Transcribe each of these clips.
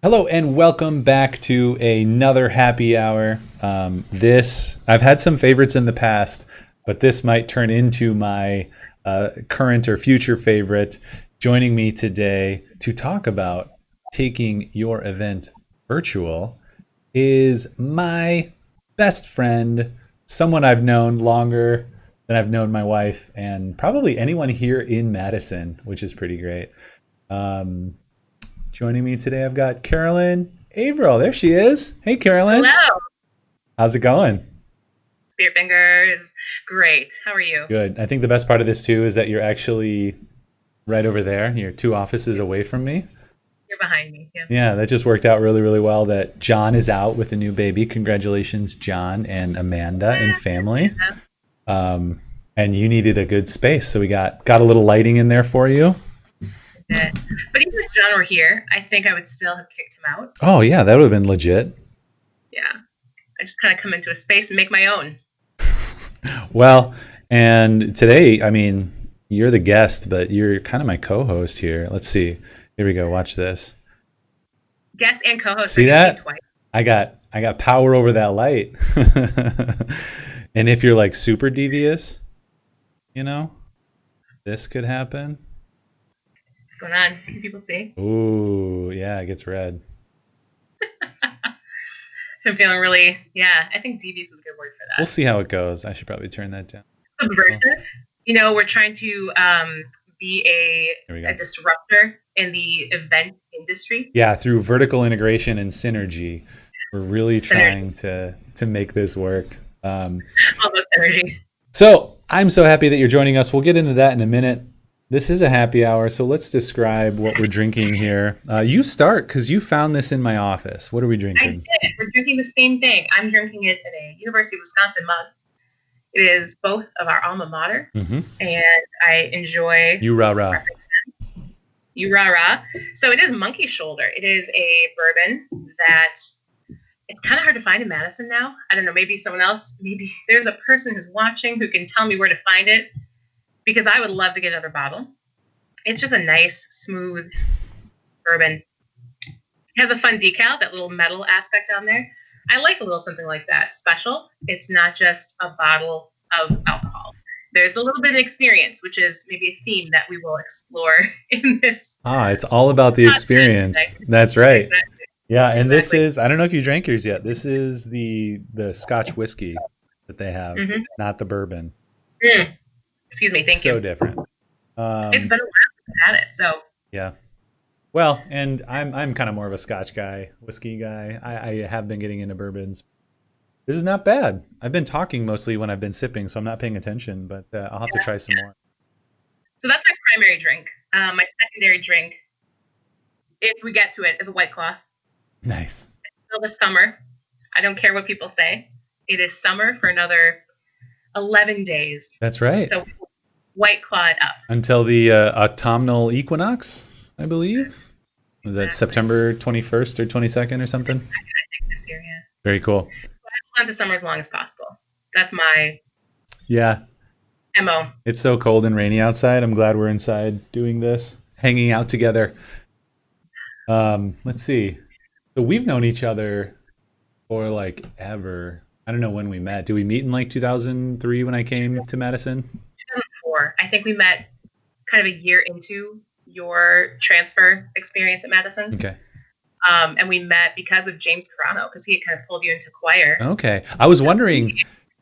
Hello and welcome back to another happy hour. I've had some favorites in the past, but this might turn into my current or future favorite. Joining me today to talk about taking your event virtual is my best friend, someone I've known longer than I've known my wife, and probably anyone here in Madison, which is pretty great. Um, Joining me today, I've got Carolyn Averill. There she is. Hey, Carolyn. Hello. How's it going? Spirit Finger is great. How are you? Good. I think the best part of this, too, is that you're actually right over there. You're two offices away from me. You're behind me. Yeah. Yeah, that just worked out really, really well that John is out with a new baby. Congratulations, John and Amanda and family. And you needed a good space, so we got a little lighting in there for you. But even if John were here, I think I would still have kicked him out. Oh, yeah, that would have been legit. Yeah. I just kind of come into a space and make my own. Well, and today, I mean, you're the guest, but you're kind of my co-host here. Let's see. Here we go. Watch this. Guest and co-host. See that? Twice. I got power over that light. And if you're like super devious, this could happen. What's going on? Can people see? Ooh, yeah, it gets red. I'm feeling really, I think devious is a good word for that. We'll see how it goes. I should probably turn that down. Subversive. We're trying to be a disruptor in the event industry. Yeah, through vertical integration and synergy, we're really trying to make this work. Almost synergy. So I'm so happy that you're joining us. We'll get into that in a minute. This is a happy hour, so let's describe what we're drinking here. You start, because you found this in my office. What are we drinking? I did. We're drinking the same thing. I'm drinking it in a University of Wisconsin mug. It is both of our alma mater, and I enjoy... You rah-rah. You rah-rah. So it is Monkey Shoulder. It is a bourbon that it's kind of hard to find in Madison now. I don't know, maybe someone else, maybe there's a person who's watching who can tell me where to find it, because I would love to get another bottle. It's just a nice, smooth bourbon. It has a fun decal, that little metal aspect on there. I like a little something like that. Special. It's not just a bottle of alcohol. There's a little bit of experience, which is maybe a theme that we will explore in this. It's all about the experience. That's right. Exactly. Yeah, and this is, I don't know if you drank yours yet. This is the Scotch whiskey that they have, not the bourbon. Excuse me, thank you. So different. It's been a while since I've had it, so. Yeah. Well, and I'm kind of more of a Scotch guy, whiskey guy. I have been getting into bourbons. This is not bad. I've been talking mostly when I've been sipping, so I'm not paying attention, but I'll have to try some more. So that's my primary drink. My secondary drink, if we get to it, is a White Claw. Nice. It's still the summer. I don't care what people say. It is summer for another 11 days. That's right. So White Claw it up. Until the autumnal equinox, I believe. Was that September 21st or 22nd or something? I think this year, yeah. Very cool. So I hold on to summer as long as possible. That's my MO. It's so cold and rainy outside. I'm glad we're inside doing this, hanging out together. Let's see. So we've known each other for like ever. I don't know when we met. Did we meet in like 2003 when I came to Madison? 2004. I think we met kind of a year into your transfer experience at Madison. Okay. And we met because of James Carano, because he had kind of pulled you into choir. Okay. I was wondering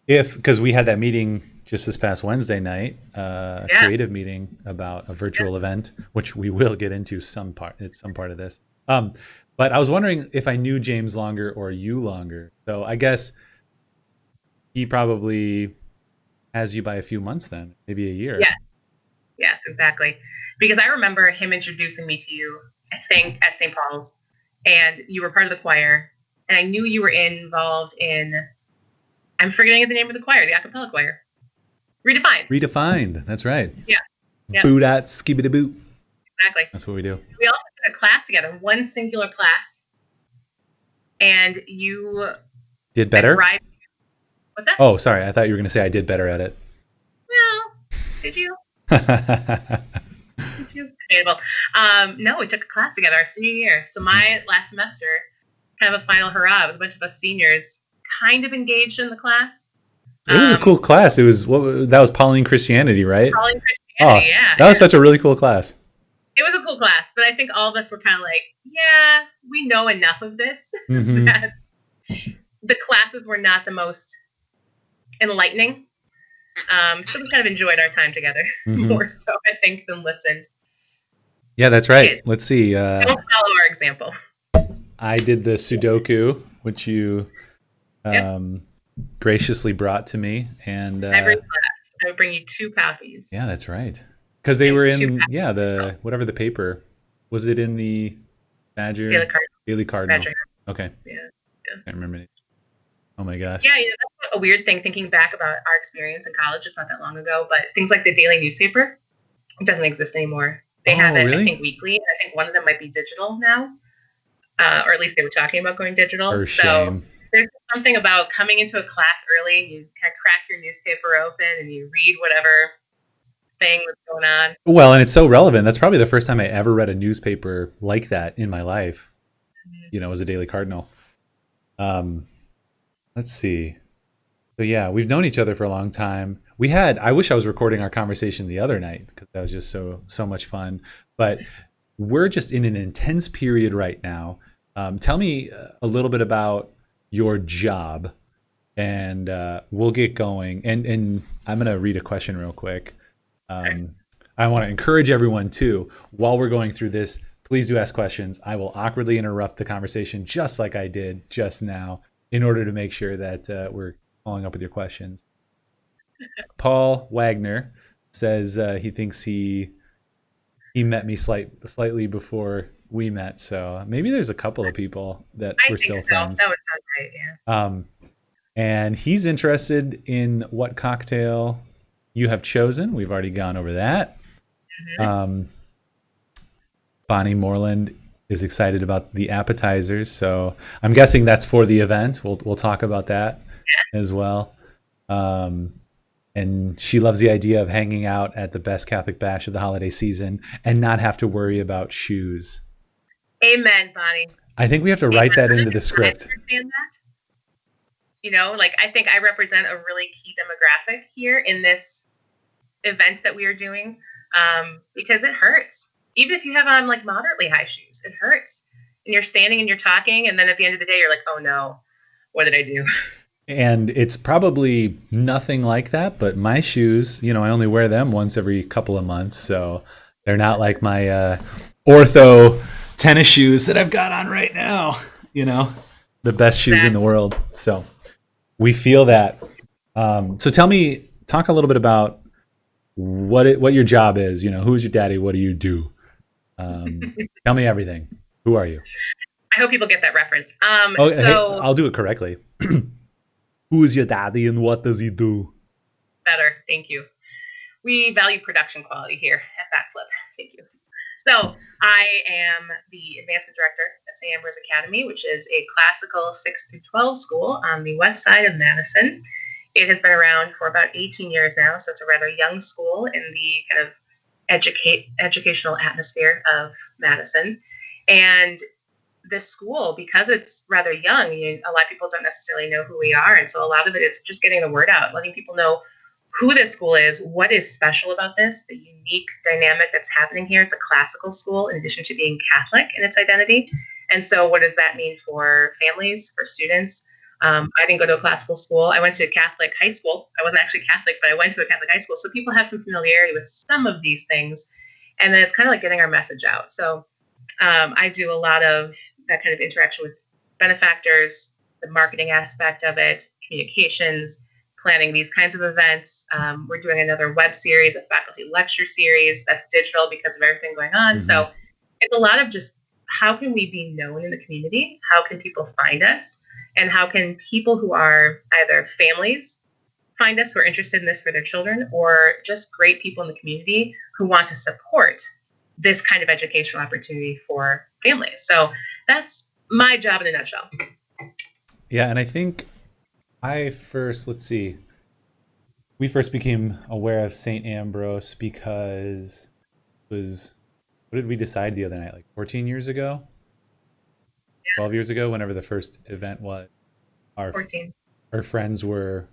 because we had that meeting just this past Wednesday night, a creative meeting about a virtual event, which we will get into some part of this. But I was wondering if I knew James longer or you longer. So I guess he probably has you by a few months then, maybe a year. Yeah. Yes, exactly. Because I remember him introducing me to you, I think, at St. Paul's, and you were part of the choir, and I knew you were involved in, I'm forgetting the name of the choir, the a cappella choir. Redefined. That's right. Yeah. Boot at skibidi boot. Exactly. That's what we do. We also did a class together, one singular class, and you did better. What's that? Oh, sorry. I thought you were going to say I did better at it. Well, did you? Did you? Understandable. No, we took a class together our senior year. So my last semester, kind of a final hurrah. It was a bunch of us seniors kind of engaged in the class. It was a cool class. It was that was Pauline Christianity, right? Calling Oh, Christianity, yeah. that was such a really cool class. It was a cool class, but I think all of us were kind of like, yeah, we know enough of this Mm-hmm. that the classes were not the most enlightening. So we kind of enjoyed our time together more so, I think, than listened. Yeah, that's right. Kids, Let's see. don't follow our example. I did the Sudoku, which you graciously brought to me, and Every class, I would bring you 2 copies. yeah, that's right. Because they were in the whatever the paper was. It in the Badger Daily Cardinal. Badger. Okay. Yeah. I can't remember it. Oh my gosh. Yeah, that's a weird thing thinking back about our experience in college. It's not that long ago, but things like the daily newspaper, it doesn't exist anymore. They have it, really? I think, weekly. I think one of them might be digital now, or at least they were talking about going digital. For so shame. There's something about coming into a class early. You kind of crack your newspaper open and you read whatever thing that's going on. Well, and it's so relevant. That's probably the first time I ever read a newspaper like that in my life. You know, as a Daily Cardinal. Let's see. So yeah, we've known each other for a long time. I wish I was recording our conversation the other night because that was just so much fun. But we're just in an intense period right now. Tell me a little bit about your job, and we'll get going. And I'm going to read a question real quick. I want to encourage everyone too, while we're going through this, please do ask questions. I will awkwardly interrupt the conversation just like I did just now in order to make sure that we're following up with your questions. Paul Wagner says he thinks he met me slightly before we met, so maybe there's a couple of people that we're still friends. That would sound right, yeah. And he's interested in what cocktail you have chosen. We've already gone over that. Bonnie Moreland is excited about the appetizers, so I'm guessing that's for the event. We'll talk about that as well. And she loves the idea of hanging out at the best Catholic bash of the holiday season and not have to worry about shoes. Amen, Bonnie. I think we have to write that into the script. I understand that. You know, like I think I represent a really key demographic here in this event that we are doing, because it hurts. Even if you have on like moderately high shoes, it hurts. And you're standing and you're talking, and then at the end of the day, you're like, oh no, what did I do? And it's probably nothing like that, but my shoes, you know, I only wear them once every couple of months, so they're not like my ortho tennis shoes that I've got on right now, you know, the best shoes in the world. So we feel that. So talk a little bit about what your job is. You know, who's your daddy? What do you do? Tell me everything. Who are you? I hope people get that reference. Hey, I'll do it correctly. Who is your daddy and what does he do? Better, thank you. We value production quality here at Backflip. Thank you. So I am the advancement director at St. Ambrose Academy, which is a classical 6 through 12 school on the west side of Madison. It has been around for about 18 years now, so it's a rather young school in the kind of educational atmosphere of Madison. And this school, because it's rather young, a lot of people don't necessarily know who we are. And so a lot of it is just getting the word out, letting people know who this school is, what is special about this, the unique dynamic that's happening here. It's a classical school in addition to being Catholic in its identity. And so what does that mean for families, for students? I didn't go to a classical school. I went to a Catholic high school. I wasn't actually Catholic, but I went to a Catholic high school. So people have some familiarity with some of these things. And then it's kind of like getting our message out. So I do a lot of that kind of interaction with benefactors, the marketing aspect of it, communications, planning these kinds of events. We're doing another web series, a faculty lecture series that's digital because of everything going on. Mm-hmm. So it's a lot of just how can we be known in the community? How can people find us? And how can people who are either families find us who are interested in this for their children, or just great people in the community who want to support this kind of educational opportunity for families. So that's my job in a nutshell. Yeah, and I think we first became aware of St. Ambrose because it was what did we decide the other night? Like 14 years ago, 12 years ago, whenever the first event was. Our 14. our friends were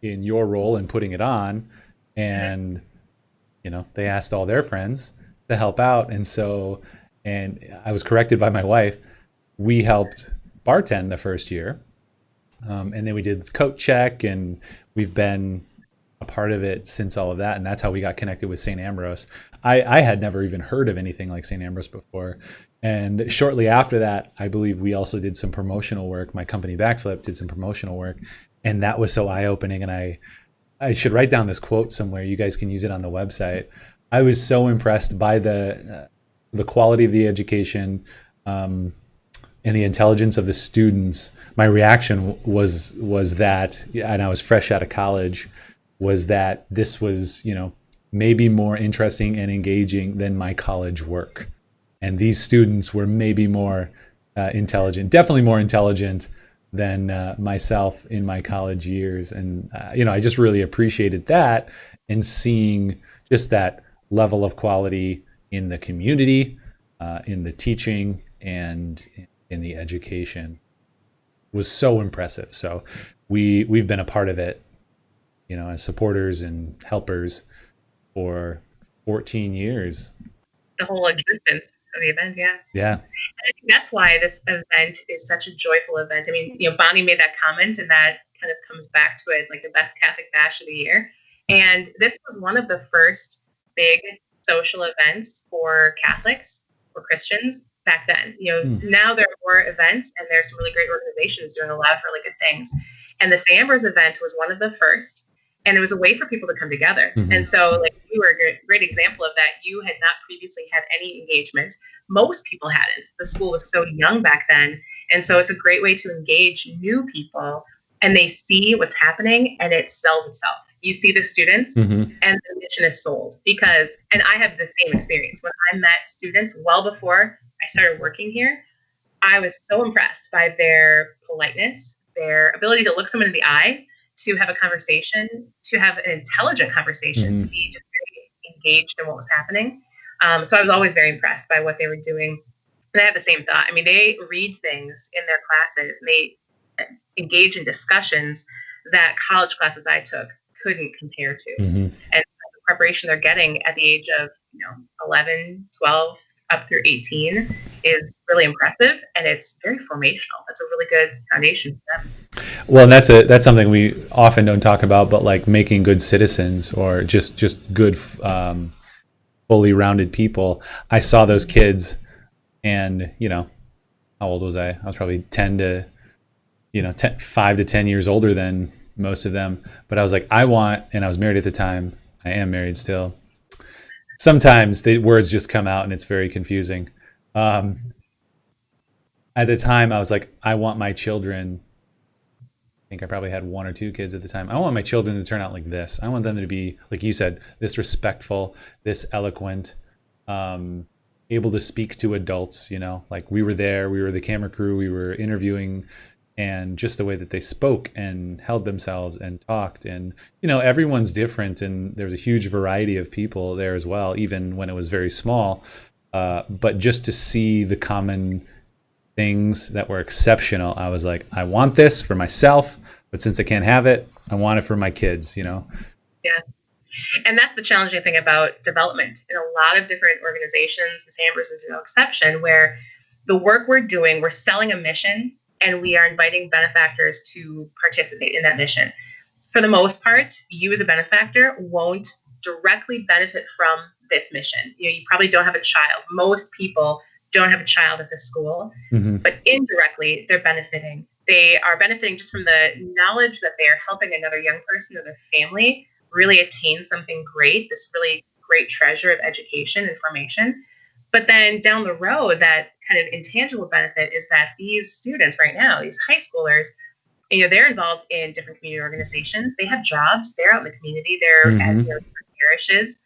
in your role in putting it on, Mhm. and they asked all their friends to help out, and I was corrected by my wife. We helped bartend the first year, and then we did the coat check, and we've been a part of it since all of that, and that's how we got connected with St. Ambrose. I had never even heard of anything like St. Ambrose before, and shortly after that, I believe we also did some promotional work. My company Backflip did some promotional work, and that was so eye-opening. And I should write down this quote somewhere. You guys can use it on the website. I was so impressed by the quality of the education, and the intelligence of the students. My reaction was that, and I was fresh out of college, was that this was maybe more interesting and engaging than my college work, and these students were maybe more intelligent, definitely more intelligent than myself in my college years. And I just really appreciated that, and seeing just that level of quality in the community, in the teaching, and in the education was so impressive. So we've been a part of it, as supporters and helpers for 14 years. The whole existence of the event, yeah. Yeah. I think that's why this event is such a joyful event. I mean, Bonnie made that comment, and that kind of comes back to it, like the best Catholic bash of the year. And this was one of the first big social events for Catholics, for Christians back then. Now there are more events, and there's some really great organizations doing a lot of really good things. And the St. Ambrose event was one of the first, and it was a way for people to come together. Mhm. And so, like, you were a great example of that. You had not previously had any engagement. Most people hadn't. The school was so young back then. And so it's a great way to engage new people, and they see what's happening, and it sells itself. You see the students, Mhm. and the mission is sold and I have the same experience. When I met students well before I started working here, I was so impressed by their politeness, their ability to look someone in the eye, to have a conversation, to have an intelligent conversation, to be just very engaged in what was happening. So I was always very impressed by what they were doing. And I had the same thought. I mean, they read things in their classes, and they engage in discussions that college classes I took couldn't compare to. Mhm. And the preparation they're getting at the age of 11, 12, up through 18 is really impressive, and it's very formational. That's a really good foundation for them. Well, and that's something we often don't talk about, but like making good citizens, or just good, fully rounded people. I saw those kids, and how old was I? I was probably 5 to 10 years older than most of them. But I was like, and I was married at the time. I am married still. Sometimes the words just come out, and it's very confusing. At the time, I was like, I want my children. I think I probably had one or two kids at the time. I want my children to turn out like this. I want them to be, like you said, this respectful, this eloquent, able to speak to adults. Like we were there, we were the camera crew, we were interviewing, and just the way that they spoke and held themselves and talked. And everyone's different, and there's a huge variety of people there as well, even when it was very small. But just to see the common things that were exceptional, I was like, I want this for myself, but since I can't have it, I want it for my kids. Yeah. And that's the challenging thing about development in a lot of different organizations. St. Ambrose is no exception, where the work we're doing, we're selling a mission, and we are inviting benefactors to participate in that mission. For the most part, you as a benefactor won't directly benefit from this mission. You probably don't have a child. Most people don't have a child at this school, but indirectly they're benefiting. They are benefiting just from the knowledge that they are helping another young person or their family really attain something great, this really great treasure of education and formation. But then down the road, that kind of intangible benefit is that these students right now, these high schoolers, they're involved in different community organizations. They have jobs. They're out in the community. They're at different parishes.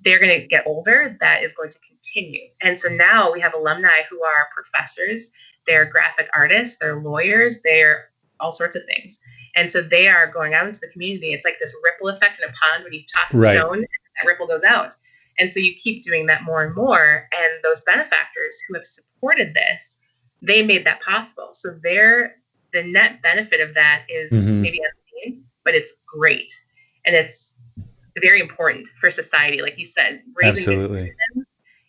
They're going to get older. That is going to continue. And so now we have alumni who are professors. They're graphic artists. They're lawyers. They're all sorts of things. And so they are going out into the community. It's like this ripple effect in a pond when you toss a stone and that ripple goes out. And so you keep doing that more and more. And those benefactors who have supported this, they made that possible. So the net benefit of that is Mm-hmm. maybe unseen, but it's great. And it's very important for society. Like you said, raising good Absolutely. citizens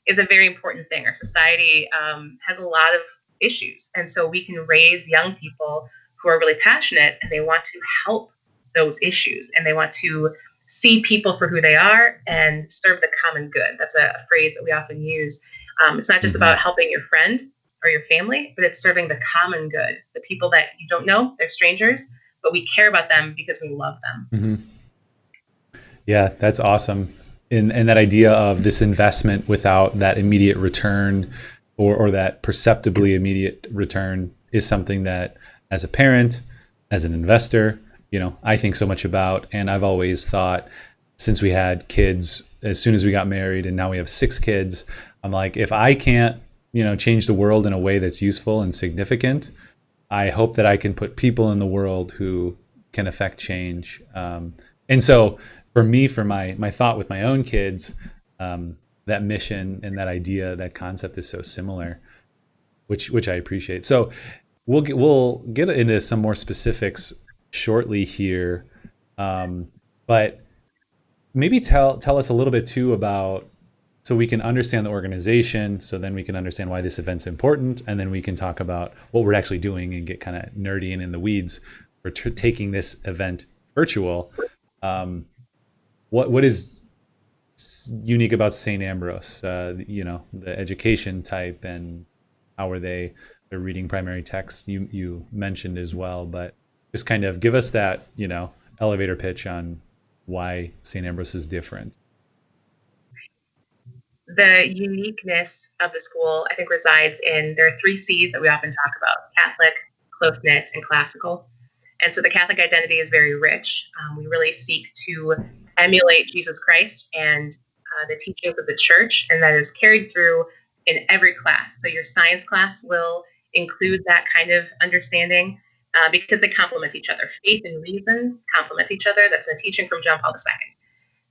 is a very important thing. Our society has a lot of issues. And so we can raise young people who are really passionate and they want to help those issues and they want to see people for who they are and serve the common good. That's a phrase that we often use. It's not just Mm-hmm. about helping your friend or your family, but it's serving the common good. The people that you don't know, they're strangers, but we care about them because we love them. Mm-hmm. Yeah, that's awesome. And that idea of this investment without that immediate return, or that perceptibly immediate return, is something that, as a parent, as an investor, I think so much about. And I've always thought, since we had kids, as soon as we got married, and now we have 6 kids, I'm like, if I can't, change the world in a way that's useful and significant, I hope that I can put people in the world who can affect change. And so for me, for my thought with my own kids, that mission and that idea, that concept is so similar, which I appreciate. So we'll get into some more specifics shortly here, but maybe tell us a little bit too about, so we can understand the organization, so then we can understand why this event's important, and then we can talk about what we're actually doing and get kind of nerdy and in the weeds for taking this event virtual. Um, what is unique about St. Ambrose? The education type, and how are they're reading primary text? You mentioned as well, but just kind of give us that elevator pitch on why St. Ambrose is different. The uniqueness of the school, I think, resides in there are 3 C's that we often talk about: Catholic, close knit, and classical. And so the Catholic identity is very rich. We really seek to emulate Jesus Christ and the teachings of the church, and that is carried through in every class. So your science class will include that kind of understanding because they complement each other. Faith and reason complement each other. That's a teaching from John Paul II.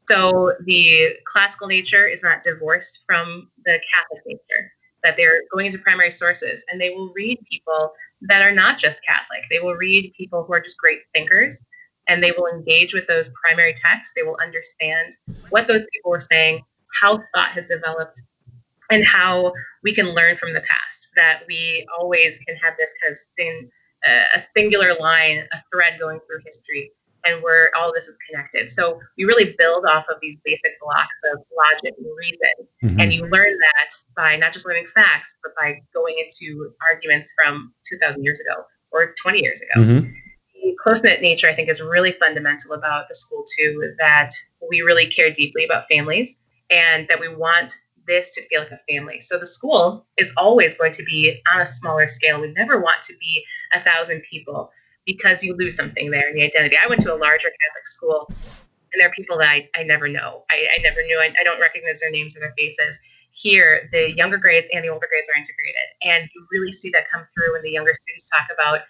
So the classical nature is not divorced from the Catholic nature, that they're going into primary sources and they will read people that are not just Catholic. They will read people who are just great thinkers and they will engage with those primary texts. They will understand what those people were saying, how thought has developed, and how we can learn from the past, that we always can have this kind of a singular line, a thread going through history, and where all this is connected. So we really build off of these basic blocks of logic and reason. And you Mm-hmm. learn that by not just learning facts, but by going into arguments from 2,000 years ago or 20 years ago. Mm-hmm. The close-knit nature, I think, is really fundamental about the school too, that we really care deeply about families and that we want this to feel like a family. So the school is always going to be on a smaller scale. We never want to be 1,000 people because you lose something there in the identity. I went to a larger Catholic school and there are people that I never know. I never knew. I don't recognize their names or their faces. Here, the younger grades and the older grades are integrated. And you really see that come through when the younger students talk about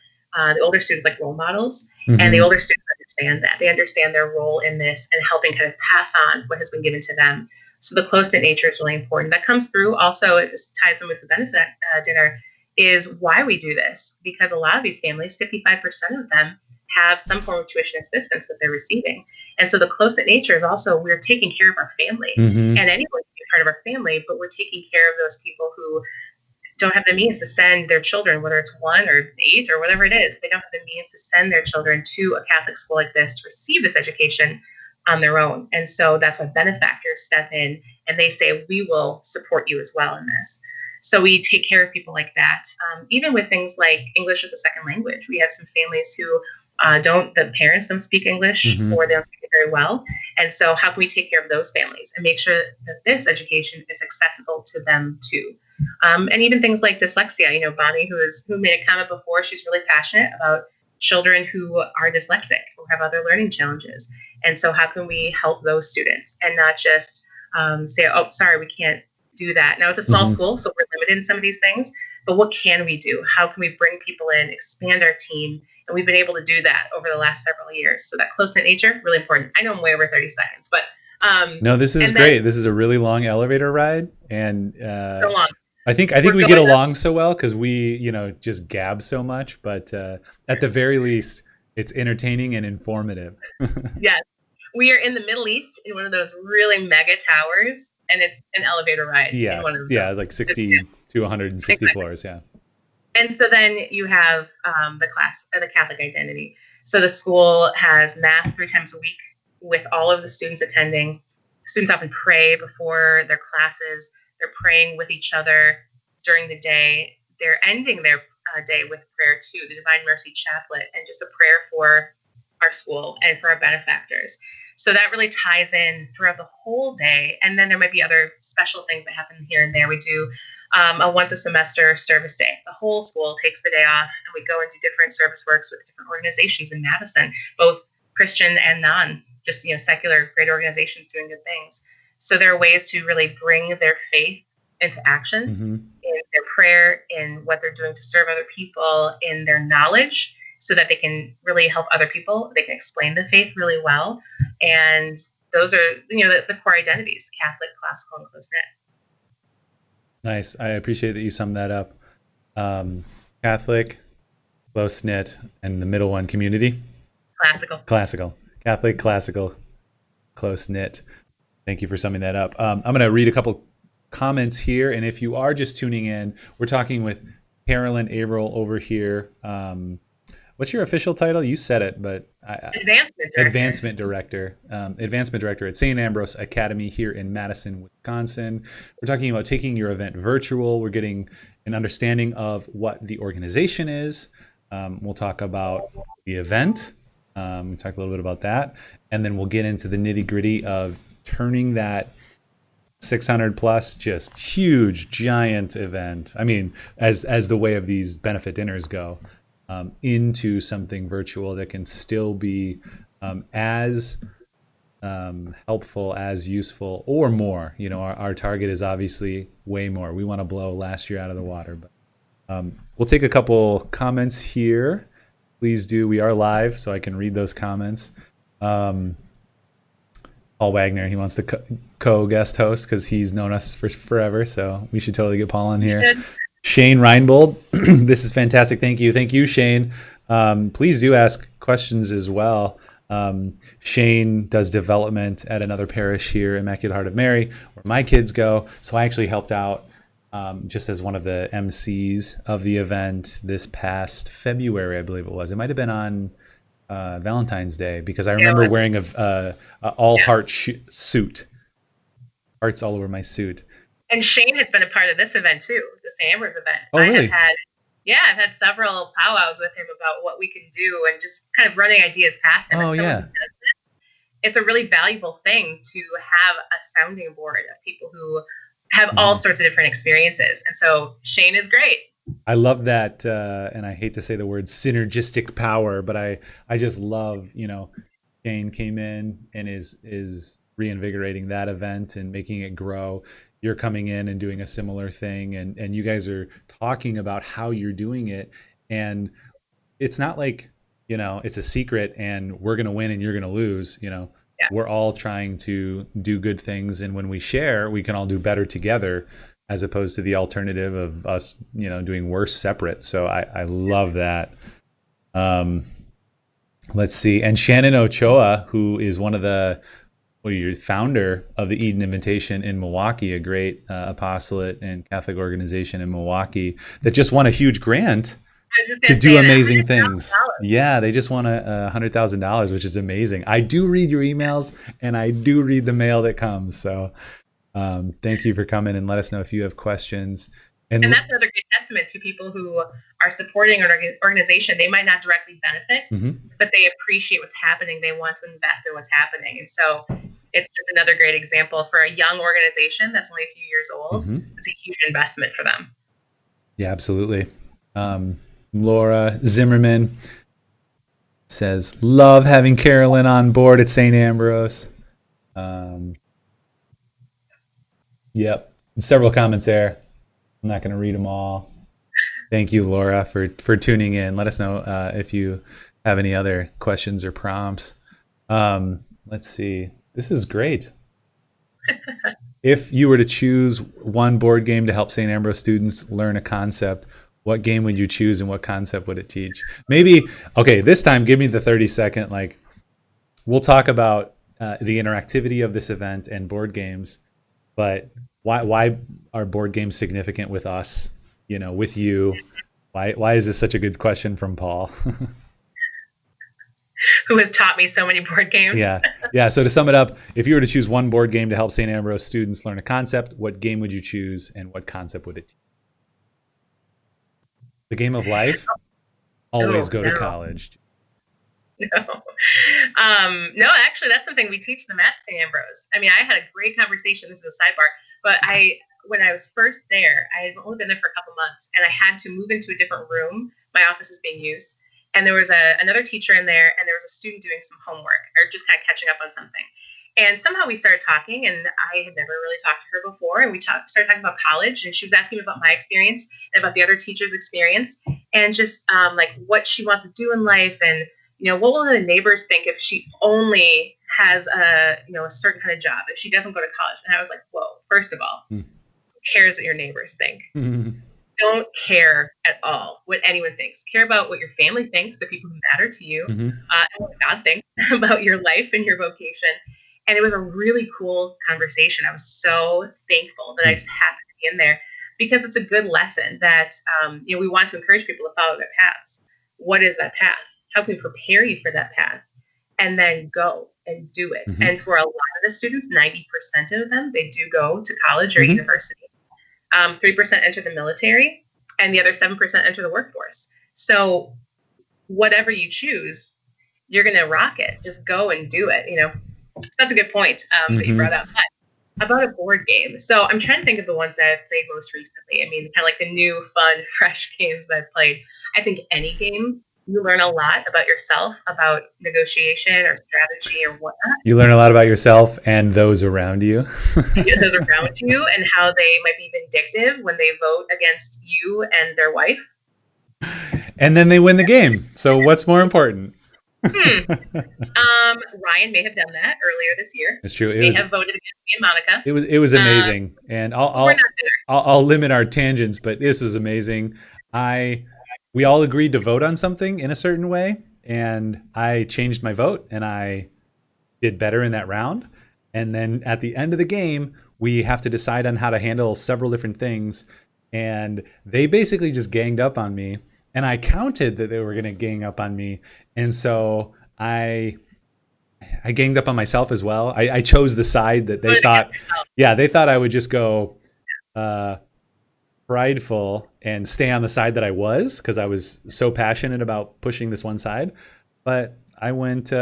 the older students like role models. And the Mm-hmm. older students understand that. They understand their role in this and helping kind of pass on what has been given to them. So the close-knit nature is really important. That comes through also, it ties in with the benefit dinner, is why we do this. Because a lot of these families, 55% of them, have some form of tuition assistance that they're receiving. And so the close-knit nature is also, we're taking care of our family. Mm-hmm. And anyone can be part of our family, but we're taking care of those people who don't have the means to send their children, whether it's 1 or 8 or whatever it is. They don't have the means to send their children to a Catholic school like this to receive this education on their own. And so that's why benefactors step in and they say, we will support you as well in this. So we take care of people like that. Even with things like English as a second language, we have some families who the parents don't speak English Mm-hmm. or they don't speak it very well. And so how can we take care of those families and make sure that this education is accessible to them too? And even things like dyslexia, Bonnie, who made a comment before, she's really passionate about children who are dyslexic, who have other learning challenges. And so how can we help those students and not just say, oh, sorry, we can't do that. Now it's a small Mm-hmm. school, so we're limited in some of these things, but what can we do? How can we bring people in, expand our team? And we've been able to do that over the last several years. So that close-knit nature, really important. I know I'm way over 30 seconds, but No, this is And great. This is a really long elevator ride, and so long. I think We're we get going up. along so well because we, just gab so much. But at the very least, it's entertaining and informative. Yes. We are in the Middle East in one of those really mega towers, and it's an elevator ride in Yeah, one of those. yeah, like 60 to 160 Exactly. floors. Yeah. And so then you have the Catholic identity. So the school has mass 3 times a week with all of the students attending. Students often pray before their classes. They're praying with each other during the day. They're ending their day with prayer too, the Divine Mercy Chaplet, and just a prayer for our school and for our benefactors. So that really ties in throughout the whole day. And then there might be other special things that happen here and there. We do a once a semester service day. The whole school takes the day off, and we go and do different service works with different organizations in Madison, both Christian and non, just secular, great organizations doing good things. So there are ways to really bring their faith into action Mm-hmm. in their prayer, in what they're doing to serve other people, in their knowledge, so that they can really help other people. They can explain the faith really well, and those are the core identities: Catholic, classical, and close knit. Nice. I appreciate that you summed that up. Catholic, close knit, and the middle one, community. Classical. Classical. Catholic, classical, close knit. Thank you for summing that up. I'm going to read a couple comments here, and if you are just tuning in, we're talking with Carolyn Averill over here. What's your official title? You said it, but Advancement Director at St. Ambrose Academy here in Madison, Wisconsin. We're talking about taking your event virtual. We're getting an understanding of what the organization is. We'll talk about the event. We talk a little bit about that, and then we'll get into the nitty-gritty of turning that 600 plus just huge giant event, I mean, as the way of these benefit dinners go, into something virtual that can still be as helpful, as useful, or more. Our target is obviously way more. We want to blow last year out of the water, but we'll take a couple comments here. Please do. We are live, so I can read those comments. Paul Wagner, he wants to co-guest host because he's known us for forever, so we should totally get Paul on here. Shane Reinbold, this is fantastic. Thank you, Shane. Please do ask questions as well. Shane does development at another parish here, Immaculate Heart of Mary, where my kids go. So I actually helped out just as one of the MCs of the event this past February, I believe it was. It might have been on Valentine's Day, because I remember wearing a all heart suit, hearts all over my suit. And Shane has been a part of this event too, the St. Ambrose event. Oh, really? I've had several powwows with him about what we can do and just kind of running ideas past him. Oh, yeah. It's a really valuable thing to have a sounding board of people who have all sorts of different experiences. And so Shane is great. I love that, and I hate to say the word synergistic power, but I just love, Shane came in and is reinvigorating that event and making it grow. You're coming in and doing a similar thing, and you guys are talking about how you're doing it, and it's not like, it's a secret and we're going to win and you're going to lose. We're all trying to do good things, and when we share, we can all do better together, as opposed to the alternative of us, doing worse separate. So I love that. Let's see. And Shannon Ochoa, who is one of the founder of the Eden Invitation in Milwaukee, a great apostolate and Catholic organization in Milwaukee that just won a huge grant to do amazing things. Yeah, they just won $100,000, which is amazing. I do read your emails and I do read the mail that comes. So thank you for coming, and let us know if you have questions. And that's another great testament to people who are supporting an organization. They might not directly benefit, but they appreciate what's happening. They want to invest in what's happening. And so it's just another great example for a young organization that's only a few years old. It's a huge investment for them. Yeah, absolutely. Laura Zimmerman says, love having Carolyn on board at St. Ambrose. Yep. Several comments there. I'm not going to read them all. Thank you, Laura, for tuning in. Let us know if you have any other questions or prompts. Let's see. This is great. If you were to choose one board game to help St. Ambrose students learn a concept, what game would you choose and what concept would it teach? Maybe, okay, this time give me the 30-second, like, we'll talk about the interactivity of this event and board games, but why are board games significant with us, with you? Why is this such a good question from Paul? Who has taught me so many board games. Yeah. So to sum it up, if you were to choose one board game to help St. Ambrose students learn a concept, what game would you choose and what concept would it teach? The game of life? Always go to college. No, actually, that's something we teach them at St. Ambrose. I mean, I had a great conversation. This is a sidebar, but when I was first there, I had only been there for a couple months, and I had to move into a different room. My office is being used, and there was another teacher in there, and there was a student doing some homework or just kind of catching up on something. And somehow we started talking, and I had never really talked to her before. And we started talking about college, and she was asking me about my experience and about the other teacher's experience, and just like what she wants to do in life, and what will the neighbors think if she only has a certain kind of job, if she doesn't go to college. And I was like, whoa, first of all, who cares what your neighbors think? Don't care at all what anyone thinks. Care about what your family thinks, the people who matter to you, and what God thinks about your life and your vocation. And it was a really cool conversation. I was so thankful that I just happened to be in there, because it's a good lesson that we want to encourage people to follow their paths. What is that path? How can we prepare you for that path? And then go and do it. And for a lot of the students, 90% of them, they do go to college or university. 3% enter the military, and the other 7% enter the workforce. So whatever you choose, you're going to rock it. Just go and do it. That's a good point that you brought up. But about a board game. So I'm trying to think of the ones that I've played most recently. I mean, kind of like the new, fun, fresh games that I've played. I think any game, you learn a lot about yourself, about negotiation or strategy or whatnot. You learn a lot about yourself and those around you. Those around you, and how they might be vindictive when they vote against you and their wife. And then they win the game. So what's more important? Ryan may have done that earlier this year. It's true. They have voted against me and Monica. It was amazing. And I'll limit our tangents, but this is amazing. We all agreed to vote on something in a certain way, and I changed my vote, and I did better in that round. And then at the end of the game, we have to decide on how to handle several different things. And they basically just ganged up on me, and I counted that they were going to gang up on me. And so I ganged up on myself as well. I chose the side that they thought, they thought I would just go prideful and stay on the side that I was, because I was so passionate about pushing this one side. But I went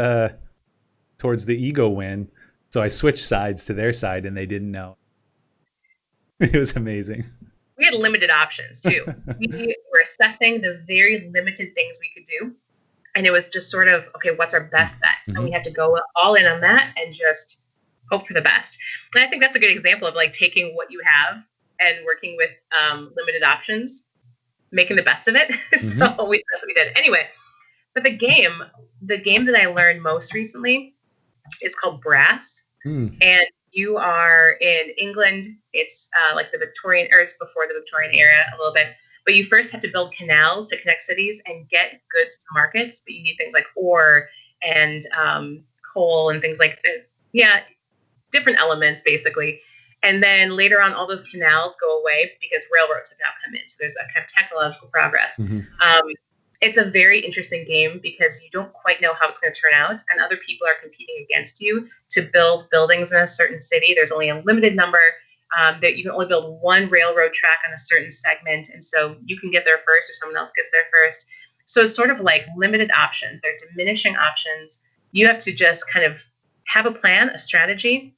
towards the ego win. So I switched sides to their side, and they didn't know. It was amazing. We had limited options too. We were assessing the very limited things we could do. And it was just sort of, okay, what's our best bet? And we had to go all in on that and just hope for the best. And I think that's a good example of like taking what you have and working with limited options, making the best of it. So that's what we did. Anyway, but the game that I learned most recently is called Brass. And you are in England. It's like the Victorian, or it's before the Victorian era a little bit. But you first have to build canals to connect cities and get goods to markets. But you need things like ore and coal and things like that. Different elements basically. And then later on, all those canals go away because railroads have now come in. So there's a kind of technological progress. It's a very interesting game because you don't quite know how it's going to turn out, and other people are competing against you to build buildings in a certain city. There's only a limited number. That you can only build one railroad track on a certain segment, and so you can get there first or someone else gets there first. So it's sort of like limited options. They're diminishing options. You have to just kind of have a plan, a strategy,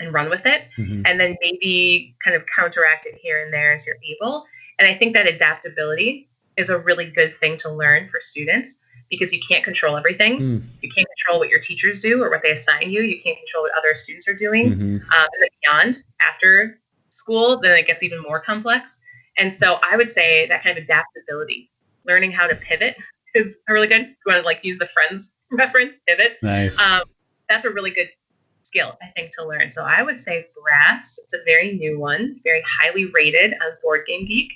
and run with it, and then maybe kind of counteract it here and there as you're able. And I think that adaptability is a really good thing to learn for students, because you can't control everything. You can't control what your teachers do or what they assign you. You can't control what other students are doing. And then beyond, after school, then it gets even more complex. And so I would say that kind of adaptability, learning how to pivot, is a really good. You want to like use the Friends reference, pivot. Nice. That's a really good skill, I think, to learn. So I would say brass. It's a very new one, very highly rated on Board Game Geek,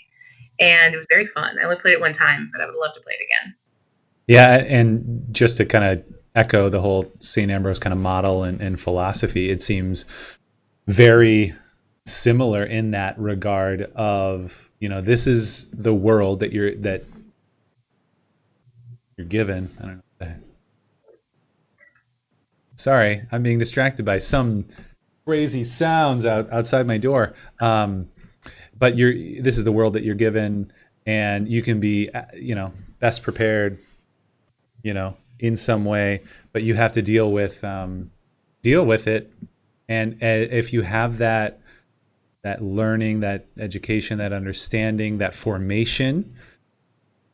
and it was very fun. I only played it one time, but I would love to play it again. Yeah, and just to kind of echo the whole St. Ambrose kind of model and philosophy, it seems very similar in that regard of, this is the world that you're given. I don't know. Sorry, I'm being distracted by some crazy sounds outside my door. But this is the world that you're given, and you can be, best prepared, in some way, but you have to deal with it. And if you have that learning, that education, that understanding, that formation,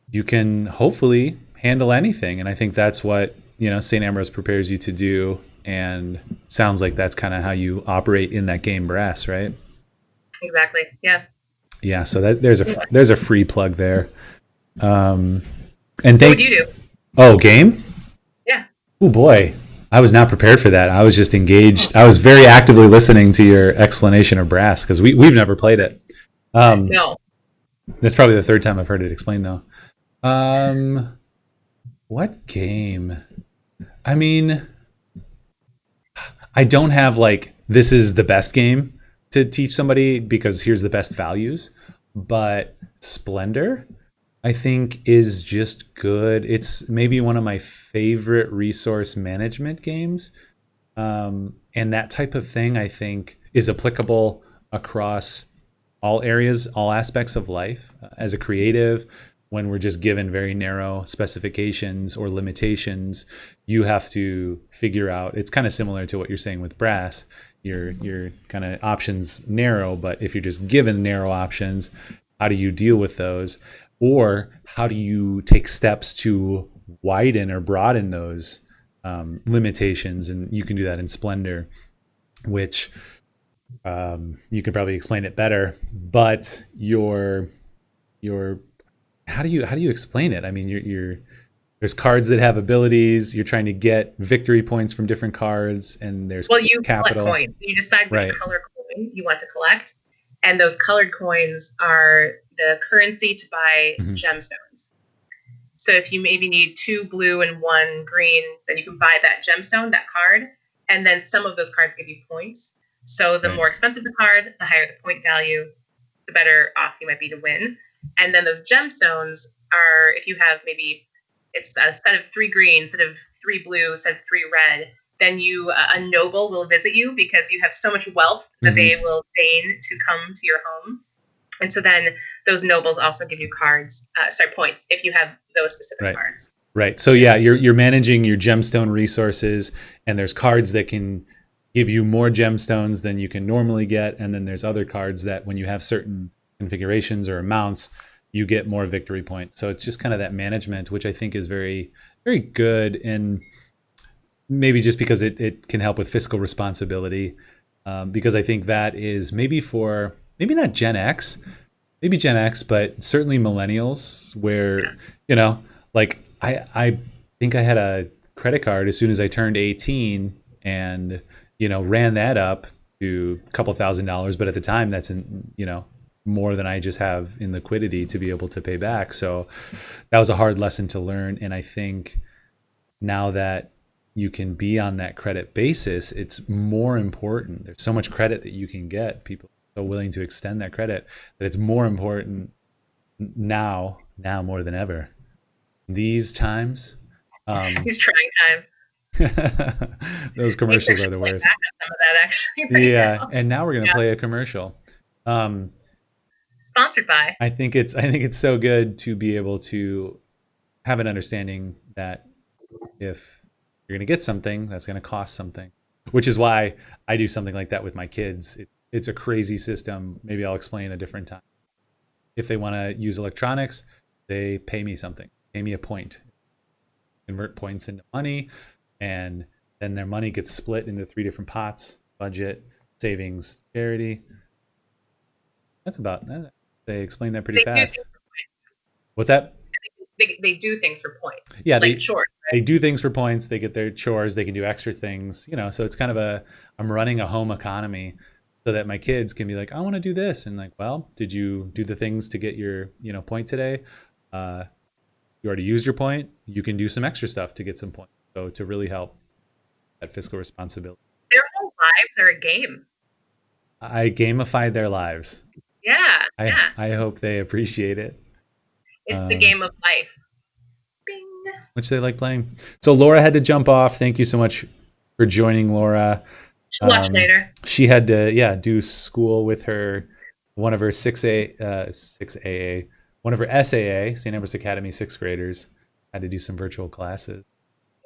you can hopefully handle anything. And I think that's what, St. Ambrose prepares you to do. And sounds like that's kind of how you operate in that game brass, right? Exactly. Yeah. Yeah. So there's a free plug there. And what would you do? Oh, game? Yeah. Oh boy. I was not prepared for that. I was just engaged. I was very actively listening to your explanation of brass because we've never played it. No. That's probably the third time I've heard it explained, though. What game? I mean, I don't have this is the best game to teach somebody because here's the best values. But Splendor, I think, is just good. It's maybe one of my favorite resource management games. And that type of thing, I think, is applicable across all areas, all aspects of life. As a creative, when we're just given very narrow specifications or limitations, you have to figure out, it's kind of similar to what you're saying with brass. Your kind of options narrow, but if you're just given narrow options, how do you deal with those? Or how do you take steps to widen or broaden those limitations? And you can do that in Splendor, which you could probably explain it better. But your how do you explain it? I mean, there's cards that have abilities. You're trying to get victory points from different cards, and there's you capital. Collect coins. You decide which color coin you want to collect, and those colored coins are the currency to buy gemstones. So if you maybe need 2 blue and 1 green, then you can buy that gemstone, that card, and then some of those cards give you points. So the more expensive the card, the higher the point value, the better off you might be to win. And then those gemstones are, if you have maybe it's a set of 3 green instead of 3 blue, instead of 3 red, then a noble will visit you because you have so much wealth that they will deign to come to your home. And so then those nobles also give you points if you have those specific cards. Right. So yeah, you're managing your gemstone resources, and there's cards that can give you more gemstones than you can normally get, and then there's other cards that when you have certain configurations or amounts, you get more victory points. So it's just kind of that management, which I think is very, very good, and maybe just because it can help with fiscal responsibility, because I think that is maybe not Gen X, but certainly millennials, where I think I had a credit card as soon as I turned 18, and ran that up to a couple $1,000, but at the time that's more than I just have in liquidity to be able to pay back. So that was a hard lesson to learn. And I think now that you can be on that credit basis, it's more important. There's so much credit that you can get. People are so willing to extend that credit that it's more important now more than ever. These times. These trying times. Those commercials are the worst. Some of that actually now. And now we're going to play a commercial. Sponsored by. I think it's so good to be able to have an understanding that if you're going to get something, that's going to cost something, which is why I do something like that with my kids. It's a crazy system. Maybe I'll explain a different time. If they want to use electronics, they pay me something, pay me a point, convert points into money, and then their money gets split into 3 different pots: budget, savings, charity. That's about that. They explain that pretty fast. What's that? They do things for points. Yeah, like chores. Right? They do things for points. They get their chores. They can do extra things. So it's kind of a I'm running a home economy so that my kids can be like, I want to do this. And like, well, did you do the things to get your, point today? You already used your point. You can do some extra stuff to get some points. So to really help that fiscal responsibility. Their whole lives are a game. I gamified their lives. Yeah. I hope they appreciate it. It's the game of life. Bing. Which they like playing. So Laura had to jump off. Thank you so much for joining, Laura. She'll watch later. She had to, do school with one of her 6AA, one of her SAA, St. Ambrose Academy 6th graders, had to do some virtual classes.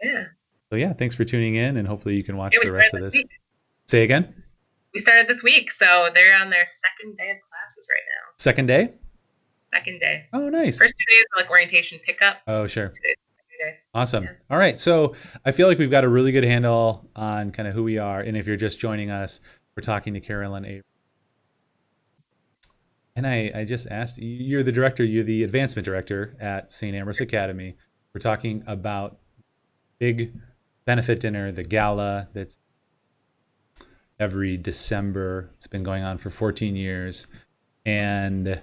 Yeah. So yeah, thanks for tuning in, and hopefully you can watch the rest of this. Week. Say again? We started this week, so they're on their second day of classes right now. Second day? Second day. Oh, nice. First 2 days are like orientation pickup. Oh, sure. Day. Awesome. Yeah. All right. So I feel like we've got a really good handle on kind of who we are. And if you're just joining us, we're talking to Carolyn Abrams. And I just asked, you're the director, you're the advancement director at St. Ambrose Academy. We're talking about big benefit dinner, the gala that's every December. It's been going on for 14 years. And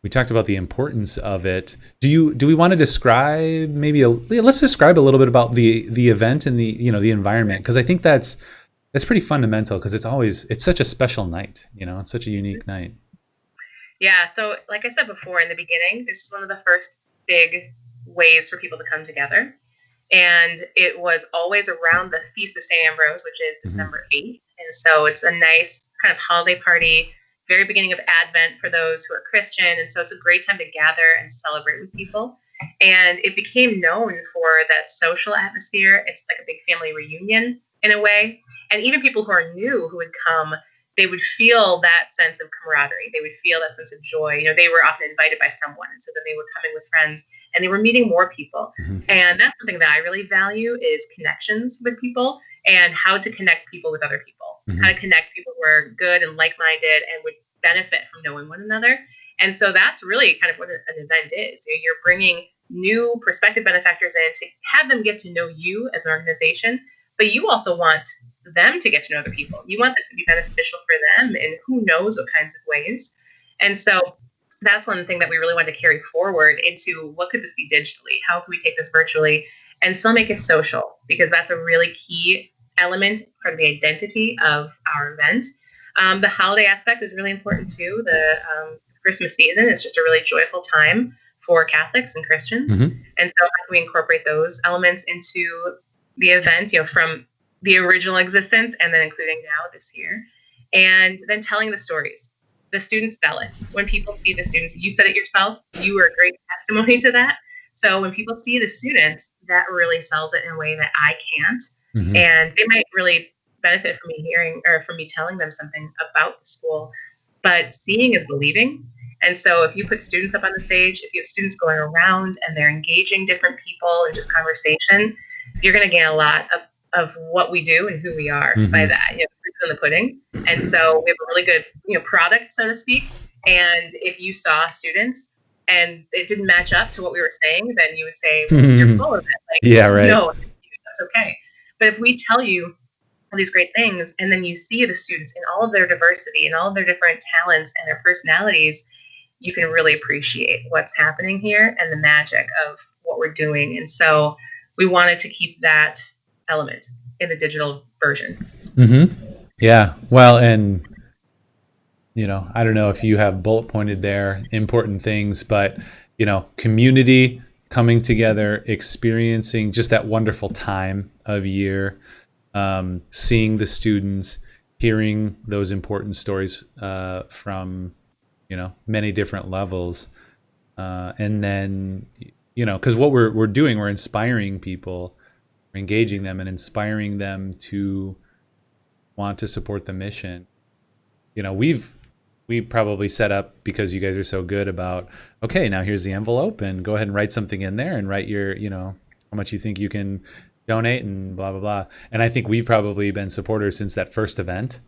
we talked about the importance of it. Do we want to describe let's describe a little bit about the event and the environment, because I think that's pretty fundamental, because it's such a special night, it's such a unique night. Yeah, so like I said before in the beginning, this is one of the first big ways for people to come together. And it was always around the Feast of St. Ambrose, which is December 8th. And so it's a nice kind of holiday party, very beginning of Advent for those who are Christian. And so it's a great time to gather and celebrate with people. And it became known for that social atmosphere. It's like a big family reunion in a way. And even people who are new who would come, they would feel that sense of camaraderie. They would feel that sense of joy. They were often invited by someone. And so then they were coming with friends and they were meeting more people. And that's something that I really value, is connections with people and how to connect people with other people, how to connect people who are good and like-minded and would benefit from knowing one another. And so that's really kind of what an event is. You're bringing new prospective benefactors in to have them get to know you as an organization, but you also want them to get to know other people. You want this to be beneficial for them in who knows what kinds of ways. And so that's one thing that we really want to carry forward into what could this be digitally? How can we take this virtually and still make it social? Because that's a really key element, part of the identity of our event. The holiday aspect is really important too. The Christmas season is just a really joyful time for Catholics and Christians. And so how can we incorporate those elements into the event, from the original existence and then including now this year, and then telling the stories. The students sell it. When people see the students, you said it yourself, you were a great testimony to that. So when people see the students, that really sells it in a way that I can't. And they might really benefit from me hearing or from me telling them something about the school. But seeing is believing. And so if you put students up on the stage, if you have students going around and they're engaging different people in just conversation, you're going to gain a lot of what we do and who we are by that. Proof's in the pudding. And so we have a really good, product, so to speak. And if you saw students and it didn't match up to what we were saying, then you would say, well, you're full of it. Yeah, right. No, that's okay. But if we tell you all these great things, and then you see the students in all of their diversity and all of their different talents and their personalities, you can really appreciate what's happening here and the magic of what we're doing. And so we wanted to keep that element in the digital version. Yeah. Well, and, I don't know if you have bullet pointed there important things, but, community coming together, experiencing just that wonderful time of year, seeing the students, hearing those important stories from, many different levels. And then, because what we're doing, we're inspiring people, we're engaging them and inspiring them to want to support the mission. We probably set up, because you guys are so good about, okay, now here's the envelope and go ahead and write something in there and write your, how much you think you can donate and blah, blah, blah. And I think we've probably been supporters since that first event,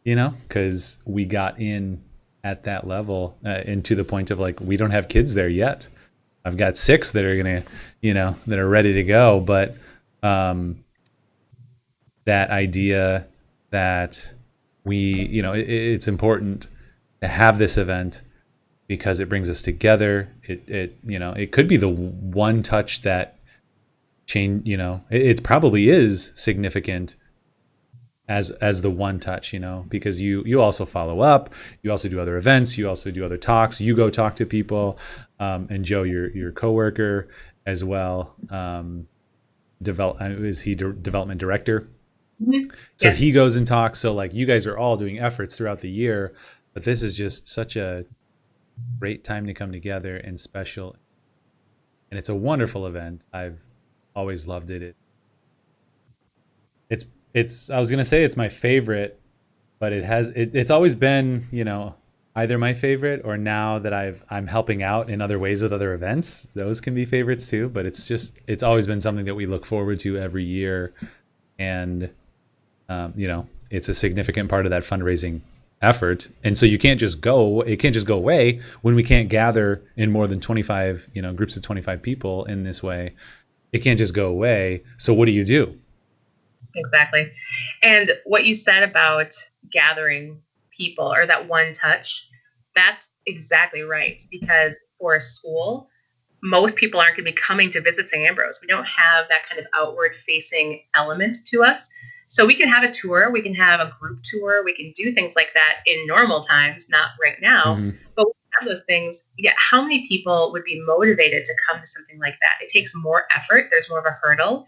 because we got in at that level and to the point of like, we don't have kids there yet. I've got 6 that are going to, that are ready to go. But that idea that it's important to have this event because it brings us together. It could be the one touch that change, it probably is significant as the one touch, because you also follow up, you also do other events, you also do other talks, you go talk to people, and Joe, your coworker as well, is he development director? Mm-hmm. So Yes. he goes and talks. So like you guys are all doing efforts throughout the year, but this is just such a great time to come together and special, and it's a wonderful event. I've always loved it. It's I was gonna say it's my favorite, but it's always been, either my favorite or now that I'm helping out in other ways with other events, those can be favorites too. But it's always been something that we look forward to every year, and it's a significant part of that fundraising effort. And so it can't just go away when we can't gather in more than 25, groups of 25 people in this way. It can't just go away. So what do you do? Exactly. And what you said about gathering people or that one touch, that's exactly right. Because for a school, most people aren't going to be coming to visit St. Ambrose. We don't have that kind of outward facing element to us. So we can have a tour, we can have a group tour, we can do things like that in normal times, not right now. Mm-hmm. But we have those things. Yet how many people would be motivated to come to something like that? It takes more effort. There's more of a hurdle.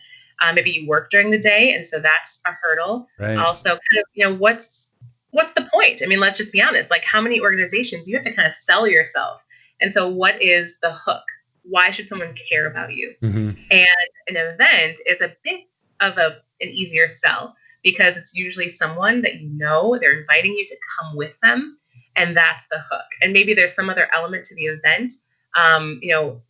Maybe you work during the day, and so that's a hurdle. Right. Also, kind of, what's the point? I mean, let's just be honest. Like, how many organizations you have to kind of sell yourself? And so, what is the hook? Why should someone care about you? Mm-hmm. And an event is a bit of an easier sell because it's usually someone that they're inviting you to come with them, and that's the hook. And maybe there's some other element to the event.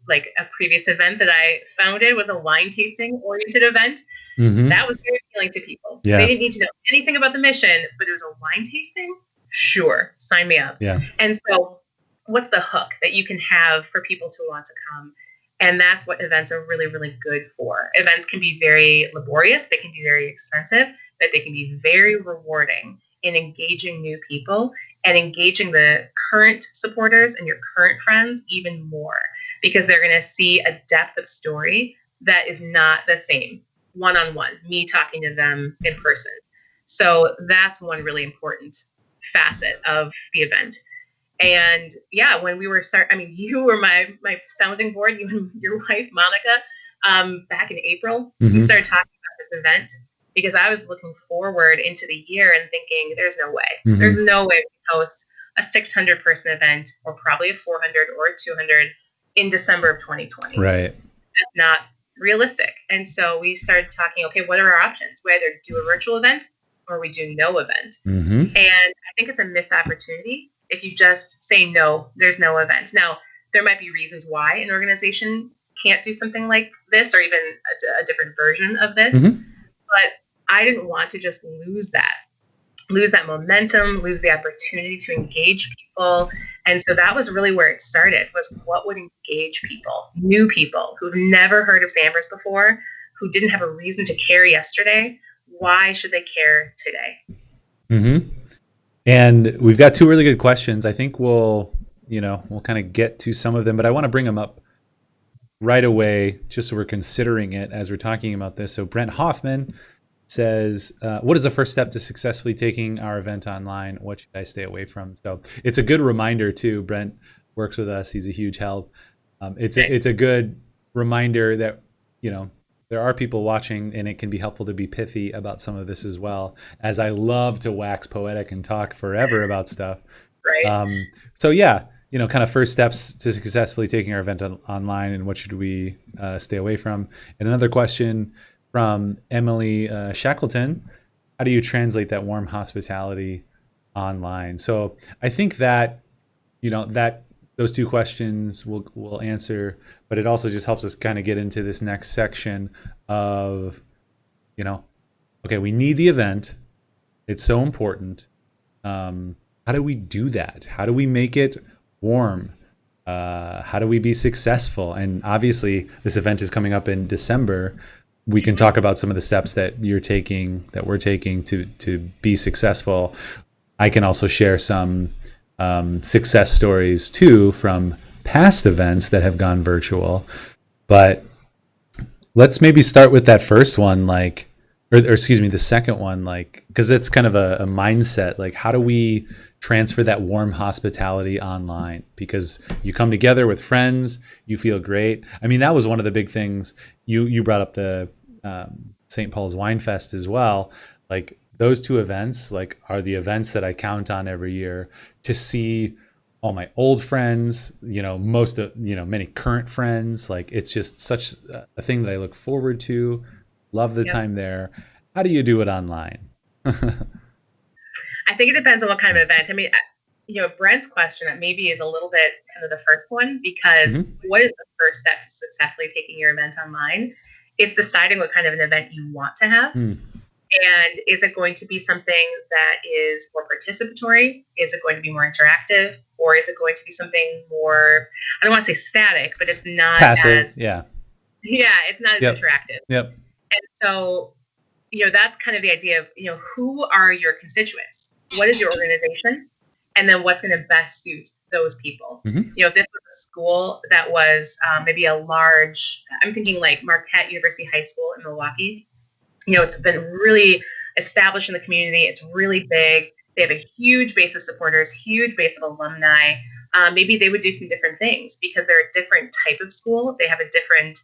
Like a previous event that I founded was a wine tasting oriented event. Mm-hmm. That was very appealing to people. Yeah. They didn't need to know anything about the mission, but it was a wine tasting. Sure, sign me up. Yeah. And so, what's the hook that you can have for people to want to come? And that's what events are really, really good for. Events can be very laborious, they can be very expensive, but they can be very rewarding in engaging new people and engaging the current supporters and your current friends even more, because they're going to see a depth of story that is not the same one-on-one, me talking to them in person. So that's one really important facet of the event. And yeah, when we were you were my sounding board, you and your wife, Monica, back in April, we started talking about this event because I was looking forward into the year and thinking, there's no way. There's no way we can host a 600 person event or probably a 400 or a 200 in December of 2020. Right. That's not realistic. And so we started talking, okay, what are our options? We either do a virtual event or we do no event. And I think it's a missed opportunity if you just say no, there's no event. Now, there might be reasons why an organization can't do something like this or even a different version of this. But I didn't want to just lose that momentum, lose the opportunity to engage people. And so that was really where it started, was what would engage people, new people who've never heard of St. Ambrose before, who didn't have a reason to care yesterday. Why should they care today? And we've got two really good questions. I think we'll kind of get to some of them, but I want to bring them up right away just so we're considering it as we're talking about this. So Brent Hoffman says, what is the first step to successfully taking our event online? What should I stay away from? So it's a good reminder too. Brent works with us. He's a huge help. It's a good reminder that, there are people watching, and it can be helpful to be pithy about some of this as well, as I love to wax poetic and talk forever about stuff. Right. So yeah, kind of first steps to successfully taking our event online, and what should we stay away from? And another question from Emily Shackleton: how do you translate that warm hospitality online? So I think that, that those two questions we'll answer, but it also just helps us kind of get into this next section of, okay, we need the event. It's so important. How do we do that? How do we make it warm? How do we be successful? And obviously this event is coming up in December, we can talk about some of the steps that you're taking, that we're taking to be successful. I can also share some success stories too from past events that have gone virtual. But let's maybe start with that first one, like, or excuse me, the second one, like, because it's kind of a mindset. Like, how do we transfer that warm hospitality online? Because you come together with friends, you feel great. I mean, that was one of the big things. You brought up the St. Paul's Wine Fest as well. Like, those two events, like, are the events that I count on every year to see all my old friends, most of, many current friends. Like, it's just such a thing that I look forward to. Love the Yep. time there. How do you do it online? I think it depends on what kind of event. I mean, Brent's question maybe is a little bit kind of the first one, because Mm-hmm. what is the first step to successfully taking your event online? It's deciding what kind of an event you want to have. Mm. And is it going to be something that is more participatory? Is it going to be more interactive? Or is it going to be something more, I don't want to say static, but it's not Passive. as, Yeah. it's not as Yep. interactive. Yep. And so, that's kind of the idea of, who are your constituents? What is your organization? And then what's going to best suit those people? Mm-hmm. If this was a school that was maybe a large, I'm thinking like Marquette University High School in Milwaukee. It's been really established in the community. It's really big. They have a huge base of supporters, huge base of alumni. Maybe they would do some different things because they're a different type of school. They have a different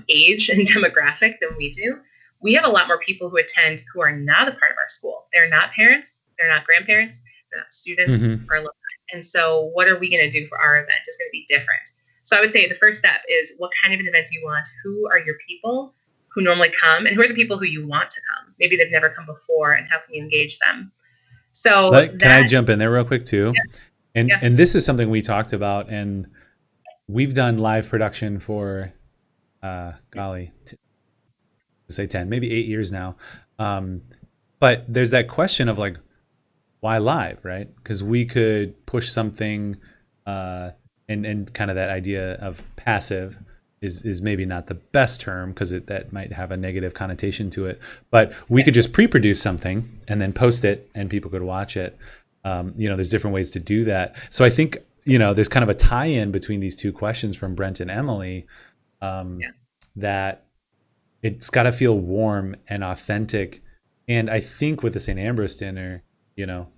age and demographic than we do. We have a lot more people who attend who are not a part of our school. They're not parents. They're not grandparents. They're not students Mm-hmm. or alumni. And so what are we going to do for our event is going to be different. So I would say the first step is what kind of an event do you want? Who are your people who normally come, and who are the people who you want to come? Maybe they've never come before, and how can you engage them? So Can I that, jump in there real quick too? yeah, And this is something we talked about, and we've done live production for golly, say 10, maybe 8 years now. But there's that question of like, why live, right? Because we could push something, and kind of that idea of passive is maybe not the best term because that might have a negative connotation to it. But we could just pre-produce something and then post it, and people could watch it. There's different ways to do that. So I think there's kind of a tie-in between these two questions from Brent and Emily, that it's got to feel warm and authentic. And I think with the St. Ambrose dinner,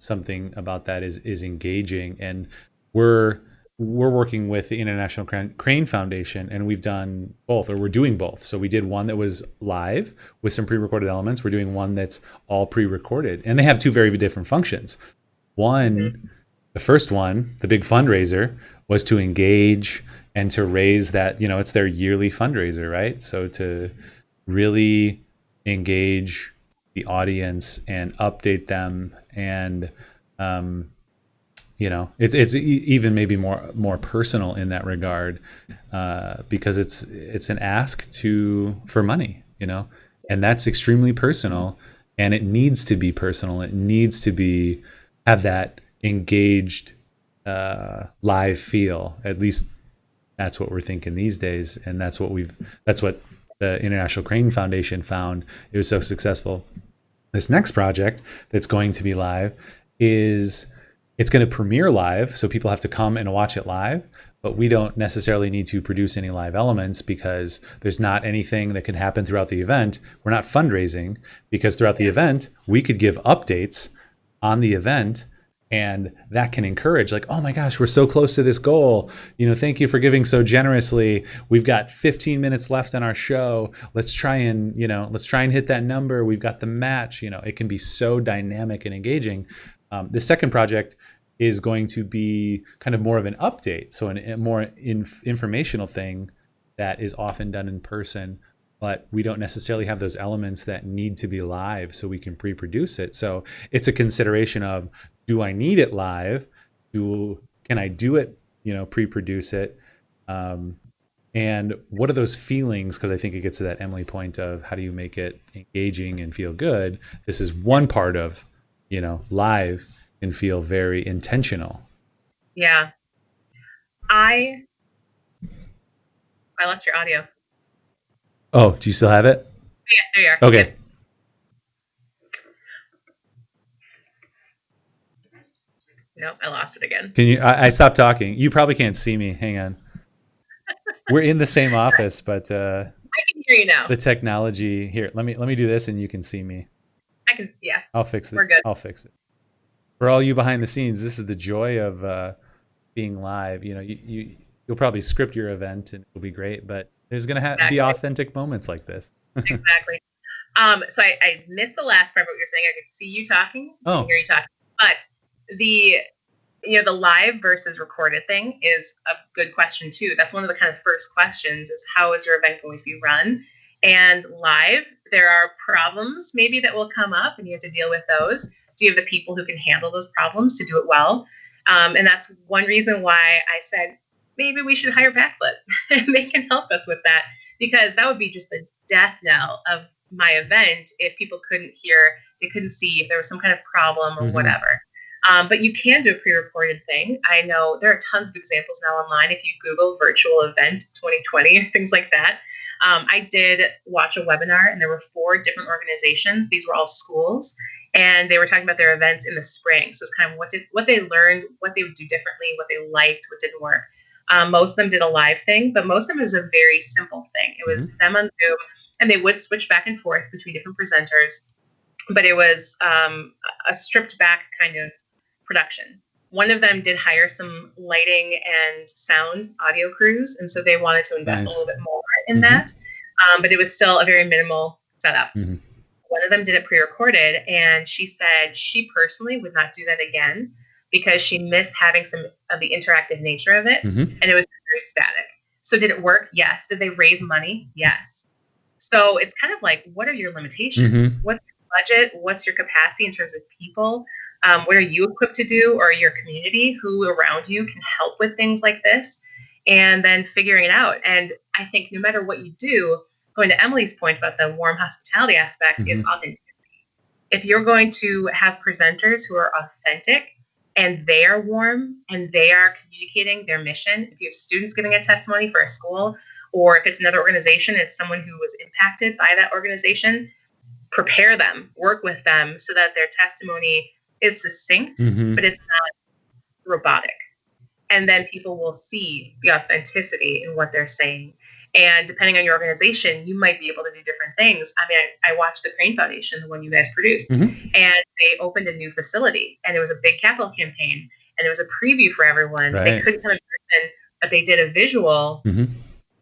something about that is engaging. And we're working with the International Crane Foundation, and we've done both, or we're doing both. So we did one that was live with some pre-recorded elements. We're doing one that's all pre-recorded, and they have two very different functions. One, the first one, the big fundraiser, was to engage and to raise that, it's their yearly fundraiser, right? So to really engage the audience and update them, and it's even maybe more personal in that regard, because it's an ask for money, and that's extremely personal, and it needs to be personal. It needs to have that engaged live feel. At least that's what we're thinking these days, and that's what the International Crane Foundation found. It was so successful. This next project that's going to be live it's going to premiere live, so people have to come and watch it live, but we don't necessarily need to produce any live elements because there's not anything that can happen throughout the event. We're not fundraising, because throughout the event, we could give updates on the event, and that can encourage, like, oh my gosh, we're so close to this goal. Thank you for giving so generously. We've got 15 minutes left on our show. Let's try and hit that number. We've got the match. It can be so dynamic and engaging. The second project is going to be kind of more of an update, so a more informational thing that is often done in person, but we don't necessarily have those elements that need to be live, so we can pre-produce it. So it's a consideration of, do I need it live? Can I do it, pre-produce it? And what are those feelings? Because I think it gets to that Emily point of, how do you make it engaging and feel good? This is one part of, live can feel very intentional. Yeah. I lost your audio. Oh, do you still have it? Yeah, there you are. Okay. Yep. Nope, I lost it again. Can you? I stopped talking. You probably can't see me. Hang on. We're in the same office, but I can hear you now. the technology here. Let me do this, and you can see me. I can. Yeah, I'll fix it. we're good. I'll fix it. For all you behind the scenes, this is the joy of being live. You know, you'll probably script your event, and it'll be great. But there's gonna be Exactly. authentic moments like this. Exactly. So I missed the last part of what you're saying. I could see you talking, I can Oh. hear you talking, but the the live versus recorded thing is a good question too. That's one of the kind of first questions: is how is your event going to be run? And live, there are problems maybe that will come up, and you have to deal with those. Do you have the people who can handle those problems to do it well? And that's one reason why I said maybe we should hire Backlit, and they can help us with that, because that would be just the death knell of my event if people couldn't hear, they couldn't see, if there was some kind of problem or whatever. But you can do a pre-recorded thing. I know there are tons of examples now online. If you Google virtual event 2020, things like that. I did watch a webinar, and there were 4 different organizations. These were all schools, and they were talking about their events in the spring. So it's kind of what they learned, what they would do differently, what they liked, what didn't work. Most of them did a live thing, but most of them, it was a very simple thing. It was them on Zoom, and they would switch back and forth between different presenters, but it was a stripped back kind of production. One of them did hire some lighting and sound audio crews, and so they wanted to invest a little bit more in that, but it was still a very minimal setup. One of them did it pre-recorded, and she said she personally would not do that again because she missed having some of the interactive nature of it, and it was very static. So did it work? Yes. Did they raise money? Yes. So it's kind of like, what are your limitations? What's your budget? What's your capacity in terms of people? What are you equipped to do, or your community, who around you can help with things like this? And then figuring it out. And I think no matter what you do, going to Emily's point about the warm hospitality aspect is authenticity. If you're going to have presenters who are authentic and they are warm and they are communicating their mission, if you have students giving a testimony for a school, or if it's another organization, it's someone who was impacted by that organization, prepare them, work with them so that their testimony is succinct, but it's not robotic. And then people will see the authenticity in what they're saying. And depending on your organization, you might be able to do different things. I mean, I watched the Crane Foundation, the one you guys produced, and they opened a new facility, and it was a big capital campaign, and it was a preview for everyone. They couldn't come in person, but they did a visual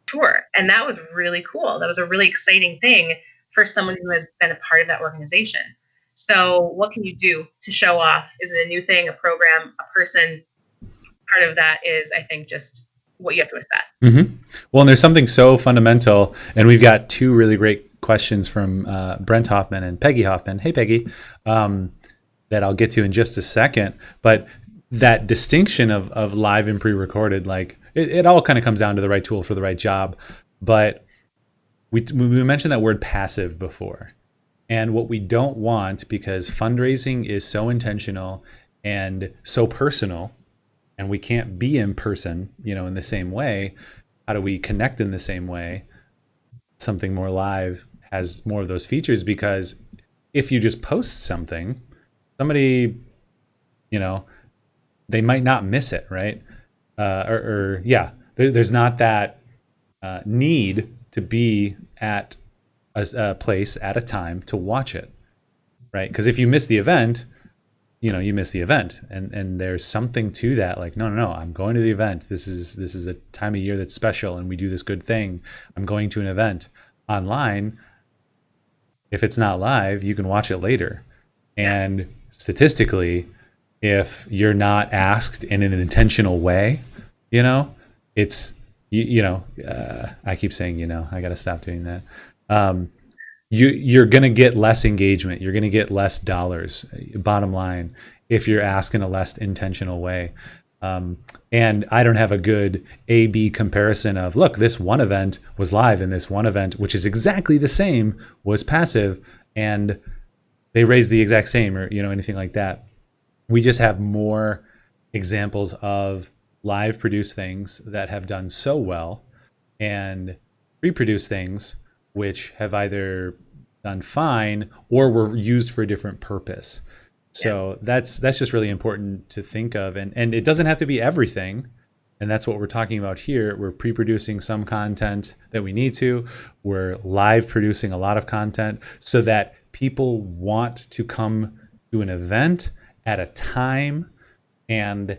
tour, and that was really cool. That was a really exciting thing for someone who has been a part of that organization. So what can you do to show off? Is it a new thing, a program, a person? Part of that is, I think, just what you have to assess. Well, and there's something so fundamental, and we've got 2 really great questions from Brent Hoffman and Peggy Hoffman. Hey, Peggy, that I'll get to in just a second. But that distinction of live and pre-recorded, like it all kind of comes down to the right tool for the right job. But we mentioned that word passive before. And what we don't want, because fundraising is so intentional and so personal, and we can't be in person, in the same way. How do we connect in the same way? Something more live has more of those features, because if you just post something, somebody, they might not miss it, right? There's not that need to be at a place at a time to watch it, right? Because if you miss the event, you miss the event, and there's something to that. Like, no, I'm going to the event. This is a time of year that's special, and we do this good thing. I'm going to an event. Online, if it's not live, you can watch it later. And statistically, if you're not asked in an intentional way, it's I keep saying, I got to stop doing that. You're going to get less engagement. You're going to get less dollars, bottom line, if you're asked in a less intentional way. And I don't have a good A/B comparison of, look, this one event was live and this one event, which is exactly the same, was passive, and they raised the exact same, or anything like that. We just have more examples of live produced things that have done so well, and pre-produced things which have either done fine or were used for a different purpose. So that's just really important to think of. And it doesn't have to be everything. And that's what we're talking about here. We're pre-producing some content that we need to. We're live producing a lot of content so that people want to come to an event at a time. And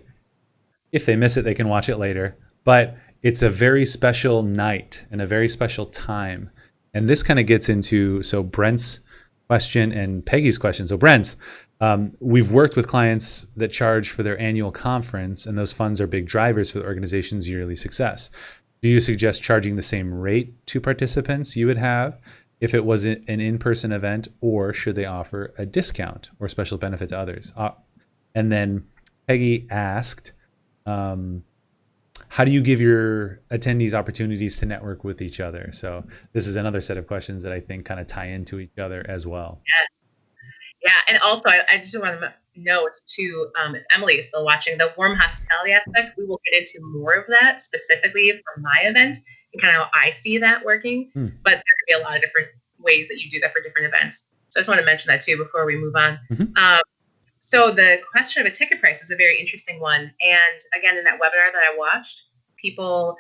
if they miss it, they can watch it later. But it's a very special night and a very special time. And this kind of gets into, so Brent's question and Peggy's question. So Brent's, we've worked with clients that charge for their annual conference, and those funds are big drivers for the organization's yearly success. Do you suggest charging the same rate to participants you would have if it was an in-person event, or should they offer a discount or special benefit to others? And then Peggy asked, how do you give your attendees opportunities to network with each other? So this is another set of questions that I think kind of tie into each other as well. Yeah, and also I just want to note too, if Emily is still watching, the warm hospitality aspect, we will get into more of that specifically for my event and kind of how I see that working. But there could be a lot of different ways that you do that for different events. So I just want to mention that too before we move on. So the question of a ticket price is a very interesting one. And again, in that webinar that I watched, people,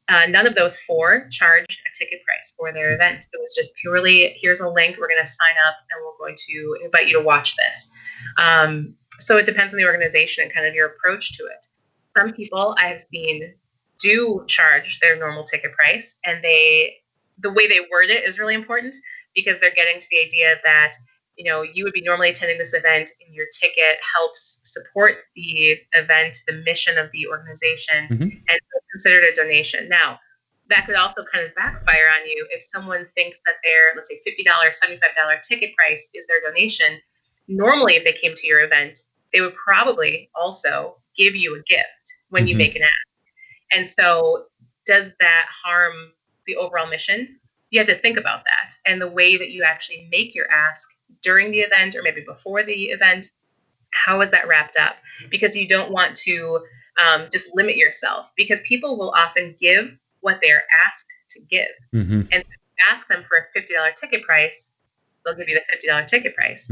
none of those four charged a ticket price for their event. It was just purely, here's a link, we're going to sign up and we're going to invite you to watch this. So it depends on the organization and kind of your approach to it. Some people I have seen do charge their normal ticket price, and the way they word it is really important, because they're getting to the idea that, you know, you would be normally attending this event and your ticket helps support the event, the mission of the organization, and so it's considered a donation. Now, that could also kind of backfire on you if someone thinks that their, let's say, $50, $75 ticket price is their donation. Normally, if they came to your event, they would probably also give you a gift when you make an ask. And so does that harm the overall mission? You have to think about that. And the way that you actually make your ask during the event or maybe before the event, how is that wrapped up? Because you don't want to just limit yourself, because people will often give what they're asked to give. And if you ask them for a $50 ticket price, they'll give you the $50 ticket price.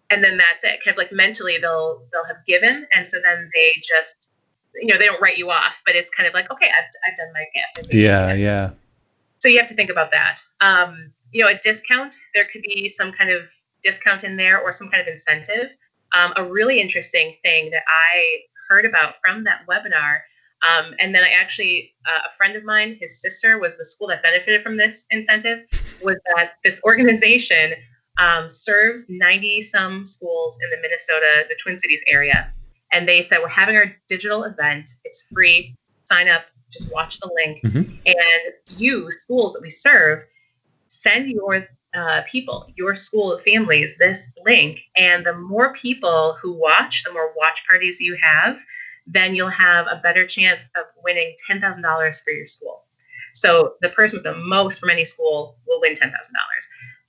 And then that's it. Kind of like mentally they'll have given. And so then they just, you know, they don't write you off, but it's kind of like, okay, I've done my gift. Yeah. So you have to think about that. You know, a discount, there could be some kind of discount in there or some kind of incentive. A really interesting thing that I heard about from that webinar, and then I actually, a friend of mine, his sister was the school that benefited from this incentive, was that this organization serves 90-some schools in the Minnesota, the Twin Cities area. And they said, we're having our digital event. It's free. Sign up. Just watch the link. And you, schools that we serve, send your people, your school families, this link. And the more people who watch, the more watch parties you have, then you'll have a better chance of winning $10,000 for your school. So the person with the most from any school will win $10,000.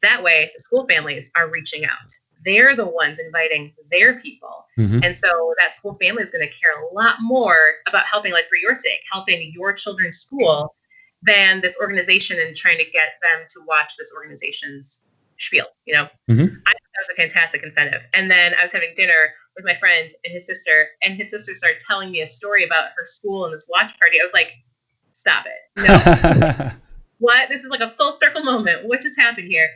That way, the school families are reaching out. They're the ones inviting their people. And so that school family is going to care a lot more about helping, like for your sake, helping your children's school than this organization and trying to get them to watch this organization's spiel, you know? I thought that was a fantastic incentive. And then I was having dinner with my friend and his sister started telling me a story about her school and this watch party. I was like, stop it. No. What? This is like a full circle moment. What just happened here?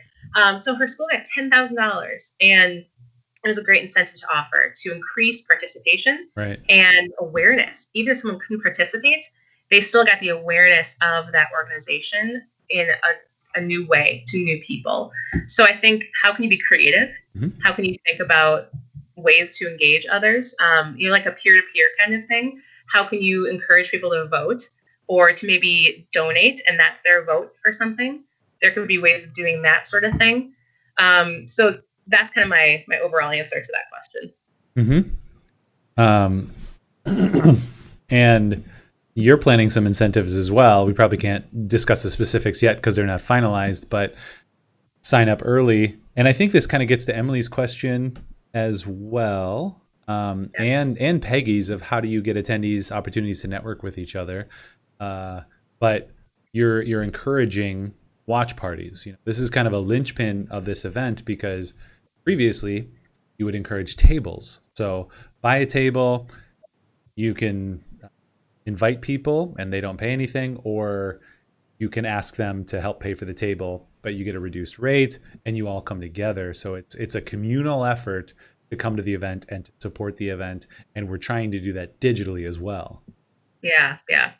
So her school got $10,000, and it was a great incentive to offer to increase participation and awareness. Even if someone couldn't participate, they still got the awareness of that organization in a new way to new people. So I think, how can you be creative? How can you think about ways to engage others? You know, like a peer-to-peer kind of thing. How can you encourage people to vote or to maybe donate, and that's their vote for something? There could be ways of doing that sort of thing. So that's kind of my overall answer to that question. And you're planning some incentives as well. We probably can't discuss the specifics yet because they're not finalized, but sign up early. And I think this kind of gets to Emily's question as well, and Peggy's, of how do you get attendees opportunities to network with each other. But you're encouraging watch parties. This is kind of a linchpin of this event because previously you would encourage tables. So buy a table, you can invite people and they don't pay anything, or you can ask them to help pay for the table, but you get a reduced rate and you all come together. So it's a communal effort to come to the event and to support the event. And we're trying to do that digitally as well. Yeah, yeah.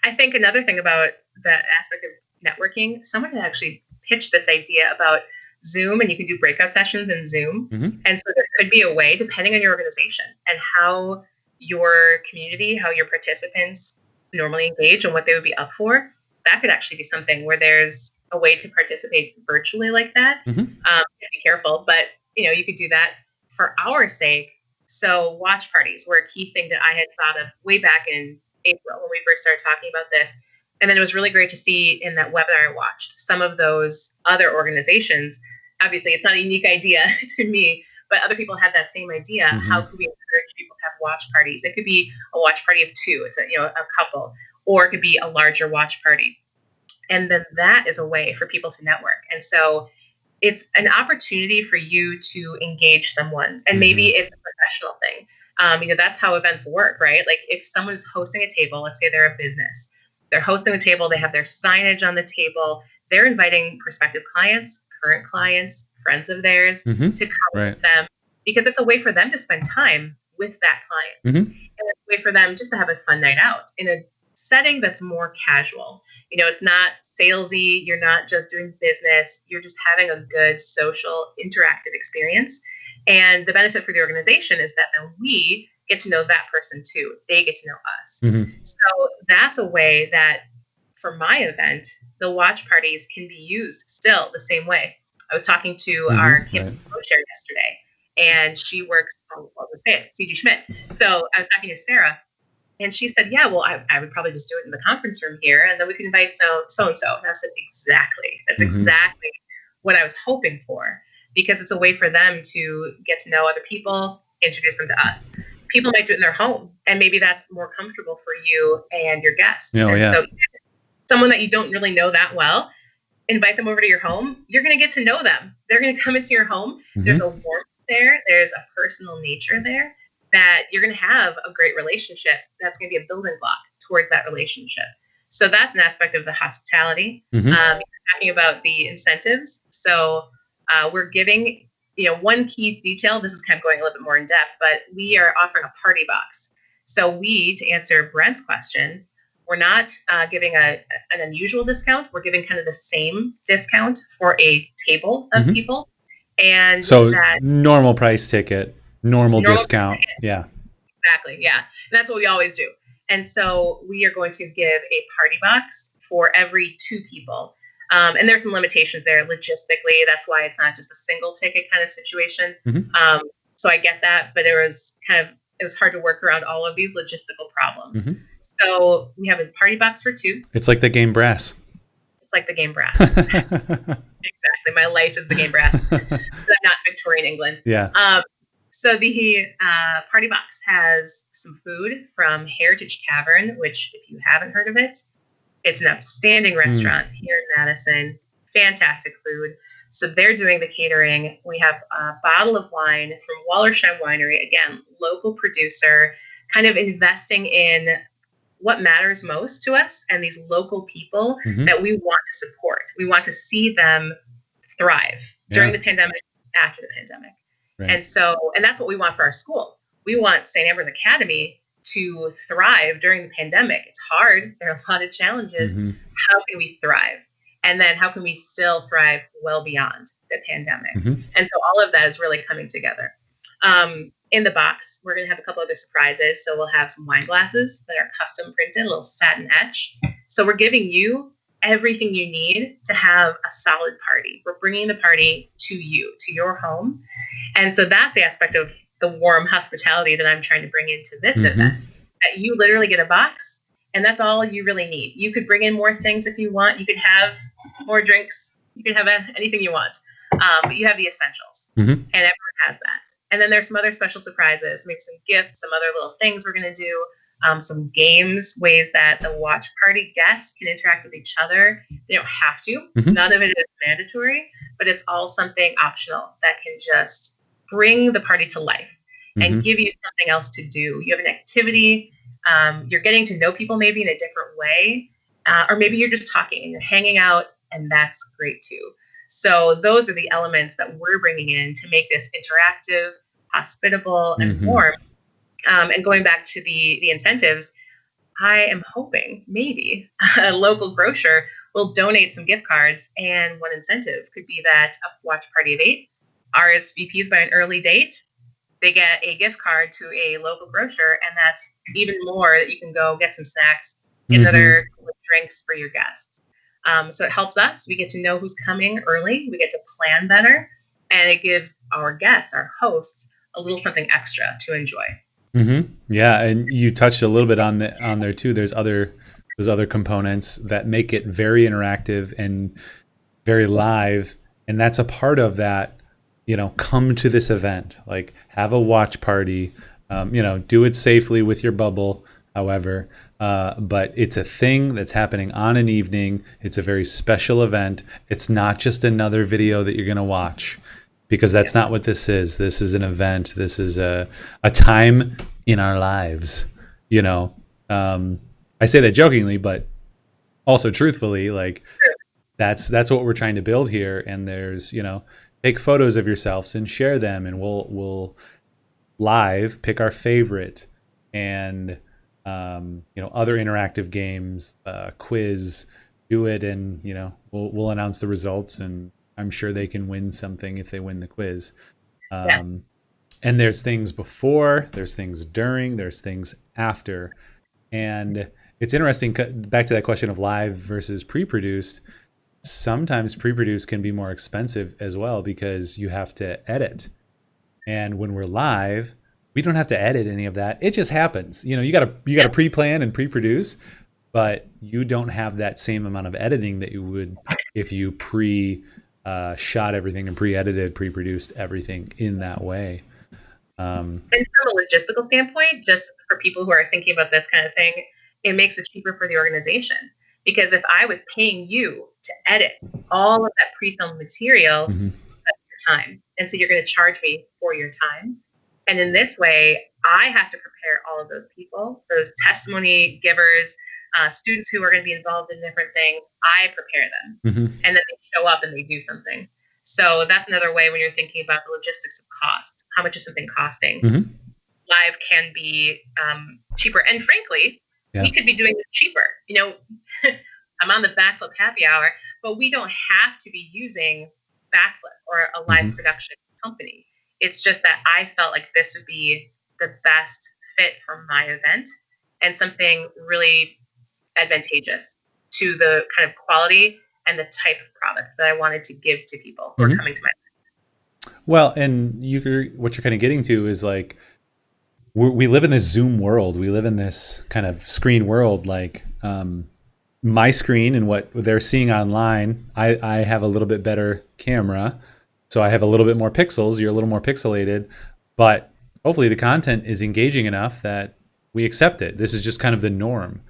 I think another thing about that aspect of networking, someone had actually pitched this idea about Zoom, and you can do breakout sessions in Zoom. Mm-hmm. And so there could be a way, depending on your organization and how your community, how your participants normally engage and what they would be up for, that could actually be something where there's a way to participate virtually like that. Mm-hmm. Be careful, but you could do that for our sake. So watch parties were a key thing that I had thought of way back in April when we first started talking about this. And then it was really great to see in that webinar I watched some of those other organizations. Obviously, it's not a unique idea to me, but other people had that same idea. Mm-hmm. How could we encourage people to have watch parties? It could be a watch party of two. It's a couple, or it could be a larger watch party. And then that is a way for people to network. And so it's an opportunity for you to engage someone, and maybe it's a professional thing. That's how events work, right? Like if someone's hosting a table, let's say they're a business, they're hosting a table, they have their signage on the table, they're inviting prospective clients, current clients, friends of theirs to come with them, because it's a way for them to spend time with that client. And it's a way for them just to have a fun night out in a setting that's more casual. It's not salesy. You're not just doing business. You're just having a good social interactive experience. And the benefit for the organization is that then we get to know that person too. They get to know us. So that's a way that for my event, the watch parties can be used still the same way. I was talking to our campus co-chair yesterday, and she works on, CG Schmidt. So I was talking to Sarah, and she said, yeah, well, I would probably just do it in the conference room here, and then we could invite so-and-so. And I said, exactly. That's exactly what I was hoping for, because it's a way for them to get to know other people, introduce them to us. People might do it in their home, and maybe that's more comfortable for you and your guests. So someone that you don't really know that well, invite them over to your home. You're going to get to know them. They're going to come into your home. There's a warmth there. There's a personal nature there that you're going to have a great relationship. That's going to be a building block towards that relationship. So that's an aspect of the hospitality. You're talking about the incentives. So we're giving, one key detail. This is kind of going a little bit more in depth, but we are offering a party box. So to answer Brent's question, we're not giving an unusual discount. We're giving kind of the same discount for a table of people. And so normal price ticket. Normal discount. Yeah. Exactly. Yeah. And that's what we always do. And so we are going to give a party box for every 2 people. And there's some limitations there logistically. That's why it's not just a single ticket kind of situation. So I get that, but it was hard to work around all of these logistical problems. So we have a party box for 2. It's like the game brass. It's like the game brass. Exactly. My life is the game brass. I'm not Victorian England. Yeah. So the party box has some food from Heritage Tavern, which if you haven't heard of it, it's an outstanding restaurant here in Madison. Fantastic food. So they're doing the catering. We have a bottle of wine from Wallersheim Winery. Again, local producer, kind of investing in what matters most to us and these local people that we want to support. We want to see them thrive during the pandemic, after the pandemic. Right. And that's what we want for our school. We want St. Ambrose Academy to thrive during the pandemic. It's hard. There are a lot of challenges. How can we thrive? And then how can we still thrive well beyond the pandemic? And so all of that is really coming together. In the box, we're going to have a couple other surprises. So we'll have some wine glasses that are custom printed, a little satin etch. So we're giving you everything you need to have a solid party. We're bringing the party to you, to your home. And so that's the aspect of the warm hospitality that I'm trying to bring into this event, that you literally get a box and that's all you really need. You could bring in more things if you want. You could have more drinks. You can have anything you want, but you have the essentials and everyone has that. And then there's some other special surprises, maybe some gifts, some other little things we're going to do. some games, ways that the watch party guests can interact with each other. They don't have to. None of it is mandatory, but it's all something optional that can just bring the party to life and give you something else to do. You have an activity. You're getting to know people maybe in a different way, or maybe you're just talking and you're hanging out, and that's great too. So those are the elements that we're bringing in to make this interactive, hospitable, and warm. And going back to the incentives, I am hoping maybe a local grocer will donate some gift cards, and one incentive could be that a watch party of 8 RSVPs by an early date. They get a gift card to a local grocer, and that's even more that you can go get some snacks, get another drinks for your guests. So it helps us. We get to know who's coming early. We get to plan better, and it gives our guests, our hosts, a little something extra to enjoy. Yeah, and you touched a little bit on there too. There's other components that make it very interactive and very live, and that's a part of that. Come to this event, like have a watch party. Do it safely with your bubble, however. But it's a thing that's happening on an evening. It's a very special event. It's not just another video that you're going to watch, because that's not what this is. This is an event. This is a time in our lives. I say that jokingly, but also truthfully, like that's what we're trying to build here. And there's, take photos of yourselves and share them, and we'll live pick our favorite, and other interactive games, quiz, do it, and we'll announce the results, and I'm sure they can win something if they win the quiz. And there's things before, there's things during, there's things after. And it's interesting, back to that question of live versus pre-produced. Sometimes pre-produced can be more expensive as well, because you have to edit. And when we're live, we don't have to edit any of that. It just happens. You got to pre-plan and pre-produce, but you don't have that same amount of editing that you would if you shot everything and pre-edited, pre-produced everything in that way. And from a logistical standpoint, just for people who are thinking about this kind of thing, it makes it cheaper for the organization. Because if I was paying you to edit all of that pre-filmed material, that's your time. And so you're going to charge me for your time. And in this way, I have to prepare all of those people, those testimony givers, students who are going to be involved in different things. I prepare them, and then they show up and they do something. So that's another way when you're thinking about the logistics of cost. How much is something costing? Live can be cheaper. And frankly, we could be doing this cheaper. I'm on the Backflip happy hour, but we don't have to be using Backflip or a live production company. It's just that I felt like this would be the best fit for my event, and something really advantageous to the kind of quality and the type of product that I wanted to give to people who are coming to my event. Well, and what you're kind of getting to is like, we live in this Zoom world. We live in this kind of screen world. Like my screen and what they're seeing online, I have a little bit better camera, so I have a little bit more pixels. You're a little more pixelated, but hopefully the content is engaging enough that we accept it. This is just kind of the norm.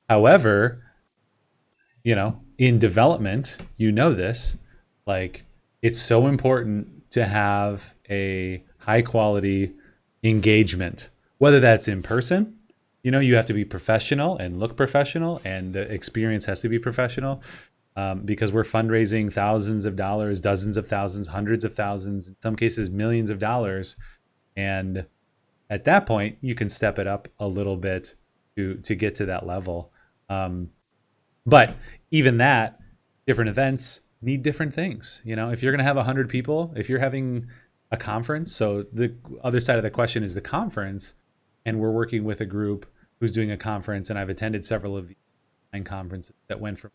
However, in development, this, like, it's so important to have a high quality engagement, whether that's in person. You have to be professional and look professional, and the experience has to be professional, because we're fundraising thousands of dollars, dozens of thousands, hundreds of thousands, in some cases millions of dollars. And at that point, you can step it up a little bit to get to that level. But even that, different events need different things. If you're going to have 100 people, if you're having a conference, so the other side of the question is the conference, and we're working with a group who's doing a conference, and I've attended several of the conferences that went from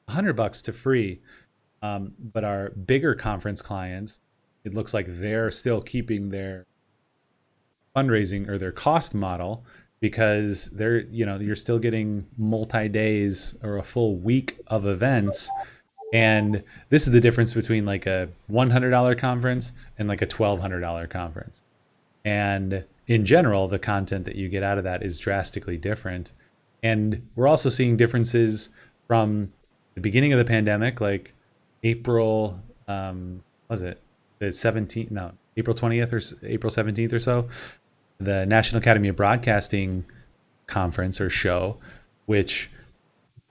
$100 to free. But our bigger conference clients, it looks like they're still keeping their fundraising or their cost model, because you're still getting multi-days or a full week of events. And this is the difference between like a $100 conference and like a $1,200 conference. And in general, the content that you get out of that is drastically different. And we're also seeing differences from the beginning of the pandemic, like April, was it the 17th? No, April 20th or April 17th or so, the National Academy of Broadcasting conference or show, which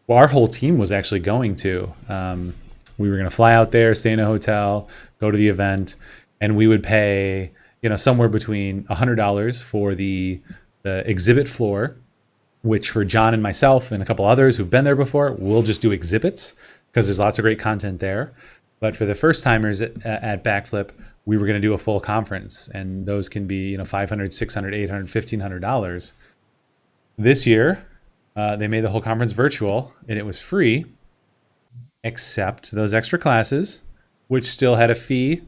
our whole team was actually going to. We were going to fly out there, stay in a hotel, go to the event, and we would pay, somewhere between $100 for the exhibit floor, which for John and myself and a couple others who've been there before, we'll just do exhibits because there's lots of great content there. But for the first timers at Backflip, we were going to do a full conference, and those can be, $500, $600, $800, $1,500. This year, they made the whole conference virtual, and it was free, except those extra classes, which still had a fee.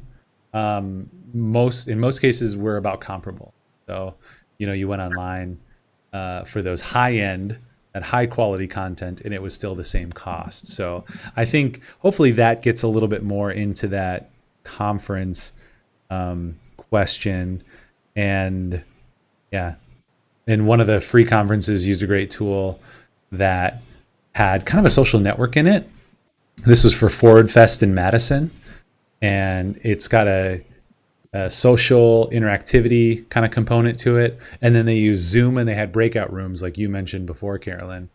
In most cases, were about comparable. So, you went online for those high-end and high-quality content, and it was still the same cost. So I think hopefully that gets a little bit more into that conference question. And yeah, and one of the free conferences used a great tool that had kind of a social network in it. This was for Forward Fest in Madison, and it's got a social interactivity kind of component to it. And then they use Zoom, and they had breakout rooms like you mentioned before, Carolyn.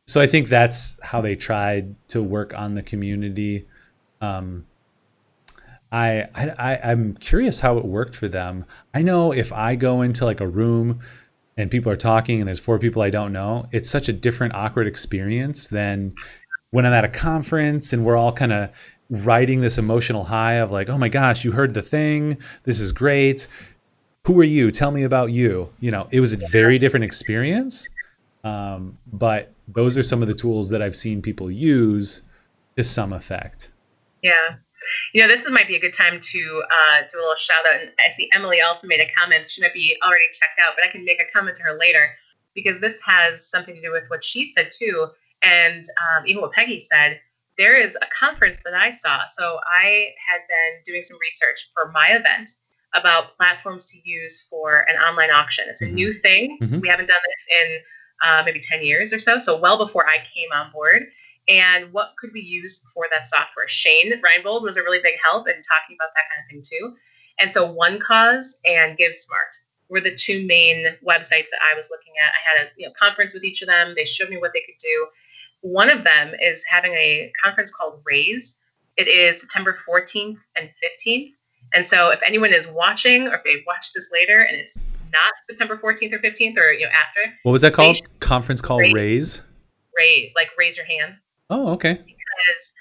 So I think that's how they tried to work on the community. I'm curious how it worked for them. I know if I go into like a room and people are talking and there's 4 people I don't know, it's such a different awkward experience than when I'm at a conference and we're all kind of riding this emotional high of like, oh my gosh, you heard the thing. This is great. Who are you? Tell me about you. It was a very different experience. But those are some of the tools that I've seen people use to some effect. Yeah. This might be a good time to do a little shout out. And I see Emily also made a comment. She might be already checked out, but I can make a comment to her later because this has something to do with what she said too. And even what Peggy said, there is a conference that I saw. So I had been doing some research for my event about platforms to use for an online auction. It's a new thing. We haven't done this in maybe 10 years or so. So well before I came on board. And what could we use for that software? Shane Reinbold was a really big help in talking about that kind of thing too. And so One Cause and GiveSmart were the 2 main websites that I was looking at. I had a conference with each of them. They showed me what they could do. One of them is having a conference called Raise. It is September 14th and 15th. And so if anyone is watching or if they watch this later and it's not September 14th or 15th or after. What was that called? Conference called Raise? Raise, like raise your hand. Oh, okay. Because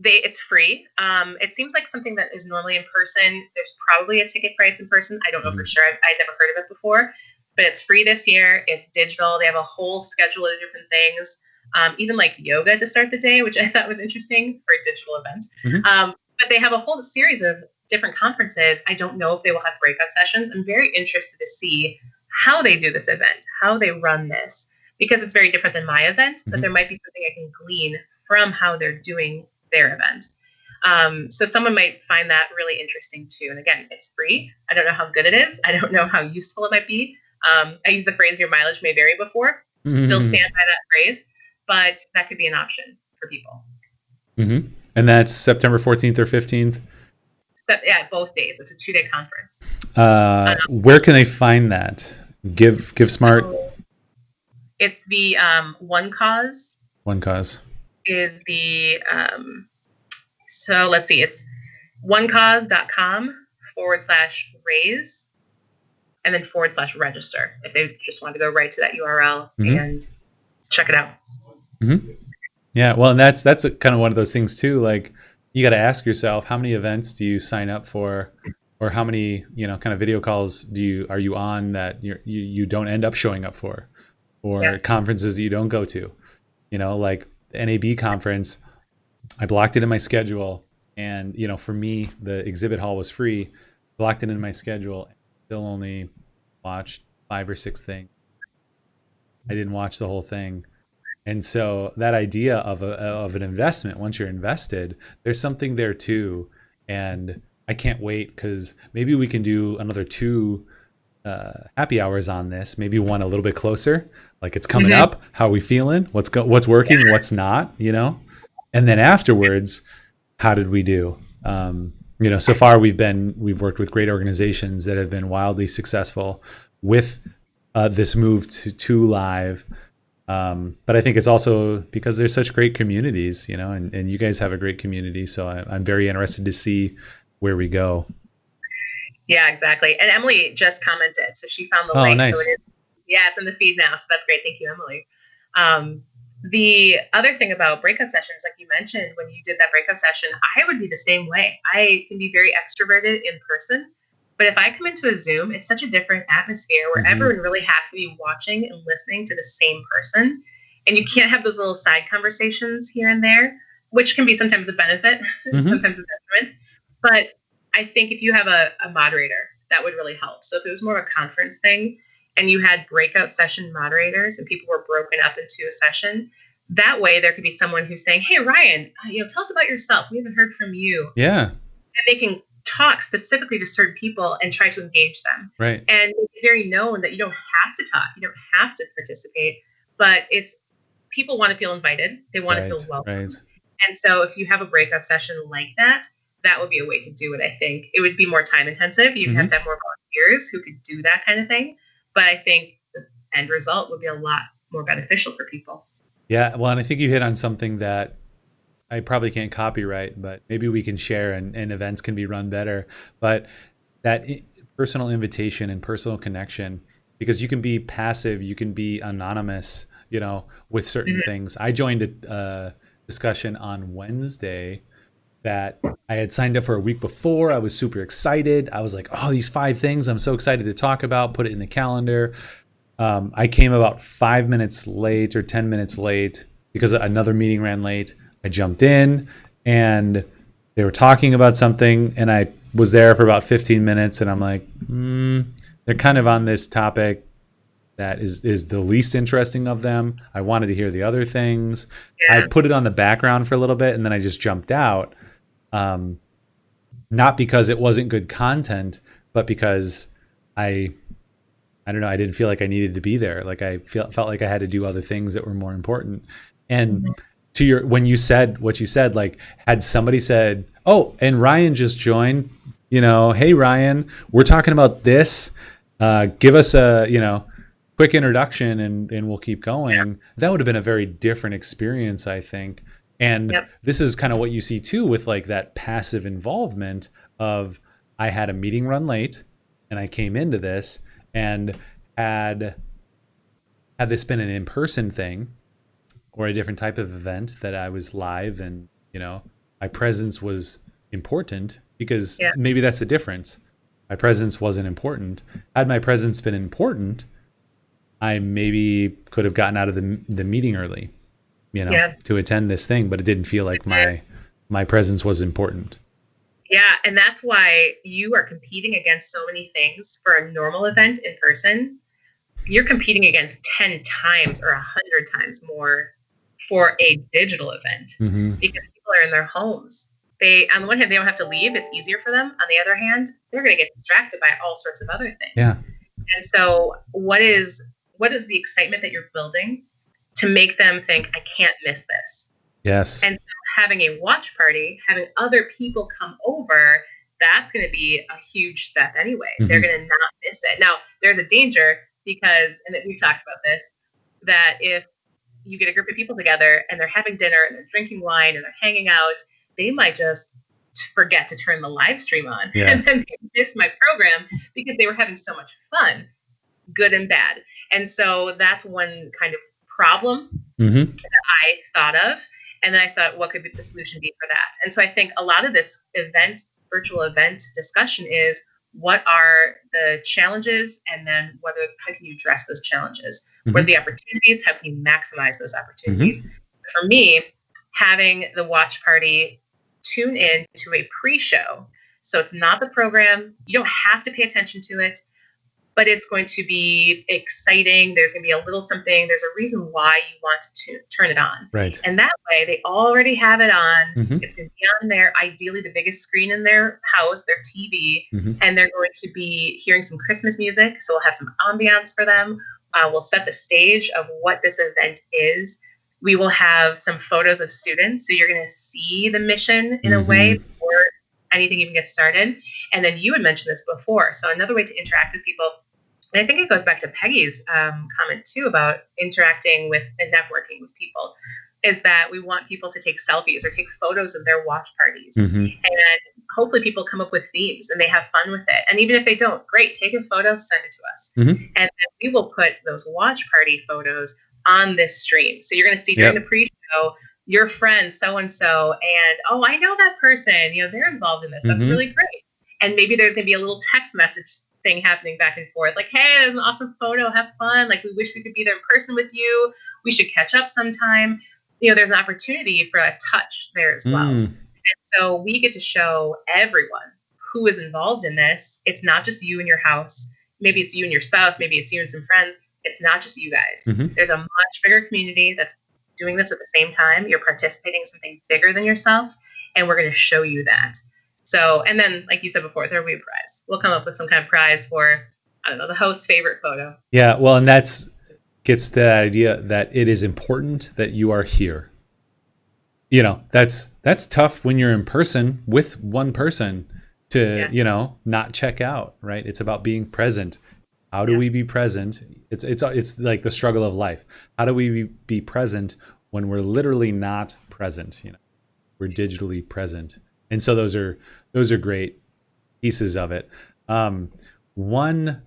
it's free. It seems like something that is normally in person. There's probably a ticket price in person. I don't know for sure. I'd never heard of it before, but it's free this year. It's digital. They have a whole schedule of different things, even like yoga to start the day, which I thought was interesting for a digital event. But they have a whole series of different conferences. I don't know if they will have breakout sessions. I'm very interested to see how they do this event, how they run this, because it's very different than my event, but there might be something I can glean from how they're doing their event. So someone might find that really interesting too. And again, it's free. I don't know how good it is. I don't know how useful it might be. I use the phrase your mileage may vary before. Still stand by that phrase, but that could be an option for people. And that's September 14th or 15th? So, yeah, both days. It's a 2-day conference. Where can they find that? GiveSmart? It's the One Cause. One Cause. Is the, so let's see, it's onecause.com/raise and then /register if they just want to go right to that URL and check it out. Yeah, well, and that's kind of one of those things too. Like, you got to ask yourself, how many events do you sign up for, or how many kind of video calls are you on that you don't end up showing up for, or conferences that you don't go to, like the NAB conference. I blocked it in my schedule, and for me, the exhibit hall was free. Blocked it in my schedule, still only watched 5 or 6 things. I didn't watch the whole thing. And so that idea of an investment, once you're invested, there's something there too. And I can't wait, because maybe we can do another 2 happy hours on this, maybe one a little bit closer, like it's coming up, how are we feeling, what's working, what's not, and then afterwards, how did we do? So far we've worked with great organizations that have been wildly successful with this move to live. But I think it's also because there's such great communities, and you guys have a great community. So I'm very interested to see where we go. Yeah, exactly. And Emily just commented, so she found the Oh, link. nice. So it's in the feed now. So that's great. Thank you, Emily. The other thing about breakout sessions, like you mentioned, when you did that breakout session, I would be the same way. I can be very extroverted in person, but if I come into a Zoom, it's such a different atmosphere where everyone really has to be watching and listening to the same person. And you can't have those little side conversations here and there, which can be sometimes a benefit, sometimes a detriment. But I think if you have a moderator, that would really help. So if it was more of a conference thing and you had breakout session moderators and people were broken up into a session, that way there could be someone who's saying, hey, Ryan, tell us about yourself. We haven't heard from you. Yeah. And they can talk specifically to certain people and try to engage them. Right. And make it very known that you don't have to talk. You don't have to participate. But people want to feel invited. They want to feel welcome. Right. And so if you have a breakout session like that, that would be a way to do it, I think. It would be more time intensive. You'd have to have more volunteers who could do that kind of thing. But I think the end result would be a lot more beneficial for people. Yeah, well, and I think you hit on something that I probably can't copyright, but maybe we can share and events can be run better. But that personal invitation and personal connection, because you can be passive, you can be anonymous, with certain things. I joined a discussion on Wednesday that I had signed up for a week before. I was super excited. I was like, oh, these 5 things I'm so excited to talk about, put it in the calendar. I came about 5 minutes late or 10 minutes late because another meeting ran late. I jumped in and they were talking about something and I was there for about 15 minutes and I'm like, they're kind of on this topic that is the least interesting of them. I wanted to hear the other things. Yeah. I put it on the background for a little bit and then I just jumped out. Not because it wasn't good content, but because I don't know, I didn't feel like I needed to be there. Like I felt like I had to do other things that were more important. And when you said what you said, like had somebody said, oh, and Ryan just joined, hey Ryan, we're talking about this. Give us a, quick introduction and we'll keep going. Yeah. That would have been a very different experience, I think. And this is kind of what you see too with like that passive involvement of I had a meeting run late and I came into this and had this been an in-person thing or a different type of event that I was live and, my presence was important because maybe that's the difference. My presence wasn't important. Had my presence been important, I maybe could have gotten out of the meeting early, to attend this thing, but it didn't feel like my presence was important. Yeah, and that's why you are competing against so many things for a normal event in person. You're competing against 10 times or 100 times more for a digital event because people are in their homes. On the one hand, they don't have to leave. It's easier for them. On the other hand, they're going to get distracted by all sorts of other things. Yeah. And so what is the excitement that you're building to make them think, I can't miss this? Yes. And so having a watch party, having other people come over, that's going to be a huge step anyway. They're going to not miss it. Now, there's a danger because, and we've talked about this, that if you get a group of people together and they're having dinner and they're drinking wine and they're hanging out, they might just forget to turn the live stream on and then they miss my program because they were having so much fun, good and bad. And so that's one kind of problem that I thought of. And then I thought, what could the solution be for that? And so I think a lot of this virtual event discussion is what are the challenges and then how can you address those challenges? What are the opportunities? How can you maximize those opportunities? For me, having the watch party tune in to a pre-show. So it's not the program. You don't have to pay attention to it. but it's going to be exciting. There's going to be a little something. There's a reason why you want to turn it on. Right. And that way, they already have it on. Mm-hmm. It's going to be on their, ideally, the biggest screen in their house, their TV, Mm-hmm. and they're going to be hearing some Christmas music. So we'll have some ambiance for them. We'll set the stage of what this event is. We will have some photos of students. So you're going to see the mission in a way before anything even gets started. And then you had mentioned this before. So another way to interact with people, and I think it goes back to Peggy's comment too about interacting with and networking with people, is that we want people to take selfies or take photos of their watch parties. Mm-hmm. And hopefully people come up with themes and they have fun with it. And even if they don't, great, take a photo, send it to us. Mm-hmm. And then we will put those watch party photos on this stream. So you're going to see during the pre-show, your friend so-and-so, and oh, I know that person, they're involved in this. That's really great. And maybe there's going to be a little text message thing happening back and forth. Like, hey, there's an awesome photo. Have fun. Like, we wish we could be there in person with you. We should catch up sometime. There's an opportunity for a touch there as well. And so we get to show everyone who is involved in this. It's not just you and your house. Maybe it's you and your spouse. Maybe it's you and some friends. It's not just you guys. There's a much bigger community that's doing this at the same time. You're participating in something bigger than yourself, and we're going to show you that. So, and then, like you said before, there will be a prize. We'll come up with some kind of prize for, I don't know, the host's favorite photo. Yeah, well, and gets the idea that it is important that you are here. That's tough when you're in person with one person to, not check out, right? It's about being present. How do we be present? It's like the struggle of life. How do we be present when we're literally not present? We're digitally present. And so those are great pieces of it. One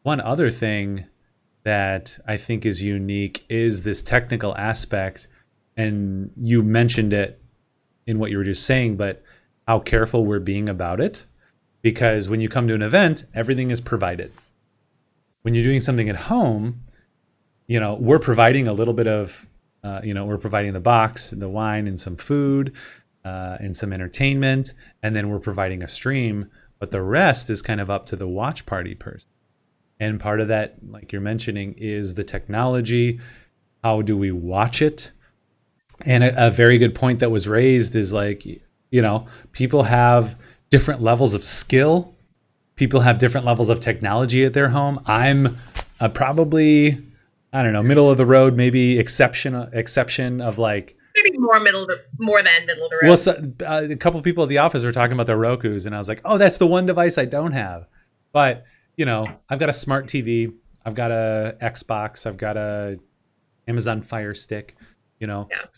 other thing that I think is unique is this technical aspect, and you mentioned it in what you were just saying, but how careful we're being about it. Because when you come to an event, everything is provided. When you're doing something at home, we're providing a little bit of, we're providing the box, the wine, and some food, and some entertainment, and then we're providing a stream, but the rest is kind of up to the watch party person. And part of that, like you're mentioning, is the technology. How do we watch it? And a very good point that was raised is like, people have different levels of skill. People have different levels of technology at their home. I'm probably, I don't know, middle of the road, maybe exception of like, maybe more than middle of the road. Well, so, a couple people at the office were talking about their Rokus, and I was like, oh, that's the one device I don't have. But, I've got a smart TV, I've got a Xbox, I've got a Amazon Fire Stick,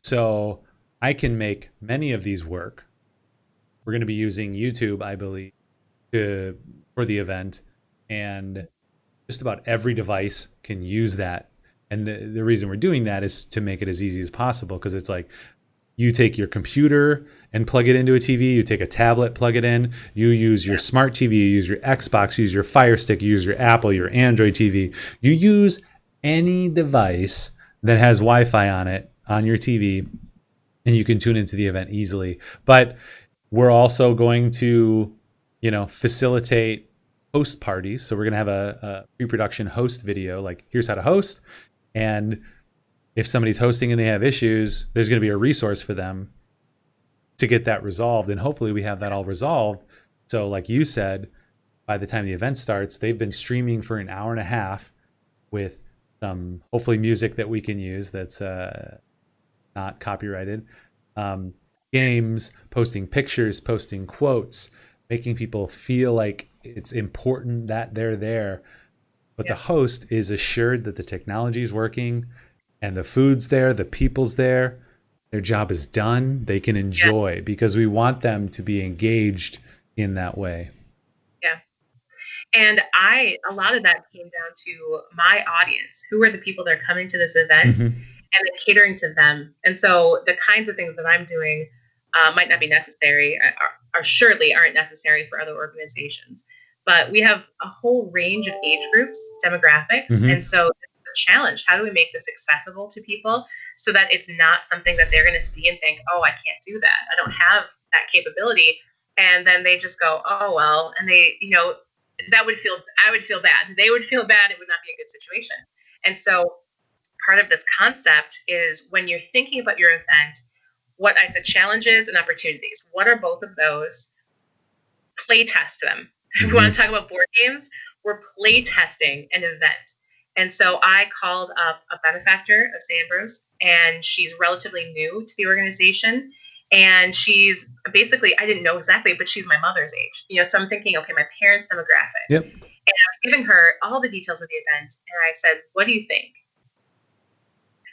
so I can make many of these work. We're going to be using YouTube, I believe, for the event, and just about every device can use that. And the reason we're doing that is to make it as easy as possible, because it's like you take your computer and plug it into a TV, you take a tablet, plug it in, you use your smart TV, you use your Xbox, you use your Fire Stick, you use your Apple, your Android TV. You use any device that has Wi-Fi on it on your TV, and you can tune into the event easily. But we're also going to, facilitate host parties. So we're going to have a pre-production host video, like here's how to host. And if somebody's hosting and they have issues, there's going to be a resource for them to get that resolved. And hopefully we have that all resolved. So like you said, by the time the event starts, they've been streaming for an hour and a half with some hopefully music that we can use that's not copyrighted. Games, posting pictures, posting quotes, making people feel like it's important that they're there. But the host is assured that the technology is working and the food's there, the people's there, their job is done, they can enjoy, because we want them to be engaged in that way. Yeah. And a lot of that came down to my audience. Who are the people that are coming to this event? And then catering to them. And so the kinds of things that I'm doing might not be necessary, or surely aren't necessary for other organizations. But we have a whole range of age groups, demographics. And so it's a challenge. How do we make this accessible to people so that it's not something that they're going to see and think, oh, I can't do that. I don't have that capability. And then they just go, oh, well, and they, I would feel bad. They would feel bad. It would not be a good situation. And so part of this concept is when you're thinking about your event, what I said, challenges and opportunities. What are both of those? Play test them. If we want to talk about board games, we're play testing an event. And so I called up a benefactor of Ambrose, and she's relatively new to the organization. And she's basically, I didn't know exactly, but she's my mother's age. So I'm thinking, okay, my parents' demographic. Yep. And I was giving her all the details of the event, and I said, what do you think?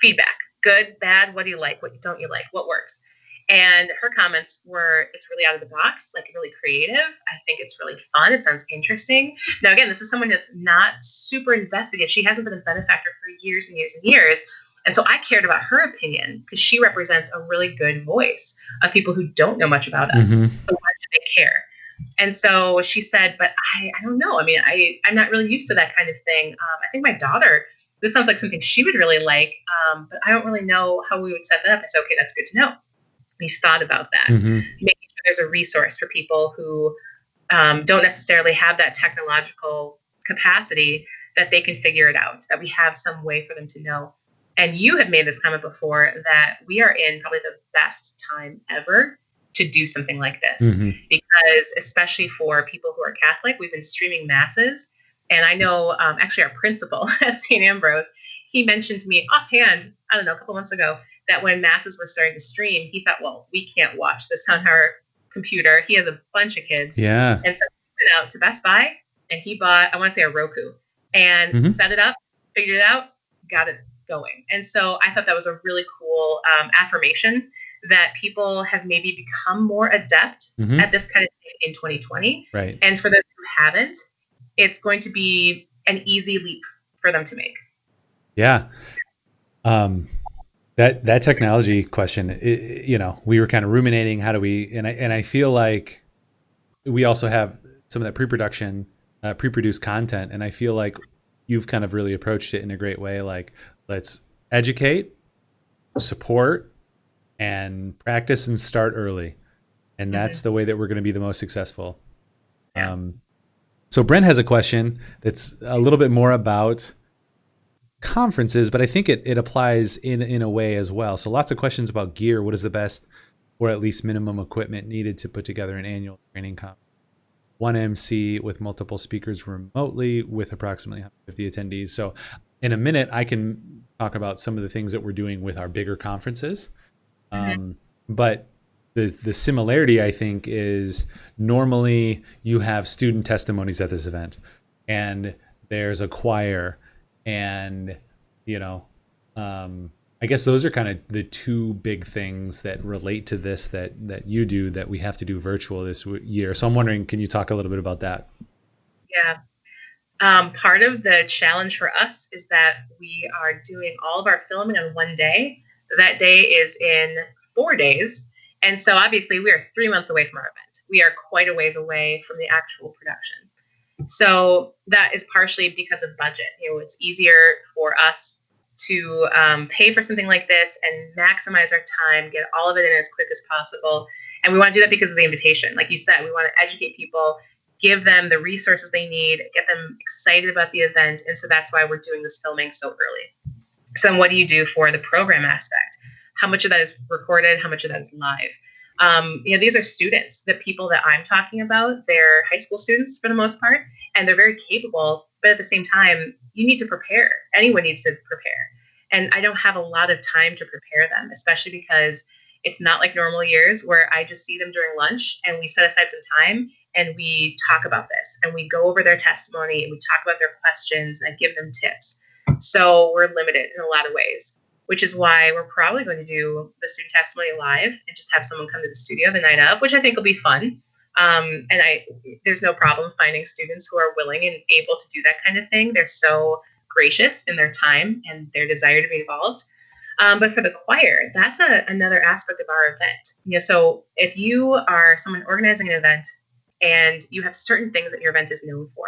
Feedback. Good, bad, what do you like? What don't you like? What works? And her comments were, it's really out of the box, like really creative. I think it's really fun. It sounds interesting. Now, again, this is someone that's not super invested yet. She hasn't been a benefactor for years and years and years. And so I cared about her opinion because she represents a really good voice of people who don't know much about us. So why should they care? And so she said, but I don't know. I mean, I'm not really used to that kind of thing. I think my daughter, this sounds like something she would really like, but I don't really know how we would set that up. I said, okay, that's good to know. We've thought about that. Making sure there's a resource for people who don't necessarily have that technological capacity, that they can figure it out, that we have some way for them to know. And you have made this comment before that we are in probably the best time ever to do something like this, because especially for people who are Catholic, we've been streaming masses. And I know actually our principal at St. Ambrose, he mentioned to me offhand, I don't know, a couple months ago, that when masses were starting to stream, he thought, well, we can't watch this on our computer. He has a bunch of kids. Yeah. And so he went out to Best Buy and he bought, I want to say a Roku, and set it up, figured it out, got it going. And so I thought that was a really cool affirmation that people have maybe become more adept at this kind of thing in 2020. Right. And for those who haven't, it's going to be an easy leap for them to make. Yeah. That technology question, we were kind of ruminating, how do we, and I feel like we also have some of that pre-produced content. And I feel like you've kind of really approached it in a great way. Like, let's educate, support, and practice and start early. And that's the way that we're going to be the most successful. Yeah. So Brent has a question that's a little bit more about conferences, but I think it applies in a way as well. So lots of questions about gear. What is the best or at least minimum equipment needed to put together an annual training conference? One MC with multiple speakers remotely with approximately 150 attendees. So in a minute, I can talk about some of the things that we're doing with our bigger conferences. But the similarity, I think, is normally you have student testimonies at this event, and there's a choir, and I guess those are kind of the two big things that relate to this that you do that we have to do virtual this year. So I'm wondering, can you talk a little bit about that? Yeah. Part of the challenge for us is that we are doing all of our filming on one day. That day is in 4 days. And so obviously we are 3 months away from our event. We are quite a ways away from the actual production. So that is partially because of budget. It's easier for us to pay for something like this and maximize our time, get all of it in as quick as possible. And we want to do that because of the invitation. Like you said, we want to educate people, give them the resources they need, get them excited about the event. And so that's why we're doing this filming so early. So what do you do for the program aspect? How much of that is recorded? How much of that is live? These are students, the people that I'm talking about, they're high school students for the most part, and they're very capable, but at the same time, you need to prepare. Anyone needs to prepare. And I don't have a lot of time to prepare them, especially because it's not like normal years where I just see them during lunch and we set aside some time and we talk about this and we go over their testimony and we talk about their questions and I give them tips. So we're limited in a lot of ways, which is why we're probably going to do the student testimony live and just have someone come to the studio the night of, which I think will be fun. And there's no problem finding students who are willing and able to do that kind of thing. They're so gracious in their time and their desire to be involved. But for the choir, that's another aspect of our event. So if you are someone organizing an event and you have certain things that your event is known for,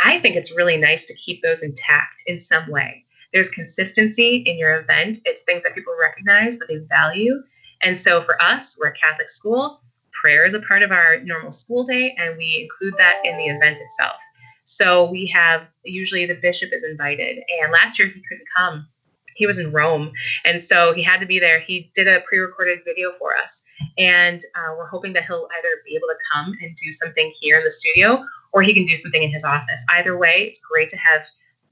I think it's really nice to keep those intact in some way. There's consistency in your event. It's things that people recognize, that they value. And so for us, we're a Catholic school. Prayer is a part of our normal school day, and we include that in the event itself. So we have, usually the bishop is invited. And last year he couldn't come. He was in Rome. And so he had to be there. He did a pre-recorded video for us. And we're hoping that he'll either be able to come and do something here in the studio, or he can do something in his office. Either way, it's great to have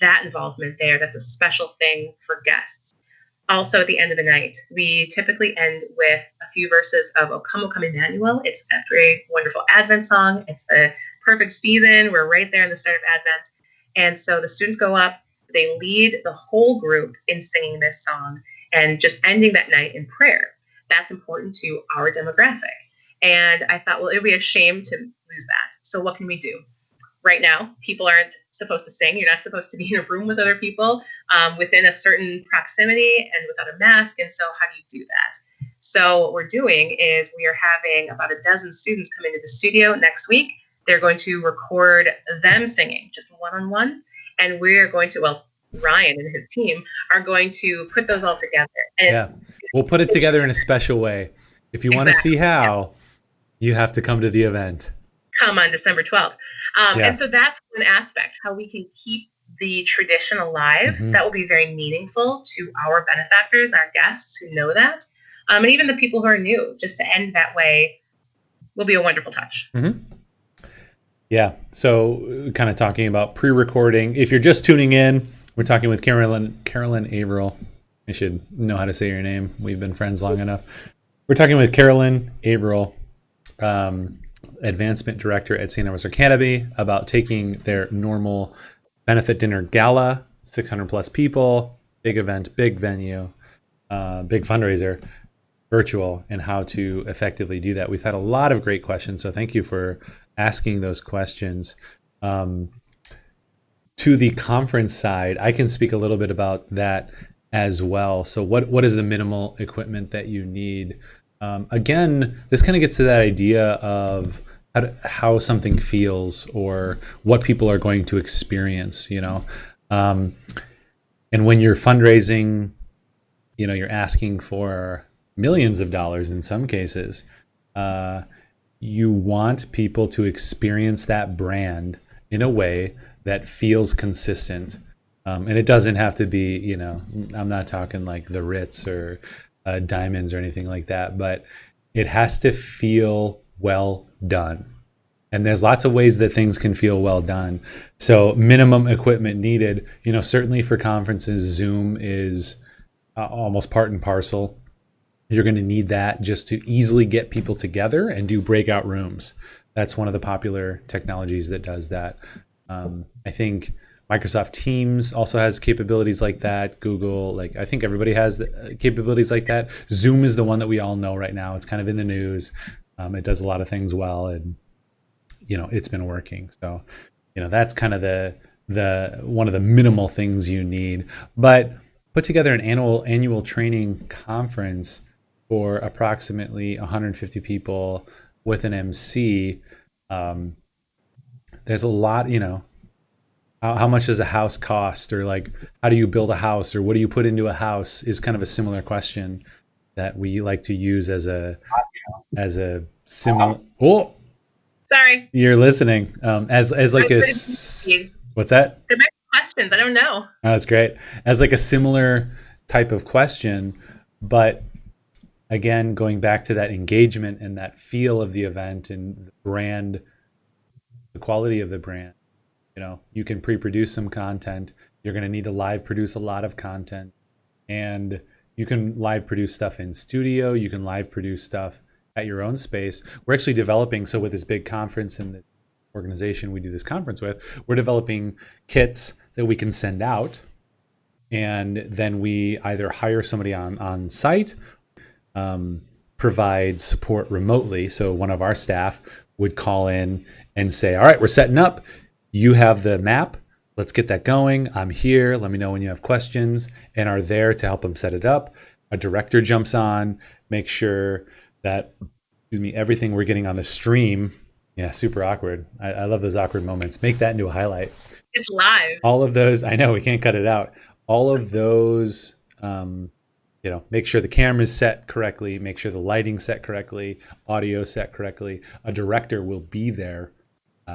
that involvement there. That's a special thing for guests. Also, at the end of the night, we typically end with a few verses of O Come, O Come, Emmanuel. It's a very wonderful Advent song. It's a perfect season. We're right there in the start of Advent. And so the students go up, they lead the whole group in singing this song and just ending that night in prayer. That's important to our demographic. And I thought, well, it would be a shame to lose that. So what can we do? Right now, people aren't supposed to sing. You're not supposed to be in a room with other people within a certain proximity and without a mask. And so how do you do that? So what we're doing is we are having about a dozen students come into the studio next week. They're going to record them singing just one-on-one. And we're going to, well, Ryan and his team are going to put those all together. And we'll put it together in a special way. If you want to see how, you have to come to the event. Come on December 12th. And so that's one aspect, how we can keep the tradition alive. That will be very meaningful to our benefactors, our guests who know that, and even the people who are new. Just to end that way will be a wonderful touch. Yeah, so kind of talking about pre-recording. If you're just tuning in, we're talking with Carolyn Averill. I should know how to say your name. We've been friends long enough. We're talking with Carolyn Averill, Advancement Director at St. Ambrose Academy, about taking their normal benefit dinner gala, 600 plus people, big event, big venue, big fundraiser, virtual, and how to effectively do that. We've had a lot of great questions, so thank you for asking those questions. To the conference side, I can speak a little bit about that as well. So what is the minimal equipment that you need? Again, this kind of gets to that idea of how something feels or what people are going to experience, you know. And when you're fundraising, you know, you're asking for millions of dollars in some cases. You want people to experience that brand in a way that feels consistent. And it doesn't have to be, you know, I'm not talking like the Ritz or diamonds or anything like that, but it has to feel well done. And there's lots of ways that things can feel well done. So minimum equipment needed, you know, certainly for conferences, Zoom is almost part and parcel. You're going to need that just to easily get people together and do breakout rooms. That's one of the popular technologies that does that. I think Microsoft Teams also has capabilities like that. Google, like I think everybody has capabilities like that. Zoom is the one that we all know right now. It's kind of in the news. It does a lot of things well, and you know it's been working. So, you know that's kind of the one of the minimal things you need. But put together an annual training conference for approximately 150 people with an MC. There's a lot, you know. How much does a house cost, or like how do you build a house, or what do you put into a house is kind of a similar question that we like to use as a similar. Oh, sorry, you're listening. As like a what's that? There might be questions. I don't know. Oh, that's great. As like a similar type of question, but again, going back to that engagement and that feel of the event and the brand, the quality of the brand. You know, you can pre-produce some content. You're going to need to live produce a lot of content, and you can live produce stuff in studio. You can live produce stuff at your own space. We're actually developing. So with this big conference and the organization we do this conference with, we're developing kits that we can send out, and then we either hire somebody on site, provide support remotely. So one of our staff would call in and say, "All right, we're setting up. You have the map. Let's get that going. I'm here. Let me know when you have questions," and are there to help them set it up. A director jumps on, make sure that, everything we're getting on the stream. Yeah, super awkward. I love those awkward moments. Make that into a highlight. It's live. All of those, I know we can't cut it out. All of those, make sure the camera's set correctly, make sure the lighting's set correctly, audio set correctly. A director will be there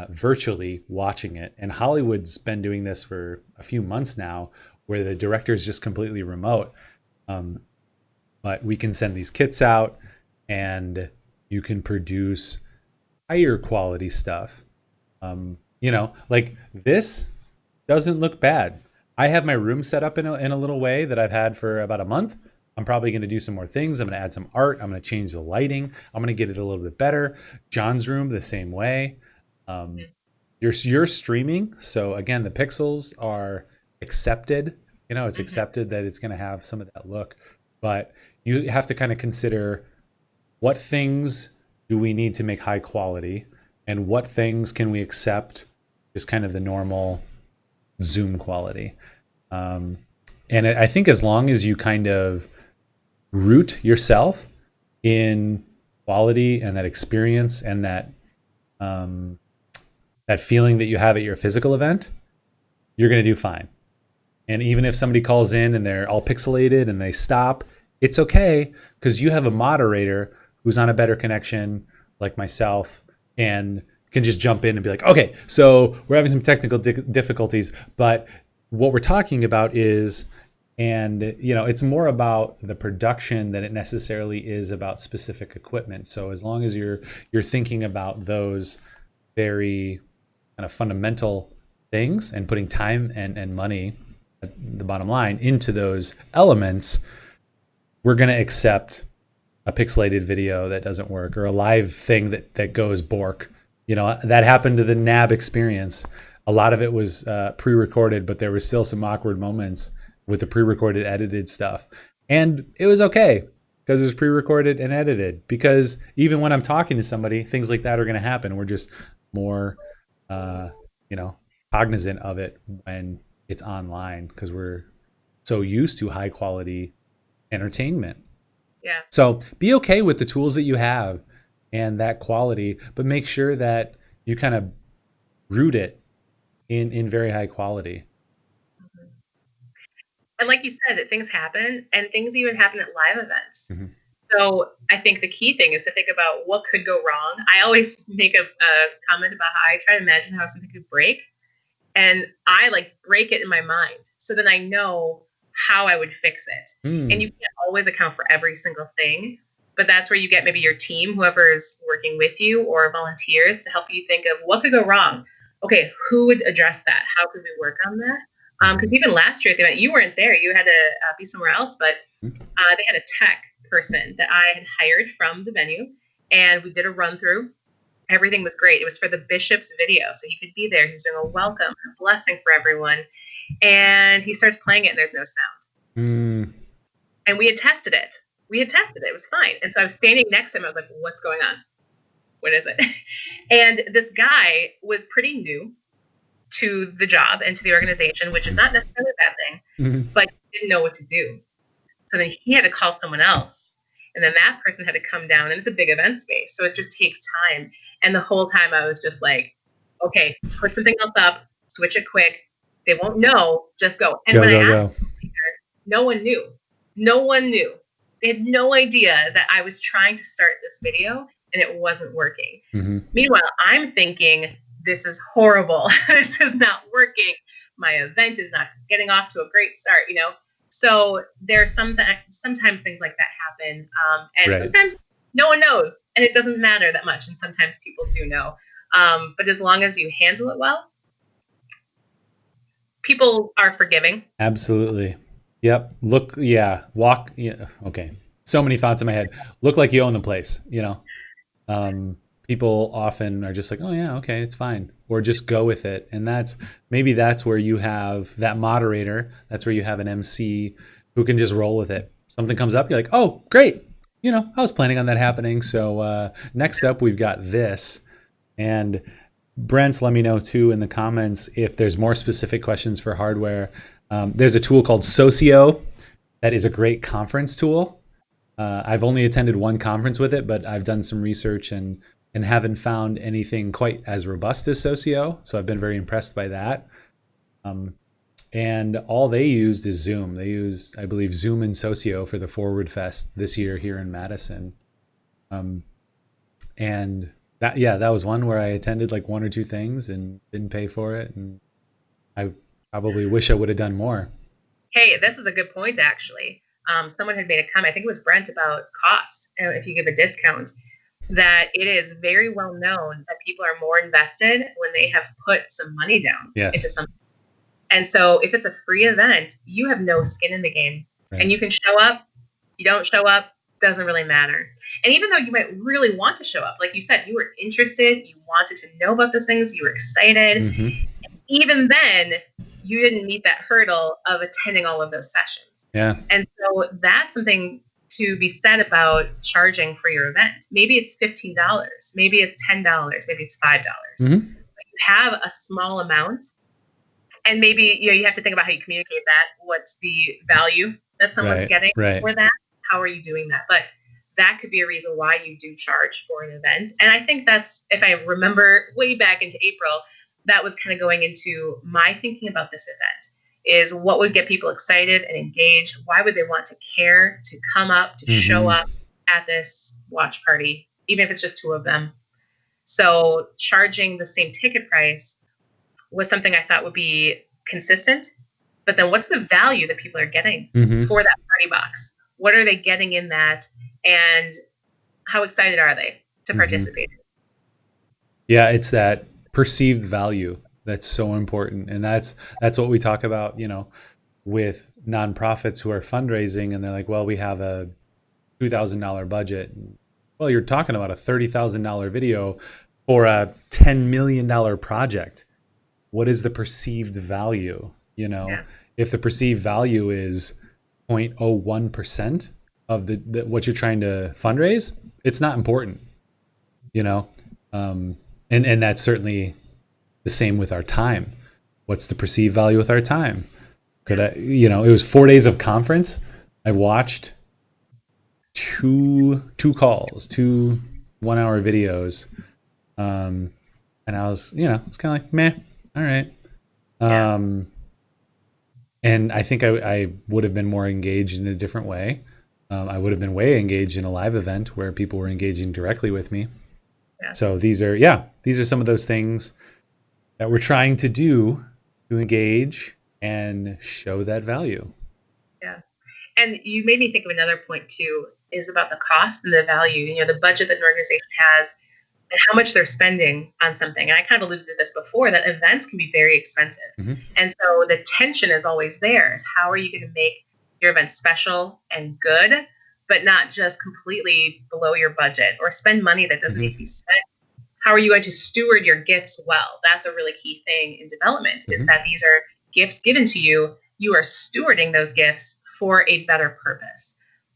virtually watching it. And Hollywood's been doing this for a few months now, where the director is just completely remote. But we can send these kits out, and you can produce higher quality stuff. Like this doesn't look bad. I have my room set up in a little way that I've had for about a month. I'm probably going to do some more things. I'm going to add some art. I'm going to change the lighting. I'm going to get it a little bit better. John's room the same way. You're streaming, so again, the pixels are accepted. It's accepted that it's going to have some of that look, but you have to kind of consider what things do we need to make high quality, and what things can we accept just kind of the normal Zoom quality. And I think as long as you kind of root yourself in quality and that experience and that feeling that you have at your physical event, you're going to do fine. And even if somebody calls in and they're all pixelated and they stop, it's okay, because you have a moderator who's on a better connection, like myself, and can just jump in and be like, okay, so we're having some technical difficulties, but what we're talking about is, and it's more about the production than it necessarily is about specific equipment. So as long as you're thinking about those very kind of fundamental things and putting time and money, the bottom line, into those elements, we're going to accept a pixelated video that doesn't work, or a live thing that goes bork. That happened to the NAB experience. A lot of it was pre-recorded, but there was still some awkward moments with the pre-recorded edited stuff. And it was okay, because it was pre-recorded and edited. Because even when I'm talking to somebody, things like that are going to happen. We're just more, cognizant of it when it's online, because we're so used to high quality entertainment. Yeah. So be okay with the tools that you have and that quality, but make sure that you kind of root it in very high quality. And like you said, that things happen, and things even happen at live events. Mm-hmm. So I think the key thing is to think about what could go wrong. I always make a comment about how I try to imagine how something could break, and I break it in my mind, so then I know how I would fix it. And you can't always account for every single thing, but that's where you get maybe your team, whoever is working with you, or volunteers, to help you think of what could go wrong. Okay, who would address that? How could we work on that? Because even last year at the event, you weren't there. You had to be somewhere else, but they had a tech person that I had hired from the venue, and we did a run through. Everything was great. It was for the bishop's video, so he could be there. He was doing a welcome, a blessing for everyone, and he starts playing it, and there's no sound. And we had tested it. It was fine. And so I was standing next to him. I was like, "What's going on? What is it?" And this guy was pretty new to the job and to the organization, which is not necessarily a bad thing, but he didn't know what to do. So then he had to call someone else, and then that person had to come down, and it's a big event space, so it just takes time. And the whole time I was just like, okay, put something else up, switch it quick. They won't know, just go. And when I asked them later, no one knew. They had no idea that I was trying to start this video and it wasn't working. Meanwhile, I'm thinking, this is horrible. This is not working. My event is not getting off to a great start, So there's sometimes things like that happen. And sometimes no one knows, and it doesn't matter that much. And sometimes people do know. But as long as you handle it well, people are forgiving. Absolutely. Yep. Walk. Yeah. Okay. So many thoughts in my head. Look like you own the place, People often are just like, oh yeah, okay, it's fine. Or just go with it. And that's where you have that moderator. That's where you have an MC who can just roll with it. Something comes up, you're like, oh, great. I was planning on that happening. So next up, we've got this. And Brent, let me know too in the comments if there's more specific questions for hardware. There's a tool called Socio that is a great conference tool. I've only attended one conference with it, but I've done some research and haven't found anything quite as robust as Socio. So I've been very impressed by that. And all they used is Zoom. They used, I believe, Zoom and Socio for the Forward Fest this year here in Madison. And that was one where I attended like one or two things and didn't pay for it, and I probably wish I would have done more. Hey, this is a good point, actually. Someone had made a comment, I think it was Brent, about cost. If you give a discount, that it is very well known that people are more invested when they have put some money down Yes. into something. And so if it's a free event, you have no skin in the game. Right. And you can show up, you don't show up, doesn't really matter. And even though you might really want to show up, like you said, you were interested, you wanted to know about those things, you were excited. Mm-hmm. Even then, you didn't meet that hurdle of attending all of those sessions. Yeah. And so that's something to be said about charging for your event. Maybe it's $15, maybe it's $10, maybe it's $5. Mm-hmm. But you have a small amount, and maybe you have to think about how you communicate that. What's the value that someone's getting for that? How are you doing that? But that could be a reason why you do charge for an event. And I think that's, if I remember way back into April, that was kind of going into my thinking about this event, is what would get people excited and engaged? Why would they want to care to come up, to show up at this watch party, even if it's just two of them? So charging the same ticket price was something I thought would be consistent. But then what's the value that people are getting for that party box? What are they getting in that? And how excited are they to participate? Yeah, it's that perceived value that's so important. And that's what we talk about, with nonprofits who are fundraising, and they're like, well, we have a $2,000 budget. Well, you're talking about a $30,000 video for a $10 million project. What is the perceived value? If the perceived value is 0.01% of the what you're trying to fundraise, it's not important, and that's certainly the same with our time. What's the perceived value with our time? Could I, it was 4 days of conference. I watched two calls, 2 1-hour videos, and I was, it's kind of like, meh, all right. And I think I would have been more engaged in a different way. I would have been way engaged in a live event where people were engaging directly with me. Yeah. So these are some of those things that we're trying to do to engage and show that value. Yeah. And you made me think of another point too, is about the cost and the value, the budget that an organization has and how much they're spending on something. And I kind of alluded to this before, that events can be very expensive. And so the tension is always there, is how are you going to make your event special and good, but not just completely below your budget or spend money that doesn't need to be spent? How are you going to steward your gifts well? That's a really key thing in development, is that these are gifts given to you. You are stewarding those gifts for a better purpose.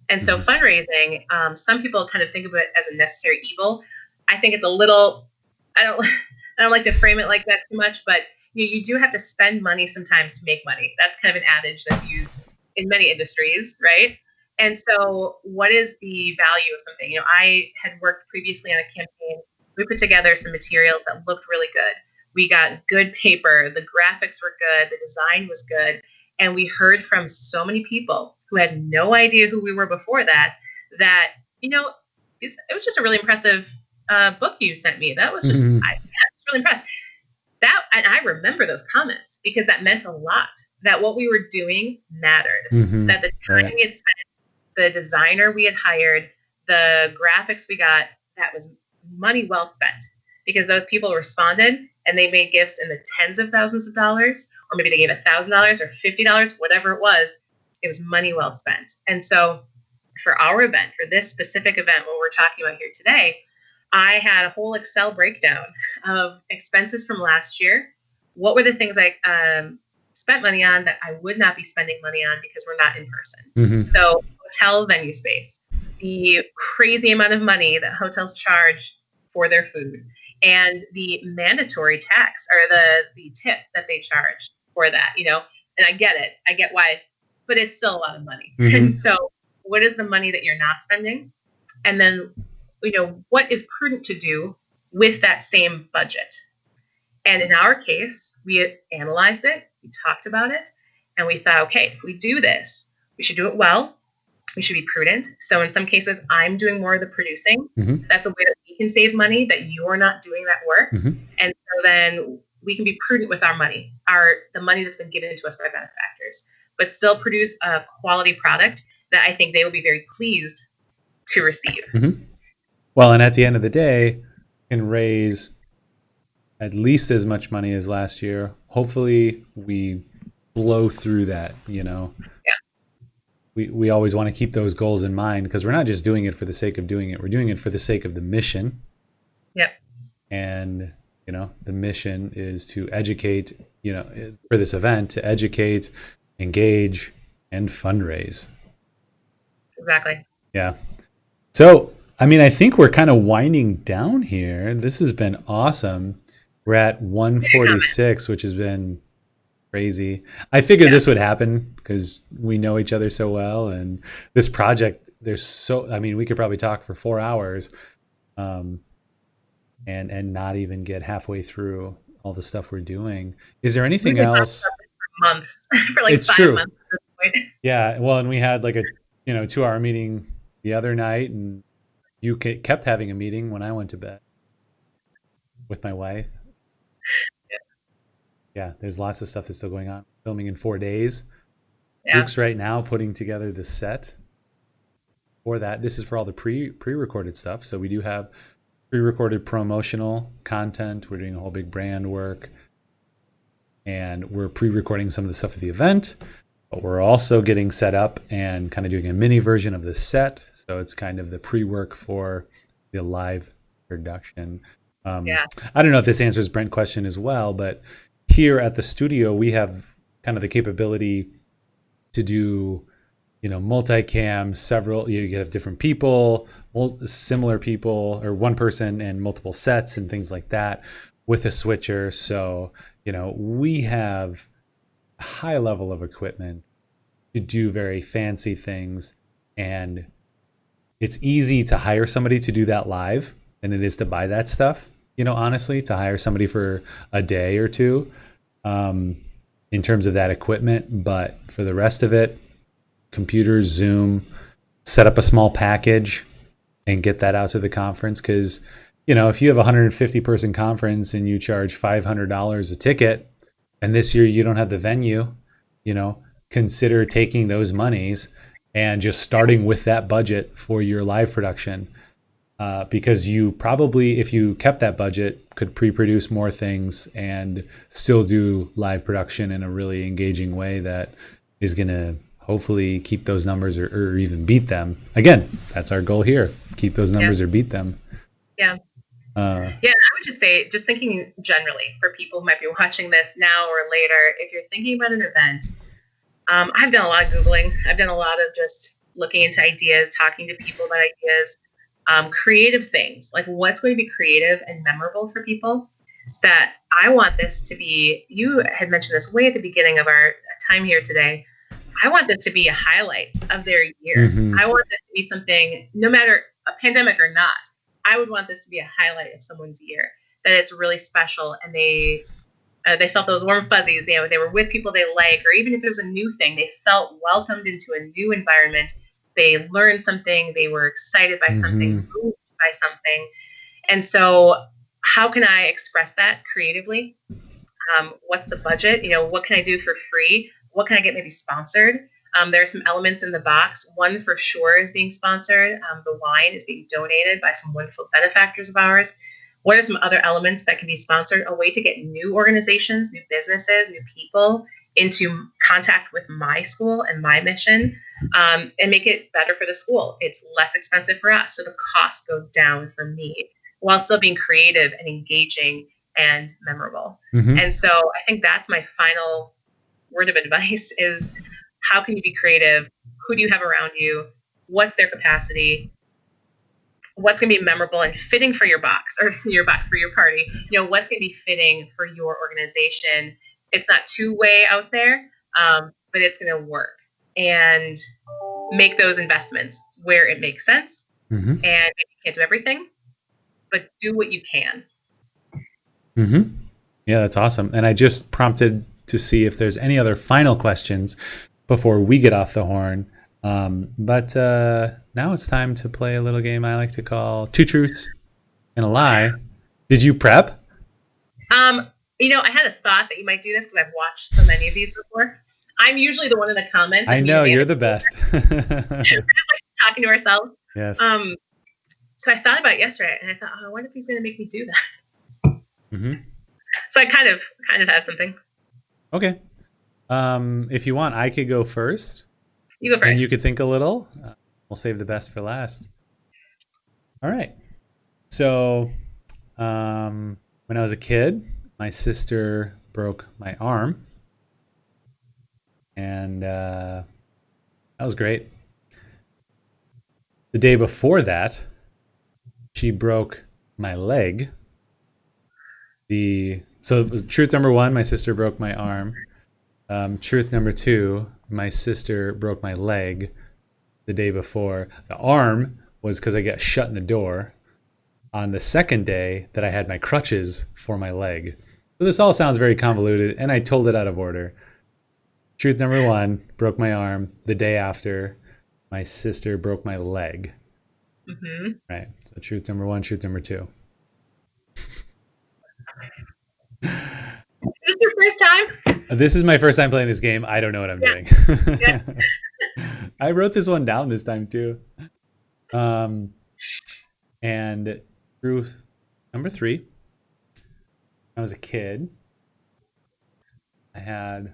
And so fundraising, some people kind of think of it as a necessary evil. I think it's a little, I don't like to frame it like that too much, but you do have to spend money sometimes to make money. That's kind of an adage that's used in many industries, right? And so what is the value of something? I had worked previously on a campaign. We put together some materials that looked really good. We got good paper, the graphics were good, the design was good. And we heard from so many people who had no idea who we were before that, it was just a really impressive book you sent me. That was just, I was really impressed. And I remember those comments because that meant a lot, that what we were doing mattered, that the time we had spent, the designer we had hired, the graphics we got, that was money well spent, because those people responded and they made gifts in the tens of thousands of dollars, or maybe they gave $1,000 or $50, whatever it was money well spent. And so for our event, for this specific event, what we're talking about here today, I had a whole Excel breakdown of expenses from last year. What were the things I spent money on that I would not be spending money on because we're not in person? So hotel venue space, the crazy amount of money that hotels charge for their food, and the mandatory tax or the tip that they charge for that, and I get it. I get why, but it's still a lot of money. And so what is the money that you're not spending? And then, what is prudent to do with that same budget? And in our case, we analyzed it, we talked about it, and we thought, okay, if we do this, we should do it well. We should be prudent. So in some cases, I'm doing more of the producing. That's a way that we can save money, that you're not doing that work. And so then we can be prudent with our money, the money that's been given to us by benefactors, but still produce a quality product that I think they will be very pleased to receive. Well, and at the end of the day, can raise at least as much money as last year. Hopefully we blow through that, Yeah. We always want to keep those goals in mind, because we're not just doing it for the sake of doing it. We're doing it for the sake of the mission. Yep. And, the mission is to educate, for this event, to educate, engage, and fundraise. Exactly. Yeah. So, I think we're kind of winding down here. This has been awesome. We're at 146, which has been crazy. I figured this would happen because we know each other so well, and this project, we could probably talk for 4 hours, and not even get halfway through all the stuff we're doing. Is there anything else? For months, for like it's 5 true. months at this point. Yeah. Well, and we had like a 2-hour meeting the other night, and you kept having a meeting when I went to bed with my wife. Yeah, there's lots of stuff that's still going on. Filming in 4 days. Yeah. Luke's right now putting together the set for that. This is for all the pre-recorded stuff. So we do have pre-recorded promotional content. We're doing a whole big brand work, and we're pre-recording some of the stuff for the event. But we're also getting set up and kind of doing a mini version of the set. So it's kind of the pre-work for the live production. I don't know if this answers Brent's question as well, but here at the studio, we have kind of the capability to do, multicam, several, you have different people, similar people, or one person and multiple sets and things like that with a switcher. So, we have a high level of equipment to do very fancy things. And it's easy to hire somebody to do that live than it is to buy that stuff. Honestly, to hire somebody for a day or two in terms of that equipment. But for the rest of it, computers, Zoom, set up a small package and get that out to the conference. Because, if you have a 150-person conference and you charge $500 a ticket, and this year you don't have the venue, consider taking those monies and just starting with that budget for your live production. Because you probably, if you kept that budget, could pre-produce more things and still do live production in a really engaging way that is going to hopefully keep those numbers or even beat them. Again, that's our goal here. Keep those numbers or beat them. Yeah. I would just say, just thinking generally for people who might be watching this now or later, if you're thinking about an event, I've done a lot of Googling. I've done a lot of just looking into ideas, talking to people about ideas. Creative things, like what's going to be creative and memorable for people. That I want this to be, you had mentioned this way at the beginning of our time here today, I want this to be a highlight of their year. I want this to be something, no matter a pandemic or not, I would want this to be a highlight of someone's year, that it's really special and they felt those warm fuzzies, they were with people they like, or even if it was a new thing, they felt welcomed into a new environment. They learned something, they were excited by something, moved by something. And so how can I express that creatively? What's the budget? What can I do for free? What can I get maybe sponsored? There are some elements in the box. One for sure is being sponsored. The wine is being donated by some wonderful benefactors of ours. What are some other elements that can be sponsored? A way to get new organizations, new businesses, new people into contact with my school and my mission, and make it better for the school. It's less expensive for us, so the costs go down for me while still being creative and engaging and memorable. And so I think that's my final word of advice is, how can you be creative? Who do you have around you? What's their capacity? What's going to be memorable and fitting for your box, or for your party? What's going to be fitting for your organization? It's not too way out there, but it's going to work. And make those investments where it makes sense. And you can't do everything, but do what you can. Yeah, that's awesome. And I just prompted to see if there's any other final questions before we get off the horn. But now it's time to play a little game I like to call Two Truths Gonna lie. Did you prep? I had a thought that you might do this because I've watched so many of these before. I'm usually the one in the comments. I know, you're the best. We're just like talking to ourselves. Yes. So I thought about it yesterday, and I thought, I wonder if he's going to make me do that. Mm-hmm. So I kind of have something. Okay. If you want, I could go first. You go first. And you could think a little. We'll save the best for last. All right. So, when I was a kid, my sister broke my arm. And that was great. The day before that, she broke my leg. So it was truth number 1, my sister broke my arm. Truth number 2, my sister broke my leg the day before. The arm was because I got shut in the door on the second day that I had my crutches for my leg. So this all sounds very convoluted, and I told it out of order. Truth number 1, broke my arm. The day after, my sister broke my leg. Mm-hmm. Right. So truth number 1, truth number 2. Is this your first time? This is my first time playing this game. I don't know what I'm doing. Yeah. I wrote this one down this time too. And truth number 3. When I was a kid, I had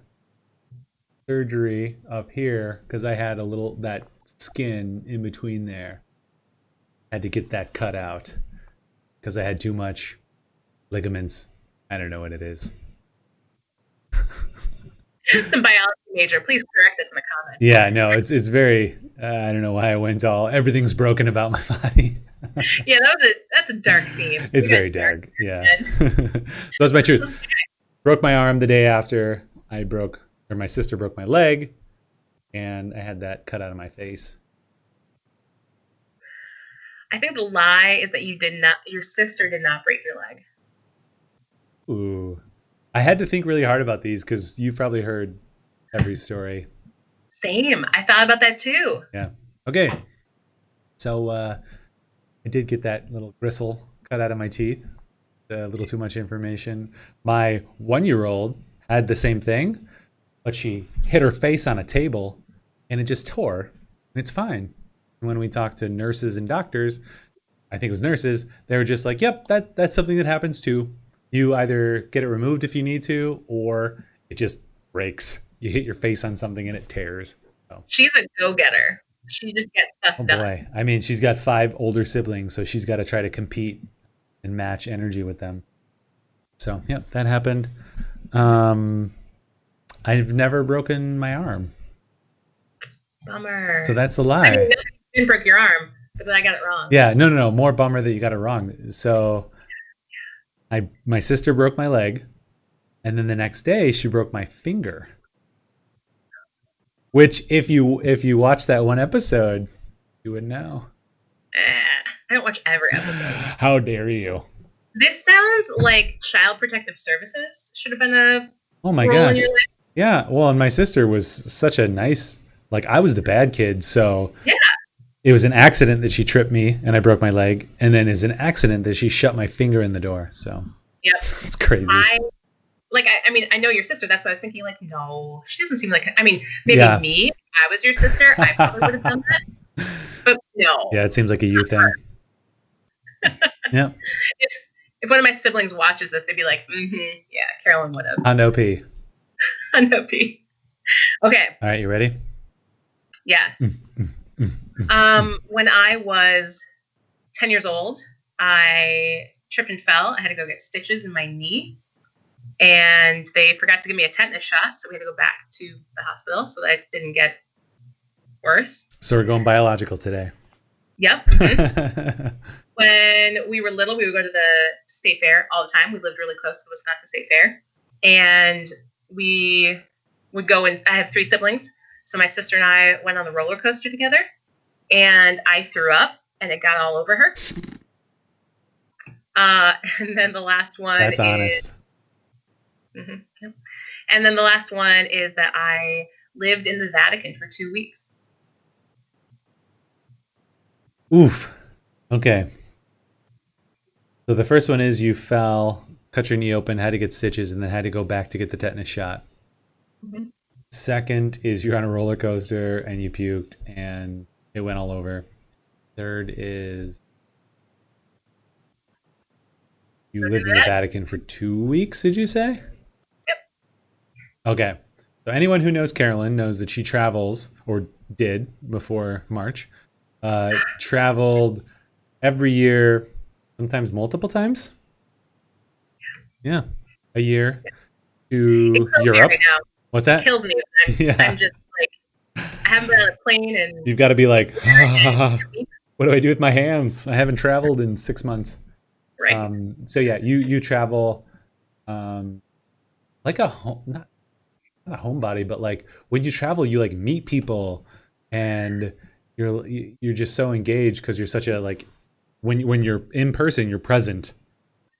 surgery up here because I had that skin in between there. I had to get that cut out because I had too much ligaments. I don't know what it is. Some biology major, please correct us in the comments. Yeah, no, it's very. I don't know why I went all everything's broken about my body. Yeah, that's a dark theme. It's very dark. Yeah, that's my truth. Broke my arm the day after my sister broke my leg, and I had that cut out of my face. I think the lie is that your sister did not break your leg. Ooh, I had to think really hard about these because you've probably heard every story. Same. I thought about that too. Yeah. Okay. So I did get that little gristle cut out of my teeth. A little too much information. My 1-year-old had the same thing, but she hit her face on a table and it just tore. And it's fine. And when we talked to nurses and doctors, I think it was nurses, they were just like, yep, that's something that happens too. You either get it removed if you need to, or it just breaks. You hit your face on something and it tears. So. She's a go-getter. She just gets stuff done. Boy. I mean, she's got 5 older siblings, so she's got to try to compete and match energy with them. So, yep, that happened. I've never broken my arm. Bummer. So that's a lie. I mean, you didn't break your arm, but I got it wrong. Yeah, no. More bummer that you got it wrong. So my sister broke my leg, and then the next day she broke my finger. Which, if you watch that one episode, you would know. I don't watch every episode. How dare you? This sounds like Child Protective Services should have been a oh my role gosh. in your life. Yeah, well, and my sister was such a nice, like I was the bad kid, so yeah. It was an accident that she tripped me and I broke my leg, and then it's an accident that she shut my finger in the door. So yep, it's crazy. I mean, I know your sister. That's why I was thinking, like, no, she doesn't seem like. I mean, maybe me, if I was your sister, I probably would have done that. But no. Yeah, it seems like a you thing. Yeah. If one of my siblings watches this, they'd be like, yeah, Carolyn would have. Hondo P. Hondo P. Okay. All right, you ready? Yes. When I was 10 years old, I tripped and fell. I had to go get stitches in my knee. And they forgot to give me a tetanus shot, so we had to go back to the hospital so that it didn't get worse. So we're going biological today. Yep. Mm-hmm. When we were little, we would go to the state fair all the time. We lived really close to the Wisconsin State Fair. And we would go, and I have 3 siblings. So my sister and I went on the roller coaster together. And I threw up, and it got all over her. And then the last one That's honest. Mm-hmm. Yep. And then the last one is that I lived in the Vatican for 2 weeks. Oof. Okay. So the first one is you fell, cut your knee open, had to get stitches, and then had to go back to get the tetanus shot. Mhm. Second is you're on a roller coaster and you puked and it went all over. Third is you lived in the That? Vatican for 2 weeks, did you say? Yep. Okay. So anyone who knows Carolyn knows that she travels, or did before March, traveled every year, sometimes multiple times. Yeah. A year It to kills me right Europe. now. What's It that? kills me. I'm Yeah. just like, I haven't been on a plane and You've got to be like, right. what do I do with my hands? I haven't traveled in 6 months. So yeah, you travel like a home, not a homebody, but like when you travel, you like meet people, and you're just so engaged because you're such a like when you're in person, you're present,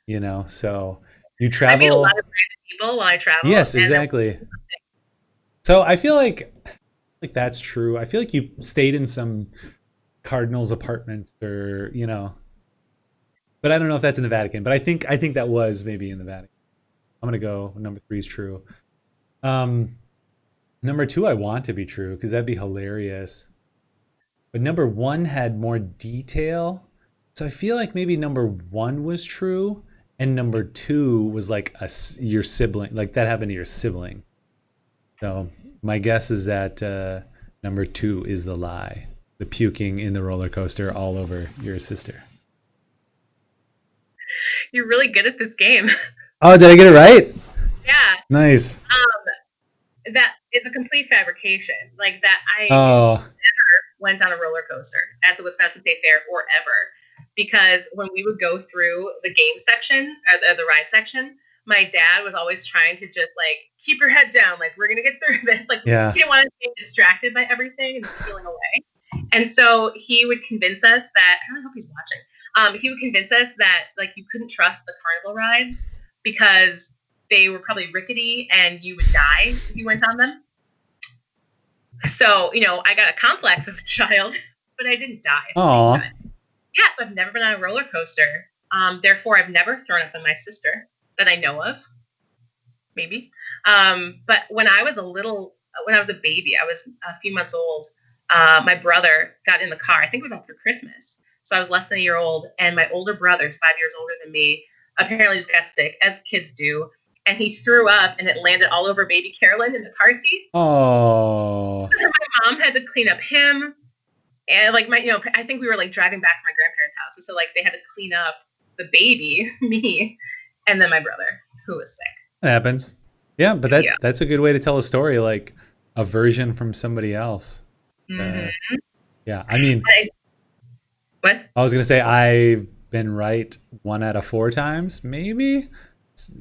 you know. So you I meet a lot travel. of random people while I travel, Yes, and then exactly. So I feel like that's true. I feel like you stayed in some cardinals apartments, or but I don't know if that's in the Vatican. But I think that was maybe in the Vatican. I'm gonna go number three is true. Um, Number two, I want to be true because that'd be hilarious. But number one had more detail, so I feel like maybe number one was true, and number two was like your sibling, like that happened to your sibling. So my guess is that number two is the lie, the puking in the roller coaster all over your sister. you're really good at this game. Oh, did I get it right? Yeah. Nice. That is a complete fabrication. Like that, I Oh, went on a roller coaster at the Wisconsin State Fair or ever, because when we would go through the game section, the ride section, my dad was always trying to just like keep your head down, like we're gonna get through this. Like yeah. he didn't want us to be distracted by everything and peeling away. And so he would convince us that I really hope he's watching. He would convince us that like you couldn't trust the carnival rides because they were probably rickety and you would die if you went on them. So, I got a complex as a child, but I didn't die at the same Oh, time. Yeah, so I've never been on a roller coaster. Therefore, I've never thrown up on my sister that I know of. Maybe. But when I was a baby, I was a few months old. My brother got in the car. I think it was after Christmas. So I was less than a year old, and my older brother's 5 years older than me. Apparently, just got sick, as kids do, and he threw up, and it landed all over baby Carolyn in the car seat. oh, So my mom had to clean up him, and like I think we were like driving back from my grandparents' house, and so like they had to clean up the baby, me, and then my brother who was sick. it happens. Yeah, but Yeah. that's a good way to tell a story, like a version from somebody else. Mm-hmm. Yeah, I mean, What? I was gonna say I've been right 1 out of 4 times, maybe.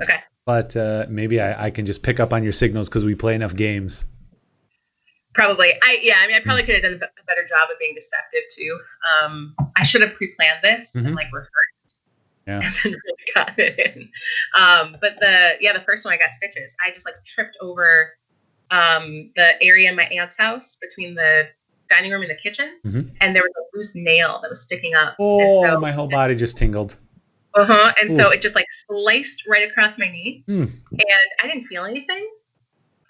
Okay. But maybe I can just pick up on your signals because we play enough games. Probably. I probably could have done a better job of being deceptive too. I should have pre-planned this and like rehearsed. Yeah. And then really got it in. But the first one I got stitches. I just like tripped over the area in my aunt's house between the dining room and the kitchen, and there was a loose nail that was sticking up. Oh, and so, my whole body just tingled. And so it just like sliced right across my knee, Mm. and I didn't feel anything.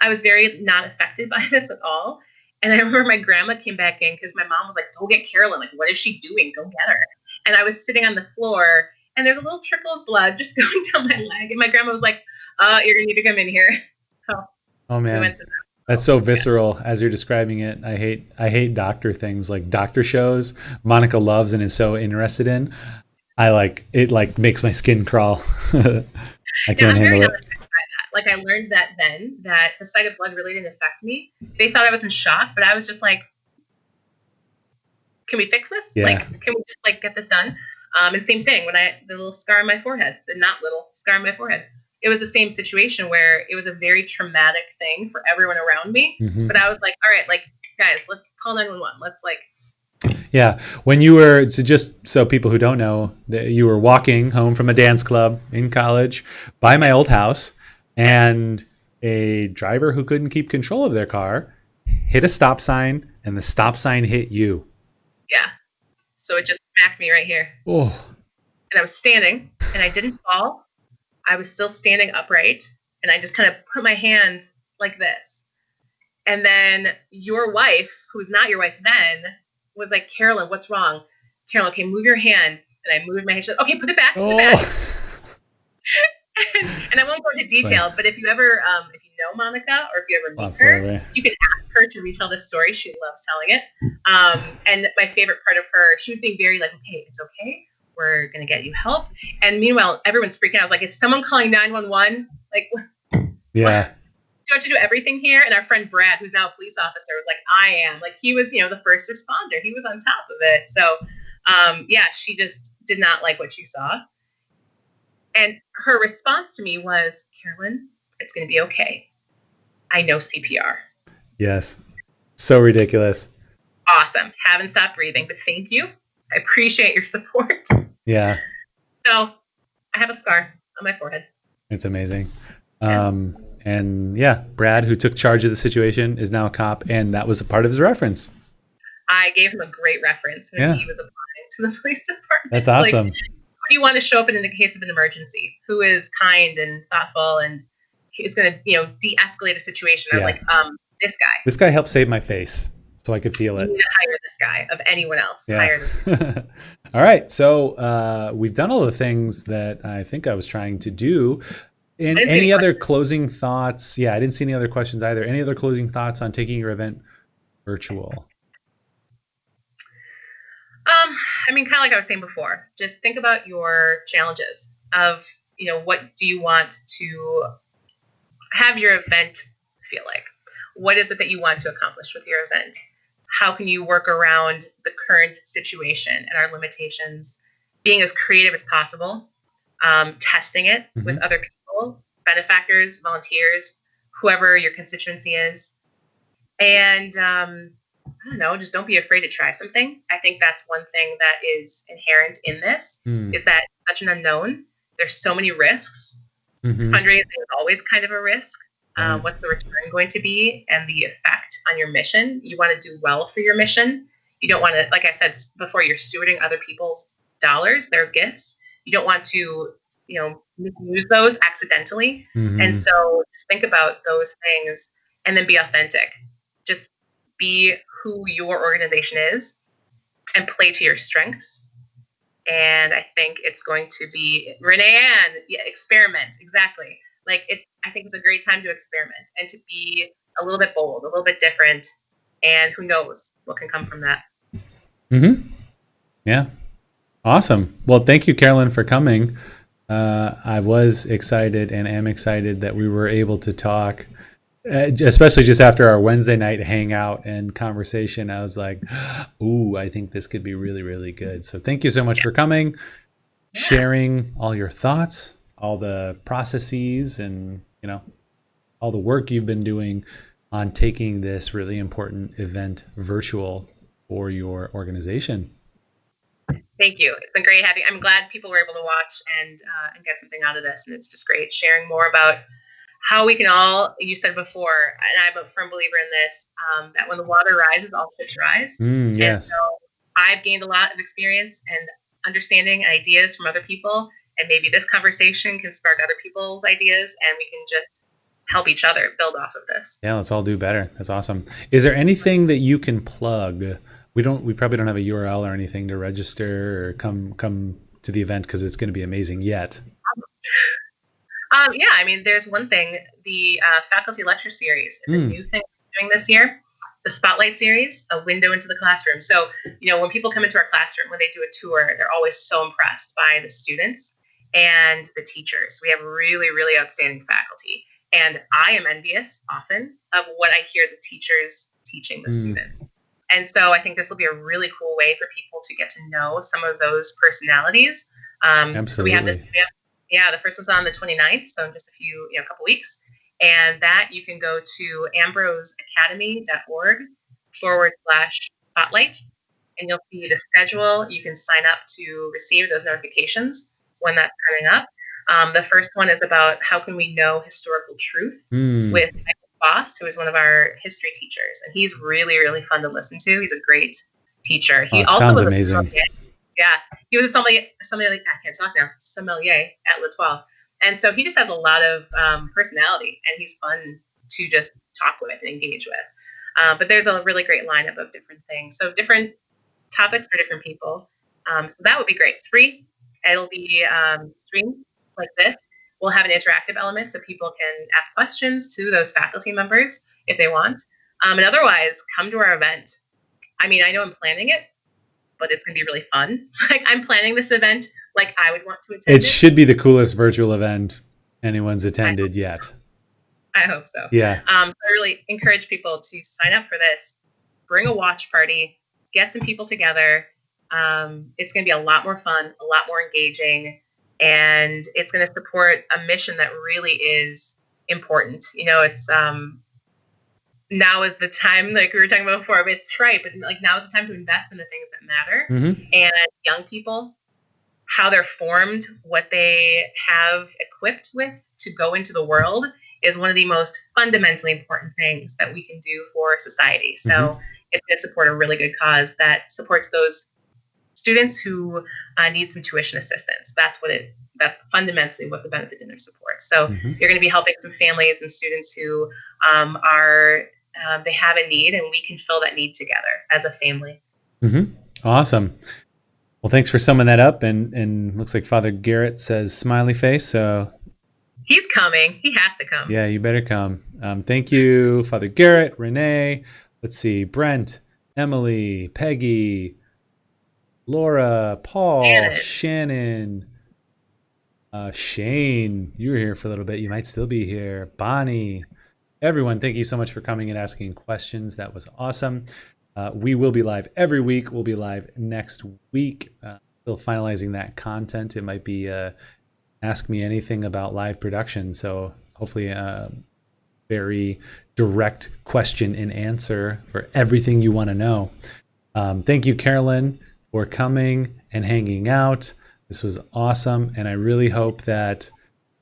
I was very not affected by this at all. And I remember my grandma came back in because my mom was like, "Go get Carolyn. Like, what is she doing? Go get her." And I was sitting on the floor, and there's a little trickle of blood just going down my leg. And my grandma was like, "You're gonna need to come in here." So, oh man, that's so visceral as you're describing it. I hate doctor things, like doctor shows. Monica loves and is so interested in. I like it. Like makes my skin crawl. I can't handle it. Like I learned that then that the sight of blood really didn't affect me. They thought I was in shock, but I was just like, "Can we fix this? Yeah. Like, can we just like get this done?" And same thing when the little scar on my forehead, the not little scar on my forehead. It was the same situation where it was a very traumatic thing for everyone around me. But I was like, all right, like guys, let's call 911. Let's like. Yeah, when you were, so just so people who don't know, that you were walking home from a dance club in college by my old house, and a driver who couldn't keep control of their car hit a stop sign, and the stop sign hit you. Yeah. So it just smacked me right here. Oh. and I was standing, and I didn't fall. I was still standing upright, and I just kind of put my hand like this. And then your wife, who was not your wife then, was like, Carolyn, what's wrong? Carolyn, okay, move your hand. And I moved my hand. She said, okay, put it back, put it back. And I won't go into detail, but if you ever, if you know Monica, or if you ever meet her, you can ask her to retell this story. She loves telling it. And my favorite part of her, she was being very like, okay, it's okay. We're going to get you help. And meanwhile, everyone's freaking out. I was like, is someone calling 911? Like, yeah. Do you have to do everything here? And our friend Brad, who's now a police officer, was like, I am. Like, he was, the first responder. He was on top of it. So, yeah, she just did not like what she saw. And her response to me was, Carolyn, it's going to be okay. I know CPR. Yes. So ridiculous. Awesome. Haven't stopped breathing, but thank you. I appreciate your support. Yeah. So I have a scar on my forehead. It's amazing. And yeah, Brad, who took charge of the situation, is now a cop, and that was a part of his reference. I gave him a great reference when he was applying to the police department. That's awesome. Like, who do you want to show up in the case of an emergency? Who is kind and thoughtful and is going to, de-escalate a situation? Or like, this guy. This guy helped save my face, so I could feel it. You need to hire this guy of anyone else. Yeah. Hire this guy. All right, so we've done all the things that I think I was trying to do. And any other closing thoughts? Yeah, I didn't see any other questions either. Any other closing thoughts on taking your event virtual? I mean, kind of like I was saying before, just think about your challenges of, what do you want to have your event feel like? What is it that you want to accomplish with your event? How can you work around the current situation and our limitations, being as creative as possible, testing it with other people, benefactors, volunteers, whoever your constituency is. And I don't know, just don't be afraid to try something. I think that's one thing that is inherent in this, is that it's such an unknown. There's so many risks. Fundraising is always kind of a risk. What's the return going to be and the effect on your mission? You want to do well for your mission. You don't want to, like I said before, you're stewarding other people's dollars, their gifts. You don't want to, misuse those accidentally. And so just think about those things and then be authentic. Just be who your organization is and play to your strengths. And I think it's going to be Renee Ann, experiment. Exactly. Like I think it's a great time to experiment and to be a little bit bold, a little bit different. And who knows what can come from that. Yeah. Awesome. Well, thank you, Carolyn, for coming. I was excited and am excited that we were able to talk, especially just after our Wednesday night hangout and conversation. I was like, ooh, I think this could be really, really good. So thank you so much for coming, sharing all your thoughts, all the processes, and, all the work you've been doing on taking this really important event virtual for your organization. Thank you. It's been great having. I'm glad people were able to watch and get something out of this. And it's just great sharing more about how we can all. You said before, and I'm a firm believer in this, that when the water rises, all fish rise. Yes. And so I've gained a lot of experience and understanding ideas from other people, and maybe this conversation can spark other people's ideas, and we can just help each other build off of this. Yeah, let's all do better. That's awesome. Is there anything that you can plug? We probably don't have a URL or anything to register or come to the event because it's going to be amazing yet. Yeah, I mean, there's one thing. The faculty lecture series is a new thing we're doing this year. The Spotlight series, a window into the classroom. So, when people come into our classroom, when they do a tour, they're always so impressed by the students and the teachers. We have really, really outstanding faculty. And I am envious often of what I hear the teachers teaching the students. And so I think this will be a really cool way for people to get to know some of those personalities. Absolutely. So we have this, the first one's on the 29th, so in just a couple weeks. And that you can go to ambroseacademy.org/spotlight, and you'll see the schedule. You can sign up to receive those notifications when that's coming up. The first one is about how can we know historical truth with Boss, who is one of our history teachers, and he's really, really fun to listen to. He's a great teacher. He also sounds was amazing. Yeah, he was a sommelier. Like, I can't talk now. Sommelier at L'Etoile, and so he just has a lot of personality, and he's fun to just talk with and engage with. But there's a really great lineup of different things. So different topics for different people. So that would be great. It's free. It'll be streamed like this. We'll have an interactive element so people can ask questions to those faculty members if they want. And otherwise, come to our event. I mean, I know I'm planning it, but it's going to be really fun. Like, I'm planning this event like I would want to attend It it. should be the coolest virtual event anyone's attended yet. I hope so. Yeah. So I really encourage people to sign up for this. Bring a watch party. Get some people together. It's going to be a lot more fun, a lot more engaging, and it's going to support a mission that really is important. You know, it's now is the time, like we were talking about before. It's trite, but like now is the time to invest in the things that matter. Mm-hmm. And young people, how they're formed, what they have equipped with to go into the world is one of the most fundamentally important things that we can do for society. So it's going to support a really good cause that supports those students who need some tuition assistance. That's fundamentally what the benefit dinner supports. So you're going to be helping some families and students who they have a need, and we can fill that need together as a family. Awesome. Well, thanks for summing that up. And looks like Father Garrett says smiley face. So he's coming. He has to come. Yeah, you better come. Thank you, Father Garrett, Renee. Let's see, Brent, Emily, Peggy, Laura, Paul, Shannon, Shane. You were here for a little bit. You might still be here. Bonnie, everyone, thank you so much for coming and asking questions. That was awesome. We will be live every week. We'll be live next week. Still finalizing that content. It might be Ask Me Anything about live production. So hopefully a very direct question and answer for everything you want to know. Thank you, Carolyn, for coming and hanging out. This was awesome. And I really hope that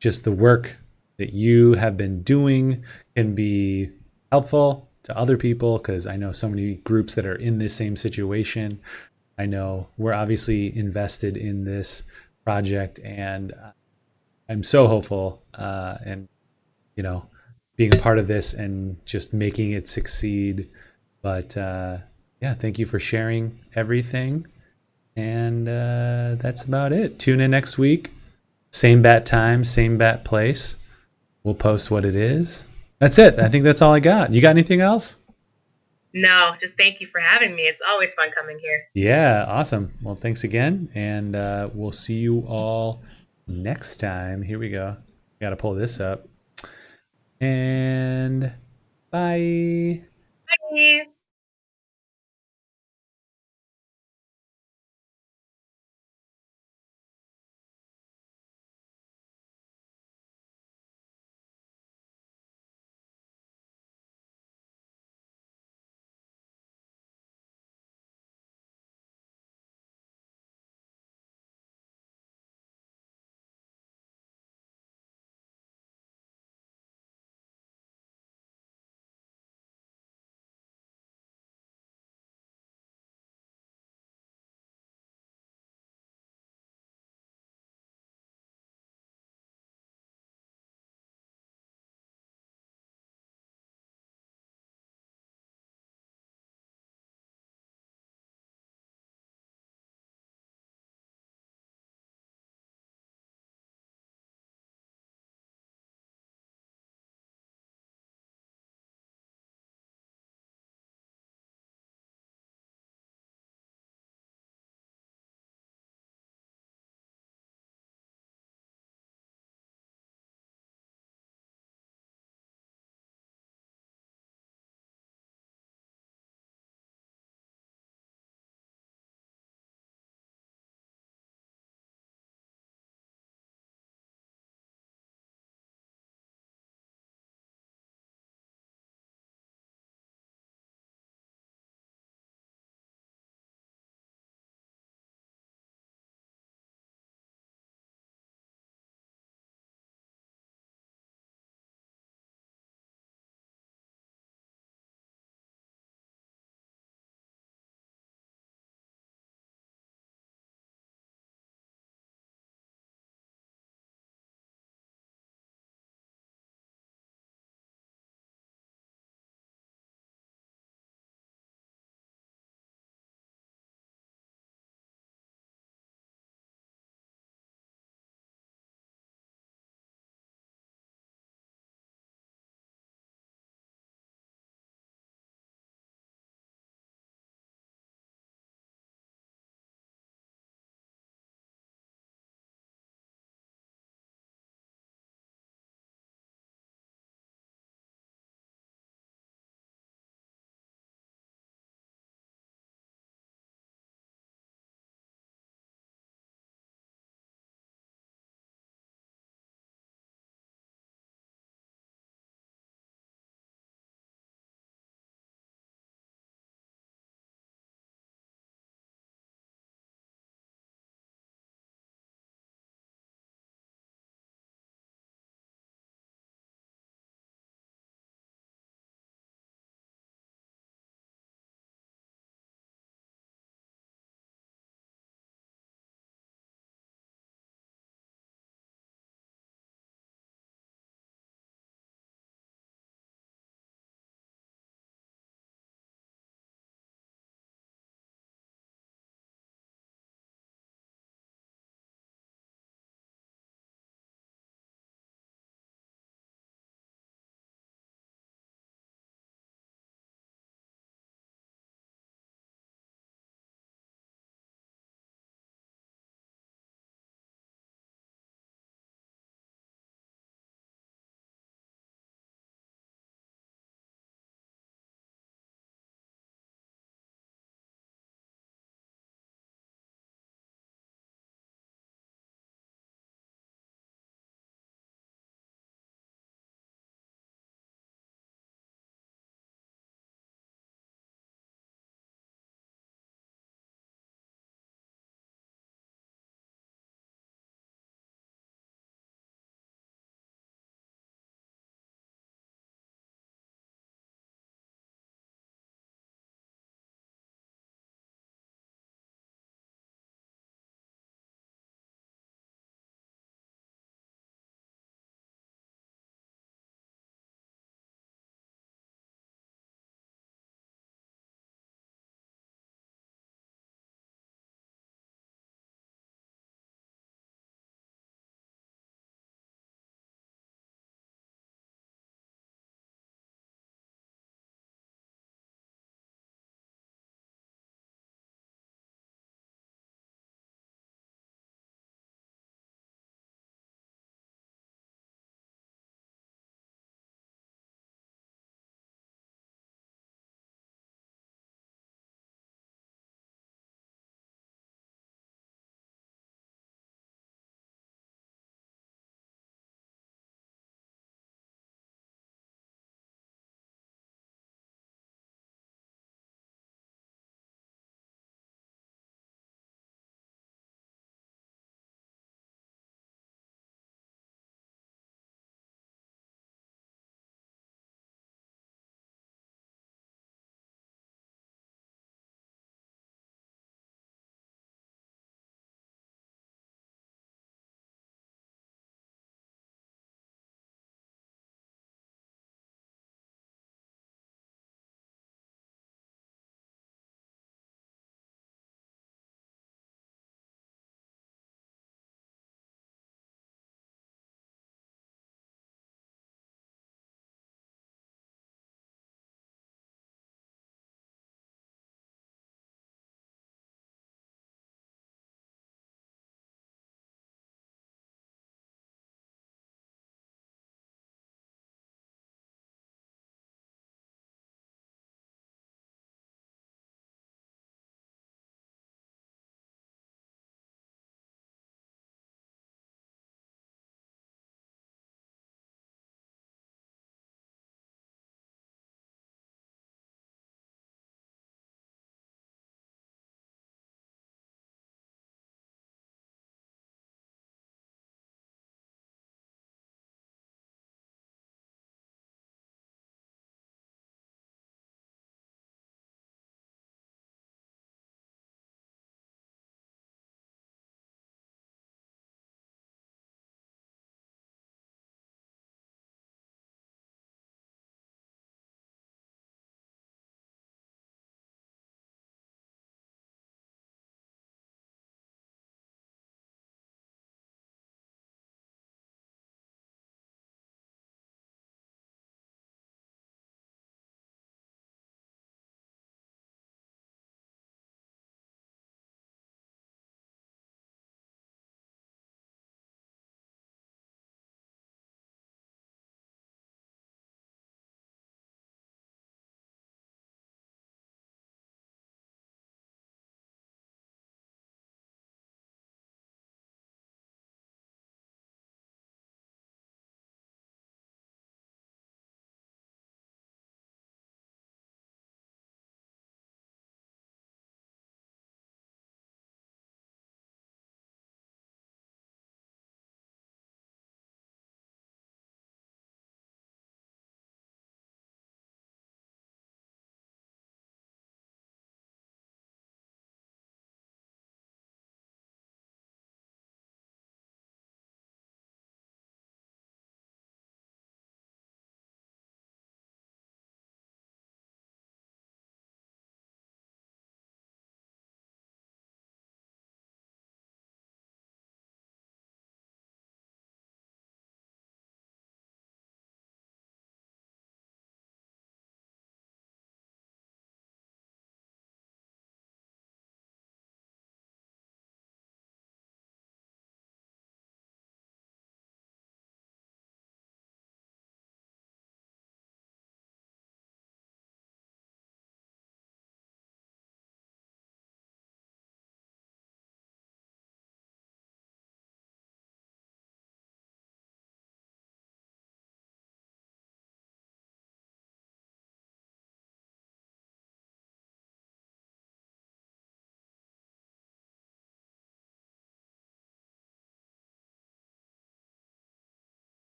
just the work that you have been doing can be helpful to other people, because I know so many groups that are in this same situation. I know we're obviously invested in this project, and I'm so hopeful and, you know, being a part of this and just making it succeed. But yeah, thank you for sharing everything. And that's about it. Tune in next week. Same bat time, same bat place. We'll post what it is. That's it. I think that's all I got. You got anything else? No, just thank you for having me. It's always fun coming here. Yeah, awesome. Well, thanks again. And we'll see you all next time. Here we go. Got to pull this up. And bye. Bye.